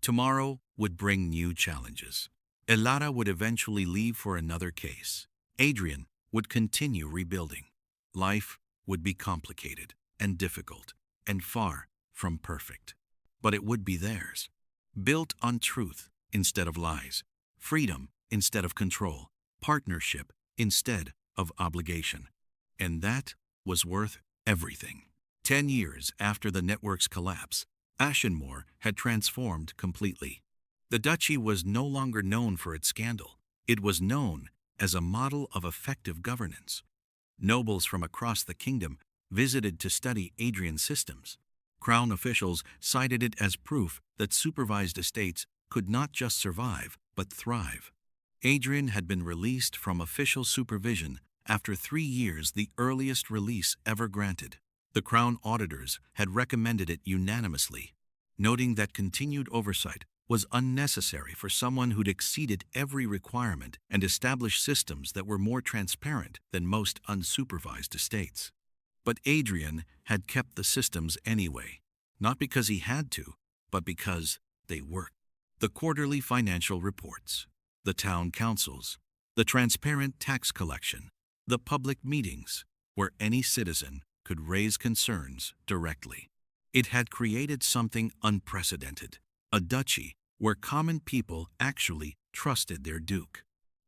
Tomorrow would bring new challenges. Elara would eventually leave for another case. Adrian would continue rebuilding. Life would be complicated and difficult and far from perfect. But it would be theirs. Built on truth instead of lies. Freedom instead of control. Partnership instead of obligation. And that was worth everything. 10 years after the network's collapse, Ashenmoor had transformed completely. The duchy was no longer known for its scandal. It was known as a model of effective governance. Nobles from across the kingdom visited to study Adrian's systems. Crown officials cited it as proof that supervised estates could not just survive, but thrive. Adrian had been released from official supervision after 3 years, the earliest release ever granted. The Crown auditors had recommended it unanimously, noting that continued oversight was unnecessary for someone who'd exceeded every requirement and established systems that were more transparent than most unsupervised estates. But Adrian had kept the systems anyway, not because he had to, but because they worked. The quarterly financial reports, the town councils, the transparent tax collection, the public meetings where any citizen could raise concerns directly. It had created something unprecedented, a duchy where common people actually trusted their duke.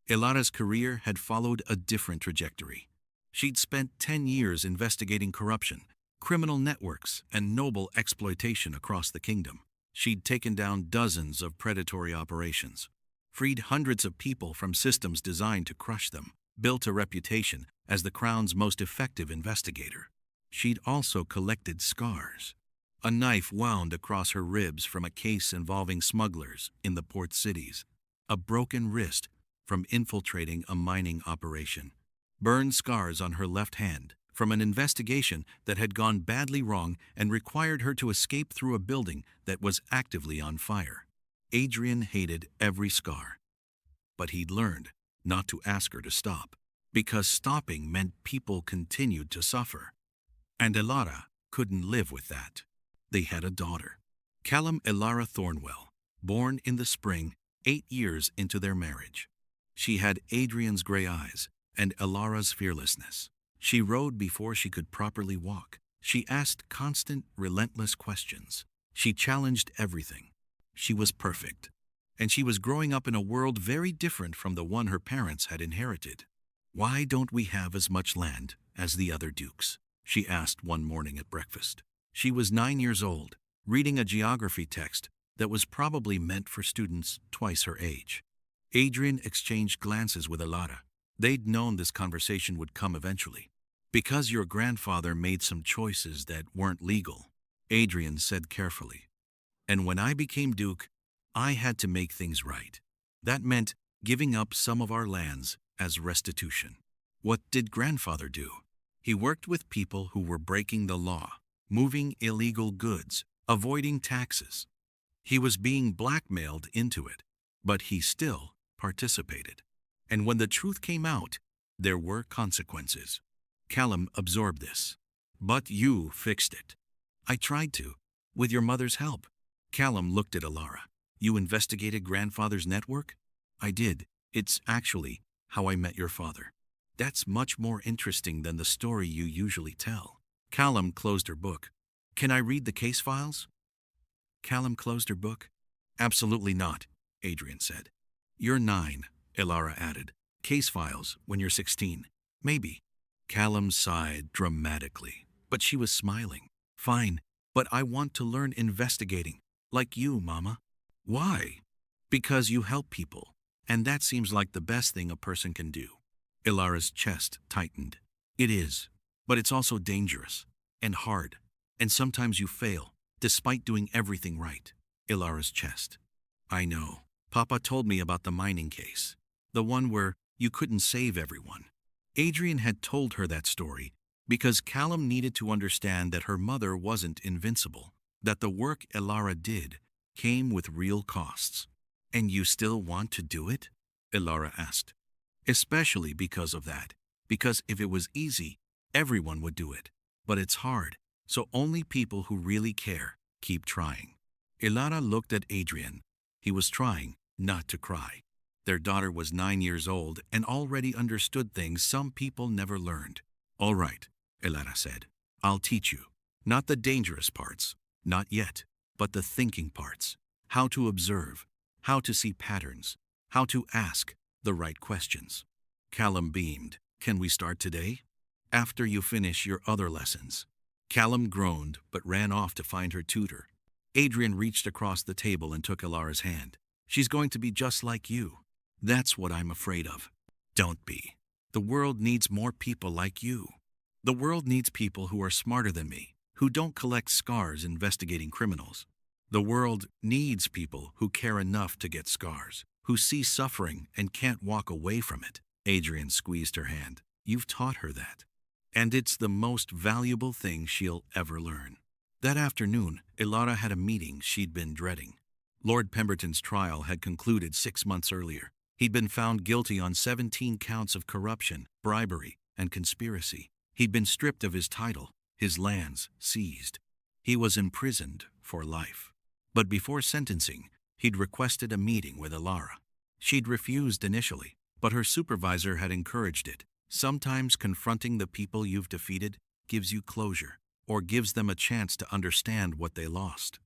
Elara's career had followed a different trajectory. She'd spent 10 years investigating corruption, criminal networks, and noble exploitation across the kingdom. She'd taken down dozens of predatory operations, freed hundreds of people from systems designed to crush them, built a reputation as the Crown's most effective investigator. She'd also collected scars. A knife wound across her ribs from a case involving smugglers in the port cities. A broken wrist from infiltrating a mining operation. Burned scars on her left hand from an investigation that had gone badly wrong and required her to escape through a building that was actively on fire. Adrian hated every scar. But he'd learned not to ask her to stop, because stopping meant people continued to suffer. And Elara couldn't live with that. They had a daughter, Callum Elara Thornwell, born in the spring 8 years into their marriage. She had Adrian's gray eyes and Elara's fearlessness. She rode before she could properly walk. She asked constant, relentless questions. She challenged everything. She was perfect. And she was growing up in a world very different from the one her parents had inherited. "Why don't we have as much land as the other dukes?" she asked one morning at breakfast. She was 9 years old, reading a geography text that was probably meant for students twice her age. Adrian exchanged glances with Elara. They'd known this conversation would come eventually. "Because your grandfather made some choices that weren't legal," Adrian said carefully. "And when I became duke, I had to make things right. That meant giving up some of our lands as restitution." "What did grandfather do?" "He worked with people who were breaking the law, moving illegal goods, avoiding taxes. He was being blackmailed into it, but he still participated. And when the truth came out, there were consequences." Callum absorbed this. "But you fixed it." "I tried to, with your mother's help." Callum looked at Elara. "You investigated grandfather's network?" "I did. It's actually how I met your father." "That's much more interesting than the story you usually tell." Callum closed her book. "Can I read the case files?" Callum closed her book. "Absolutely not," Adrian said. "You're 9, Elara added. "Case files when you're 16. Maybe." Callum sighed dramatically, but she was smiling. "Fine, but I want to learn investigating, like you, Mama." "Why?" "Because you help people, and that seems like the best thing a person can do." Elara's chest tightened. "It is, but it's also dangerous and hard, and sometimes you fail, despite doing everything right." Elara's chest. "I know. Papa told me about the mining case, the one where you couldn't save everyone." Adrian had told her that story because Callum needed to understand that her mother wasn't invincible, that the work Elara did came with real costs. "And you still want to do it?" Elara asked. "Especially because of that. Because if it was easy, everyone would do it. But it's hard, so only people who really care keep trying." Elara looked at Adrian. He was trying not to cry. Their daughter was 9 years old and already understood things some people never learned. "All right," Elara said. "I'll teach you. Not the dangerous parts, not yet, but the thinking parts. How to observe, how to see patterns, how to ask the right questions." Callum beamed. "Can we start today?" "After you finish your other lessons." Callum groaned but ran off to find her tutor. Adrian reached across the table and took Elara's hand. "She's going to be just like you." "That's what I'm afraid of." "Don't be. The world needs more people like you. The world needs people who are smarter than me, who don't collect scars investigating criminals. The world needs people who care enough to get scars, who see suffering and can't walk away from it." Adrian squeezed her hand. "You've taught her that. And it's the most valuable thing she'll ever learn." That afternoon, Elara had a meeting she'd been dreading. Lord Pemberton's trial had concluded 6 months earlier. He'd been found guilty on 17 counts of corruption, bribery, and conspiracy. He'd been stripped of his title, his lands seized. He was imprisoned for life. But before sentencing, he'd requested a meeting with Elara. She'd refused initially, but her supervisor had encouraged it. Sometimes confronting the people you've defeated gives you closure, or gives them a chance to understand what they lost.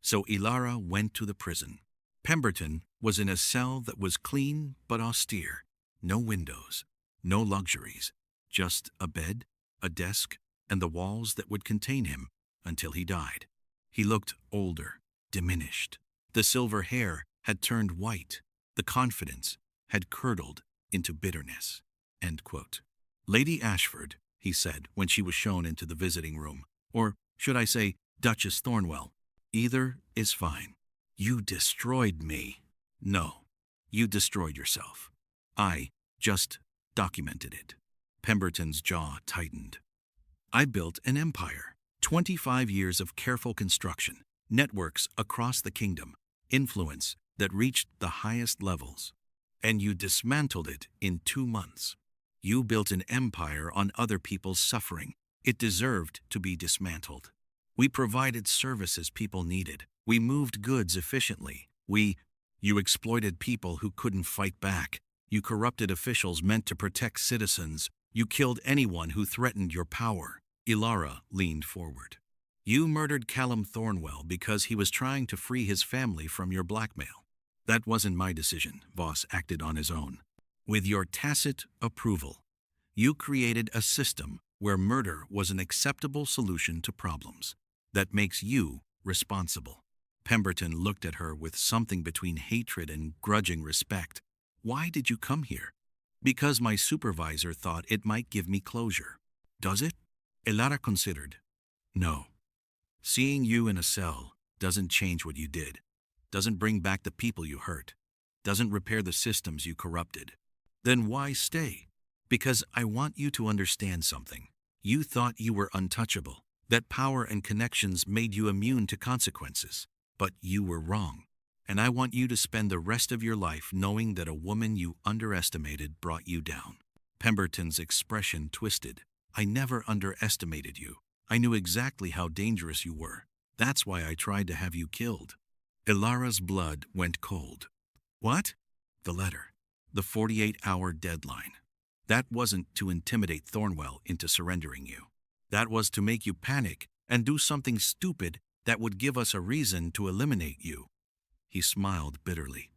So Elara went to the prison. Pemberton was in a cell that was clean but austere. No windows, no luxuries, just a bed, a desk, and the walls that would contain him until he died. He looked older, diminished. The silver hair had turned white. The confidence had curdled into bitterness. End quote. "Lady Ashford," he said when she was shown into the visiting room, or should I say Duchess Thornwell. "Either is fine. You destroyed me." "No, you destroyed yourself. I just documented it." Pemberton's jaw tightened. "I built an empire. 25 years of careful construction, networks across the kingdom, influence that reached the highest levels. And you dismantled it in 2 months. You built an empire on other people's suffering. It deserved to be dismantled. We provided services people needed. We moved goods efficiently. We..." You exploited people who couldn't fight back. You corrupted officials meant to protect citizens. You killed anyone who threatened your power. Ilara leaned forward. You murdered Callum Thornwell because he was trying to free his family from your blackmail. That wasn't my decision. Voss acted on his own. With your tacit approval, you created a system where murder was an acceptable solution to problems. That makes you responsible. Pemberton looked at her with something between hatred and grudging respect. Why did you come here? Because my supervisor thought it might give me closure. Does it? Ilara considered. No. Seeing you in a cell doesn't change what you did, doesn't bring back the people you hurt, doesn't repair the systems you corrupted. Then why stay? Because I want you to understand something. You thought you were untouchable, that power and connections made you immune to consequences. But you were wrong. And I want you to spend the rest of your life knowing that a woman you underestimated brought you down. Pemberton's expression twisted. I never underestimated you. I knew exactly how dangerous you were. That's why I tried to have you killed. Ilara's blood went cold. What? The letter. The 48-hour deadline. That wasn't to intimidate Thornwell into surrendering you. That was to make you panic and do something stupid that would give us a reason to eliminate you. He smiled bitterly.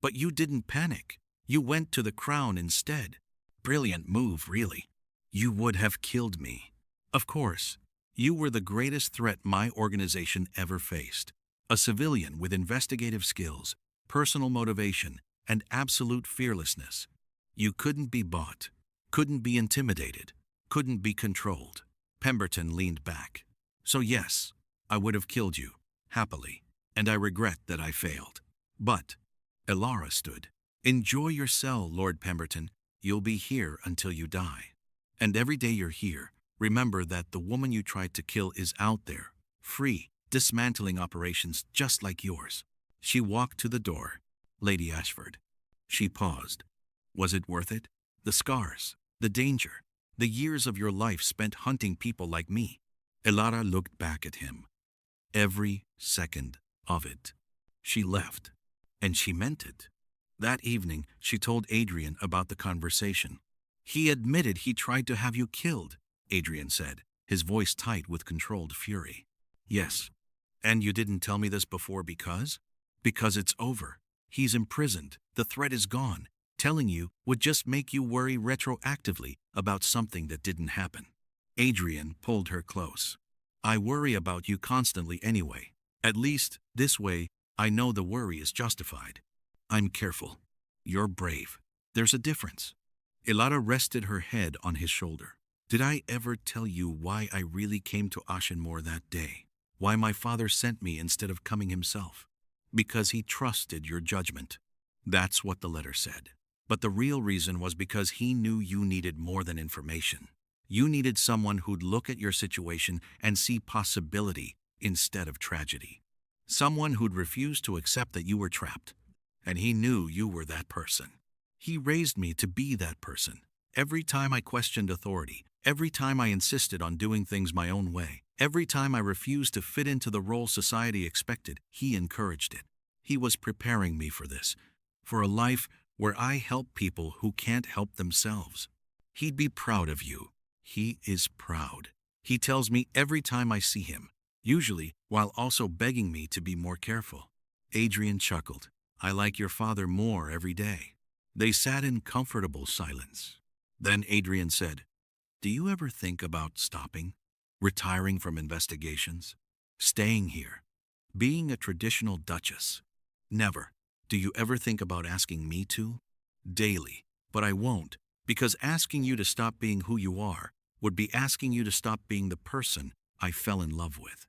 But you didn't panic. You went to the crown instead. Brilliant move, really. You would have killed me. Of course. You were the greatest threat my organization ever faced. A civilian with investigative skills, personal motivation, and absolute fearlessness. You couldn't be bought, couldn't be intimidated, couldn't be controlled. Pemberton leaned back. So yes, I would have killed you, happily, and I regret that I failed. But, Ilara stood. Enjoy your cell, Lord Pemberton. You'll be here until you die. And every day you're here, remember that the woman you tried to kill is out there, free, dismantling operations just like yours. She walked to the door. Lady Ashford. She paused. Was it worth it? The scars, the danger, the years of your life spent hunting people like me. Ilara looked back at him. Every second of it. She left, and she meant it. That evening, she told Adrian about the conversation. He admitted he tried to have you killed, Adrian said, his voice tight with controlled fury. Yes. And you didn't tell me this before because? Because it's over. He's imprisoned. The threat is gone. Telling you would just make you worry retroactively about something that didn't happen. Adrian pulled her close. I worry about you constantly anyway. At least, this way, I know the worry is justified. I'm careful. You're brave. There's a difference. Ilara rested her head on his shoulder. Did I ever tell you why I really came to Ashenmore that day? Why my father sent me instead of coming himself? Because he trusted your judgment. That's what the letter said. But the real reason was because he knew you needed more than information. You needed someone who'd look at your situation and see possibility instead of tragedy. Someone who'd refuse to accept that you were trapped. And he knew you were that person. He raised me to be that person. Every time I questioned authority, every time I insisted on doing things my own way, every time I refused to fit into the role society expected, he encouraged it. He was preparing me for this, for a life where I help people who can't help themselves. He'd be proud of you. He is proud. He tells me every time I see him, usually while also begging me to be more careful. Adrian chuckled. I like your father more every day. They sat in comfortable silence. Then Adrian said, Do you ever think about stopping? Retiring from investigations? Staying here? Being a traditional duchess? Never. Do you ever think about asking me to? Daily. But I won't, because asking you to stop being who you are would be asking you to stop being the person I fell in love with.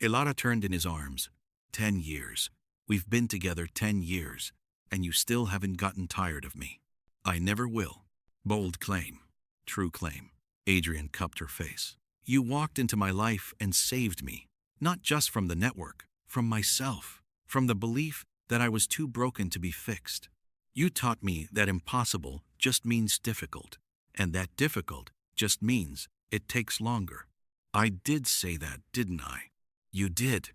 Ilara turned in his arms. 10 years. We've been together 10 years, and you still haven't gotten tired of me. I never will. Bold claim. True claim. Adrian cupped her face. You walked into my life and saved me, not just from the network, from myself, from the belief that I was too broken to be fixed. You taught me that impossible just means difficult, and that difficult just means it takes longer. I did say that, didn't I? You did,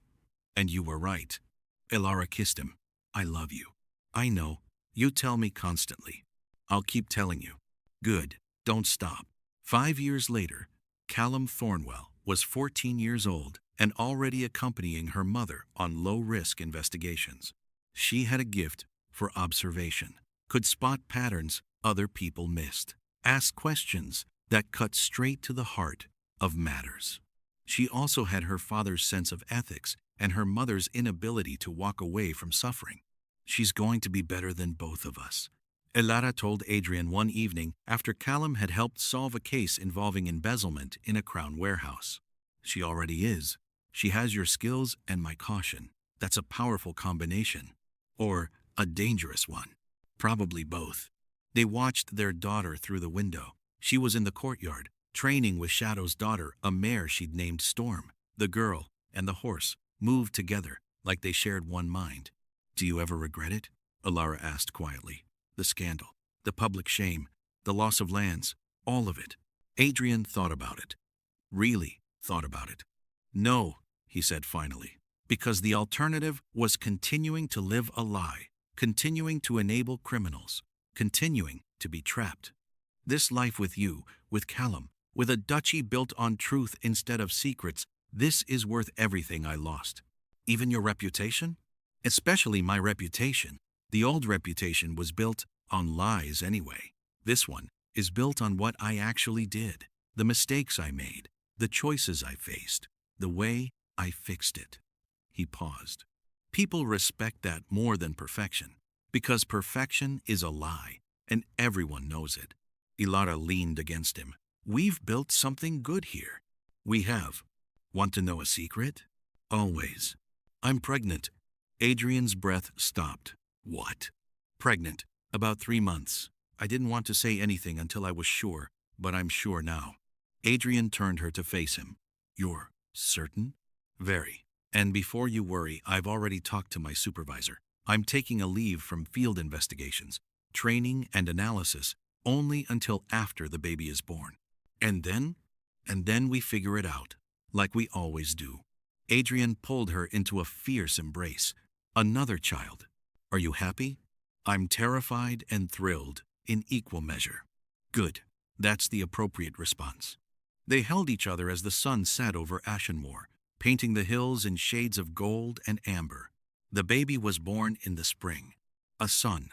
and you were right. Ilara kissed him. I love you. I know. You tell me constantly. I'll keep telling you. Good. Don't stop. 5 years later, Callum Thornwell was 14 years old and already accompanying her mother on low-risk investigations. She had a gift for observation, could spot patterns other people missed, ask questions that cut straight to the heart of matters. She also had her father's sense of ethics and her mother's inability to walk away from suffering. She's going to be better than both of us, Elara told Adrian one evening after Callum had helped solve a case involving embezzlement in a Crown warehouse. She already is. She has your skills and my caution. That's a powerful combination. Or a dangerous one. Probably both. They watched their daughter through the window. She was in the courtyard, training with Shadow's daughter, a mare she'd named Storm. The girl and the horse moved together like they shared one mind. Do you ever regret it? Elara asked quietly. The scandal, the public shame, the loss of lands, all of it. Adrian thought about it. Really thought about it. No, he said finally, because the alternative was continuing to live a lie, continuing to enable criminals, continuing to be trapped. This life with you, with Callum, with a duchy built on truth instead of secrets, this is worth everything I lost. Even your reputation? Especially my reputation. The old reputation was built on lies anyway. This one is built on what I actually did, the mistakes I made, the choices I faced, the way I fixed it. He paused. People respect that more than perfection, because perfection is a lie, and everyone knows it. Elara leaned against him. We've built something good here. We have. Want to know a secret? Always. I'm pregnant. Adrian's breath stopped. What? Pregnant. About 3 months. I didn't want to say anything until I was sure, but I'm sure now. Adrian turned her to face him. You're certain? Very. And before you worry, I've already talked to my supervisor. I'm taking a leave from field investigations, training and analysis only until after the baby is born. And then? And then we figure it out, like we always do. Adrian pulled her into a fierce embrace. Another child. Are you happy? I'm terrified and thrilled in equal measure. Good. That's the appropriate response. They held each other as the sun set over Ashenmoor, painting the hills in shades of gold and amber. The baby was born in the spring. A son.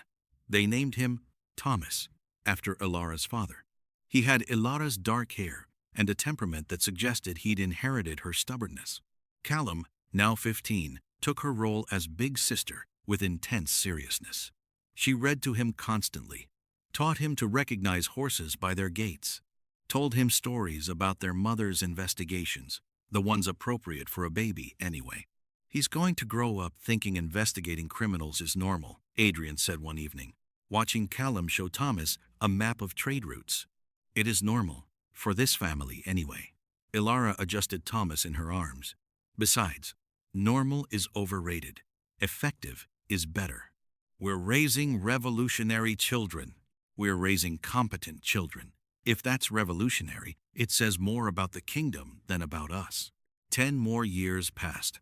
They named him Thomas, after Elara's father. He had Elara's dark hair and a temperament that suggested he'd inherited her stubbornness. Callum, now 15, took her role as big sister with intense seriousness. She read to him constantly, taught him to recognize horses by their gaits, told him stories about their mother's investigations, the ones appropriate for a baby anyway. He's going to grow up thinking investigating criminals is normal, Adrian said one evening, watching Callum show Thomas a map of trade routes. It is normal, for this family anyway. Elara adjusted Thomas in her arms. Besides, normal is overrated. Effective is better. We're raising revolutionary children. We're raising competent children. If that's revolutionary, it says more about the kingdom than about us. 10 more years passed.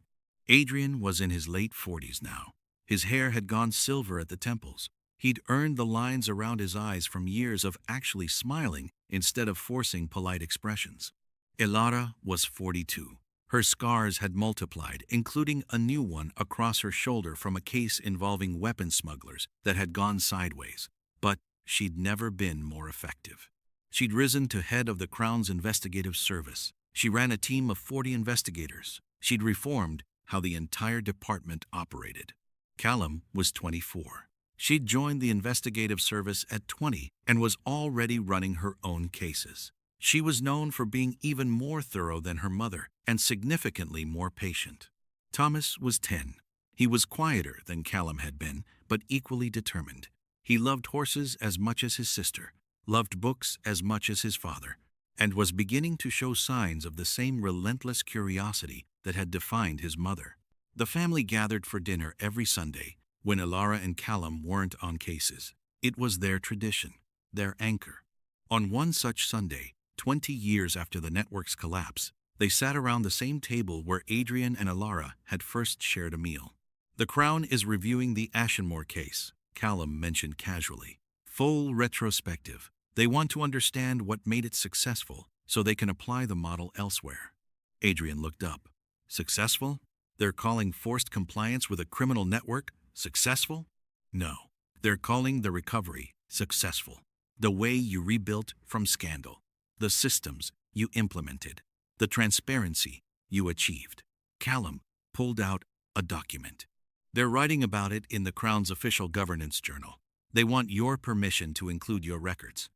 Adrian was in his late 40s now. His hair had gone silver at the temples. He'd earned the lines around his eyes from years of actually smiling instead of forcing polite expressions. Elara was 42. Her scars had multiplied, including a new one across her shoulder from a case involving weapon smugglers that had gone sideways. But she'd never been more effective. She'd risen to head of the Crown's investigative service. She ran a team of 40 investigators. She'd reformed how the entire department operated. Callum was 24. She'd joined the investigative service at 20 and was already running her own cases. She was known for being even more thorough than her mother and significantly more patient. Thomas was 10. He was quieter than Callum had been, but equally determined. He loved horses as much as his sister, loved books as much as his father, and was beginning to show signs of the same relentless curiosity that had defined his mother. The family gathered for dinner every Sunday when Elara and Callum weren't on cases. It was their tradition, their anchor. On one such Sunday, 20 years after the network's collapse, they sat around the same table where Adrian and Elara had first shared a meal. The Crown is reviewing the Ashenmoor case, Callum mentioned casually. Full retrospective. They want to understand what made it successful so they can apply the model elsewhere. Adrian looked up. Successful? They're calling forced compliance with a criminal network successful? No. They're calling the recovery successful. The way you rebuilt from scandal. The systems you implemented. The transparency you achieved. Callum pulled out a document. They're writing about it in the Crown's official governance journal. They want your permission to include your records.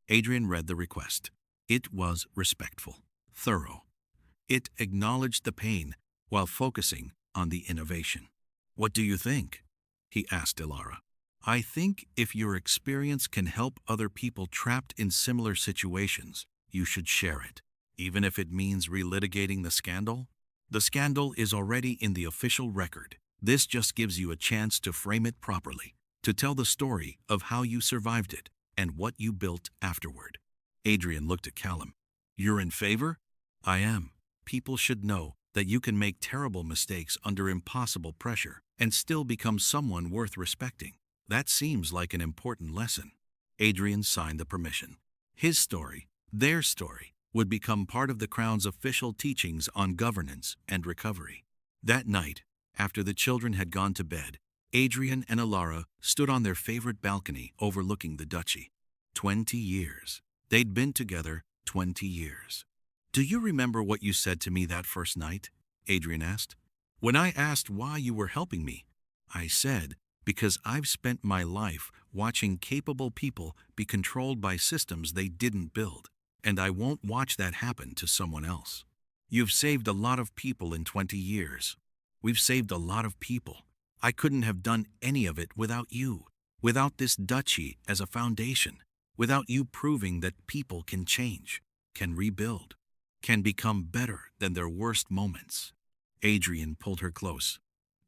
Adrian read the request. It was respectful, thorough. It acknowledged the pain while focusing on the innovation. What do you think? He asked Ilara. I think if your experience can help other people trapped in similar situations, you should share it, even if it means relitigating the scandal. The scandal is already in the official record. This just gives you a chance to frame it properly, to tell the story of how you survived it and what you built afterward. Adrian looked at Callum. You're in favor? I am. People should know that you can make terrible mistakes under impossible pressure and still become someone worth respecting. That seems like an important lesson. Adrian signed the permission. His story, their story, would become part of the Crown's official teachings on governance and recovery. That night, after the children had gone to bed, Adrian and Ilara stood on their favorite balcony overlooking the duchy. 20 years. They'd been together 20 years. Do you remember what you said to me that first night? Adrian asked. When I asked why you were helping me, I said, because I've spent my life watching capable people be controlled by systems they didn't build, and I won't watch that happen to someone else. You've saved a lot of people in 20 years. We've saved a lot of people. I couldn't have done any of it without you, without this duchy as a foundation, without you proving that people can change, can rebuild, can become better than their worst moments. Adrian pulled her close.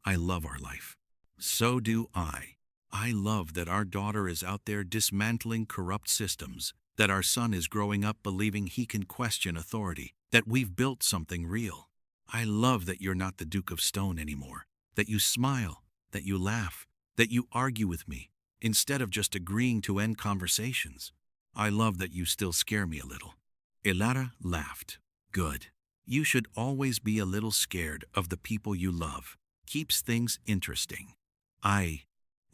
I love our life. So do I. I love that our daughter is out there dismantling corrupt systems, that our son is growing up believing he can question authority, that we've built something real. I love that you're not the Duke of Stone anymore, that you smile, that you laugh, that you argue with me, instead of just agreeing to end conversations. I love that you still scare me a little. Ilara laughed. Good. You should always be a little scared of the people you love. Keeps things interesting.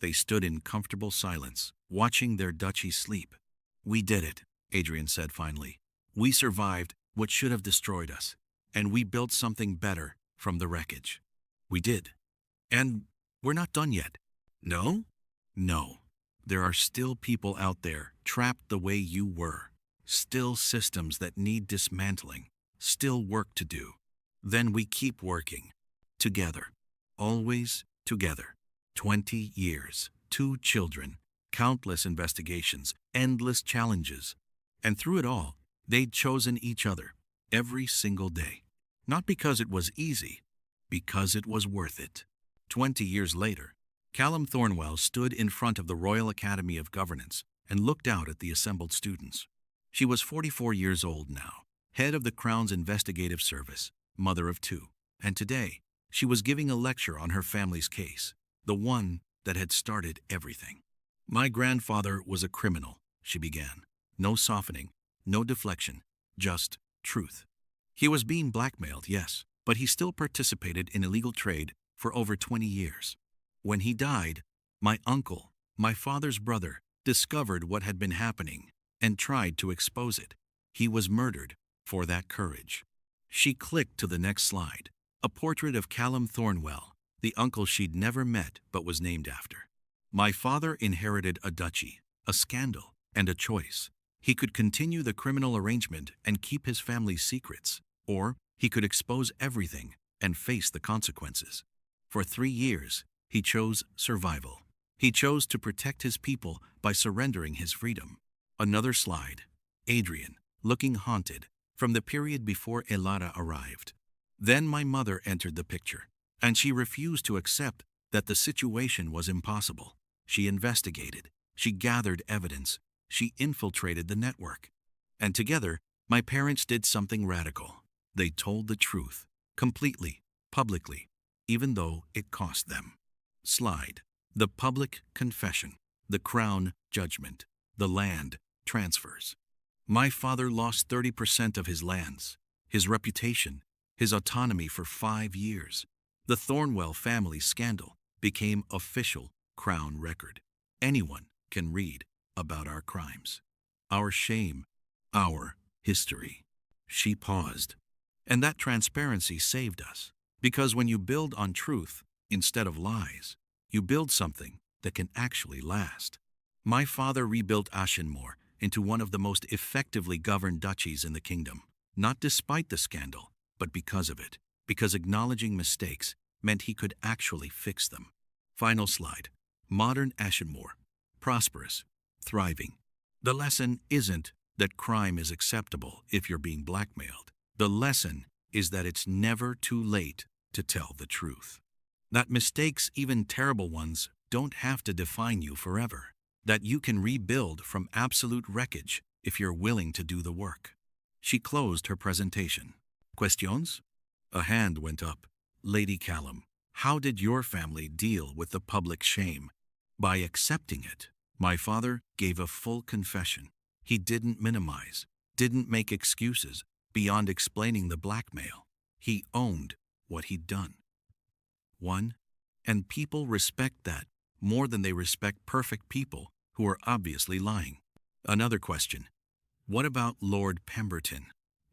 They stood in comfortable silence, watching their duchy sleep. We did it, Adrian said finally. We survived what should have destroyed us, and we built something better from the wreckage. We did. And we're not done yet. No? No. There are still people out there trapped the way you were. Still systems that need dismantling. Still work to do. Then we keep working. Together. Always together. 20 years, 2 children, countless investigations, endless challenges. And through it all, they'd chosen each other, every single day. Not because it was easy, because it was worth it. 20 years later, Callum Thornwell stood in front of the Royal Academy of Governance and looked out at the assembled students. She was 44 years old now, head of the Crown's investigative service, mother of 2, and today she was giving a lecture on her family's case, the one that had started everything. My grandfather was a criminal, she began. No softening, no deflection, just truth. He was being blackmailed, yes, but he still participated in illegal trade for over 20 years. When he died, my uncle, my father's brother, discovered what had been happening and tried to expose it. He was murdered for that courage. She clicked to the next slide, a portrait of Callum Thornwell, the uncle she'd never met but was named after. My father inherited a duchy, a scandal, and a choice. He could continue the criminal arrangement and keep his family's secrets, or he could expose everything and face the consequences. For 3 years, he chose survival. He chose to protect his people by surrendering his freedom. Another slide. Adrian, looking haunted, from the period before Ilara arrived. Then my mother entered the picture, and she refused to accept that the situation was impossible. She investigated. She gathered evidence. She infiltrated the network. And together, my parents did something radical. They told the truth, completely, publicly, even though it cost them. Slide. The public confession, the crown judgment, the land transfers. My father lost 30% of his lands, his reputation, his autonomy for 5 years. The Thornwell family scandal became official crown record. Anyone can read about our crimes, our shame, our history. She paused. And that transparency saved us. Because when you build on truth instead of lies, you build something that can actually last. My father rebuilt Ashenmore into one of the most effectively governed duchies in the kingdom, not despite the scandal, but because of it, because acknowledging mistakes meant he could actually fix them. Final slide. Modern Ashenmore. Prosperous. Thriving. The lesson isn't that crime is acceptable if you're being blackmailed. The lesson is that it's never too late to tell the truth. That mistakes, even terrible ones, don't have to define you forever. That you can rebuild from absolute wreckage if you're willing to do the work. She closed her presentation. Questions? A hand went up. Lady Callum, how did your family deal with the public shame? By accepting it. My father gave a full confession. He didn't minimize, didn't make excuses beyond explaining the blackmail. He owned what he'd done. 1. And people respect that more than they respect perfect people who are obviously lying. Another question. What about Lord Pemberton,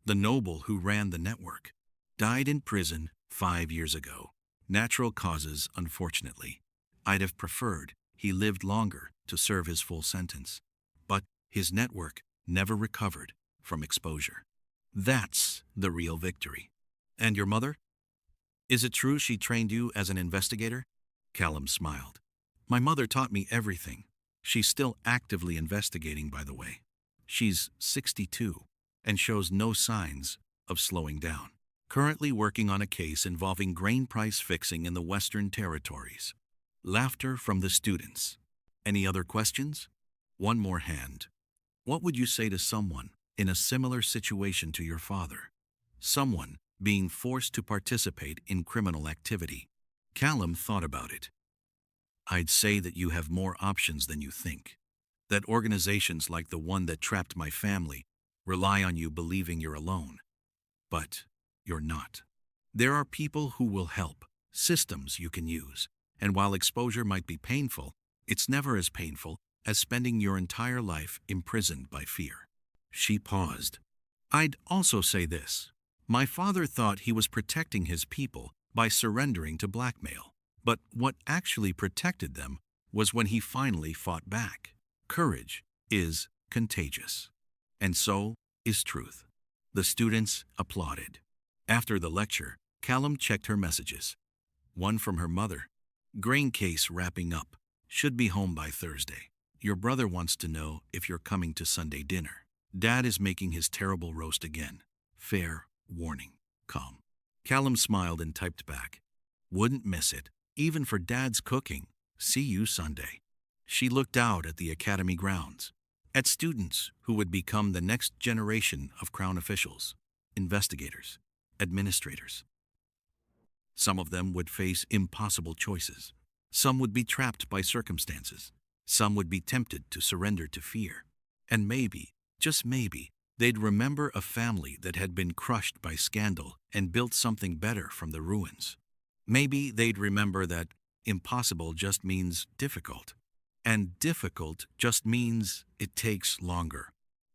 the noble who ran the network? Died in prison 5 years ago. Natural causes, unfortunately. I'd have preferred he lived longer to serve his full sentence. But his network never recovered from exposure. That's the real victory. And your mother? Is it true she trained you as an investigator? Callum smiled. My mother taught me everything. She's still actively investigating, by the way. She's 62 and shows no signs of slowing down. Currently working on a case involving grain price fixing in the Western Territories. Laughter from the students. Any other questions? One more hand. What would you say to someone in a similar situation to your father? Someone being forced to participate in criminal activity. Callum thought about it. I'd say that you have more options than you think. That organizations like the one that trapped my family rely on you believing you're alone. But you're not. There are people who will help, systems you can use, and while exposure might be painful, it's never as painful as spending your entire life imprisoned by fear. She paused. I'd also say this. My father thought he was protecting his people by surrendering to blackmail. But what actually protected them was when he finally fought back. Courage is contagious. And so is truth. The students applauded. After the lecture, Callum checked her messages. One from her mother. Grain case wrapping up. Should be home by Thursday. Your brother wants to know if you're coming to Sunday dinner. Dad is making his terrible roast again. Fair warning. Calm. Callum smiled and typed back. Wouldn't miss it. Even for Dad's cooking. See you Sunday. She looked out at the academy grounds, at students who would become the next generation of Crown officials, investigators, administrators. Some of them would face impossible choices. Some would be trapped by circumstances. Some would be tempted to surrender to fear. And maybe, just maybe, they'd remember a family that had been crushed by scandal and built something better from the ruins. Maybe they'd remember that impossible just means difficult. And difficult just means it takes longer.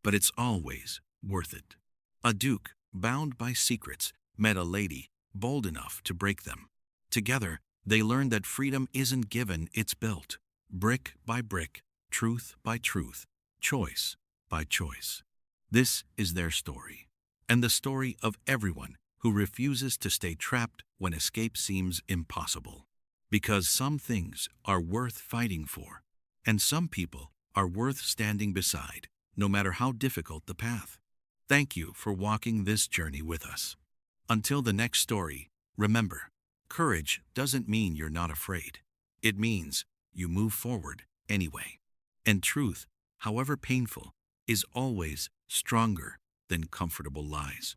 But it's always worth it. A duke, bound by secrets, met a lady, bold enough to break them. Together, they learned that freedom isn't given, it's built. Brick by brick, truth by truth, choice by choice. This is their story. And the story of everyone who refuses to stay trapped when escape seems impossible. Because some things are worth fighting for, and some people are worth standing beside, no matter how difficult the path. Thank you for walking this journey with us. Until the next story, remember, courage doesn't mean you're not afraid. It means you move forward anyway. And truth, however painful, is always stronger than comfortable lies.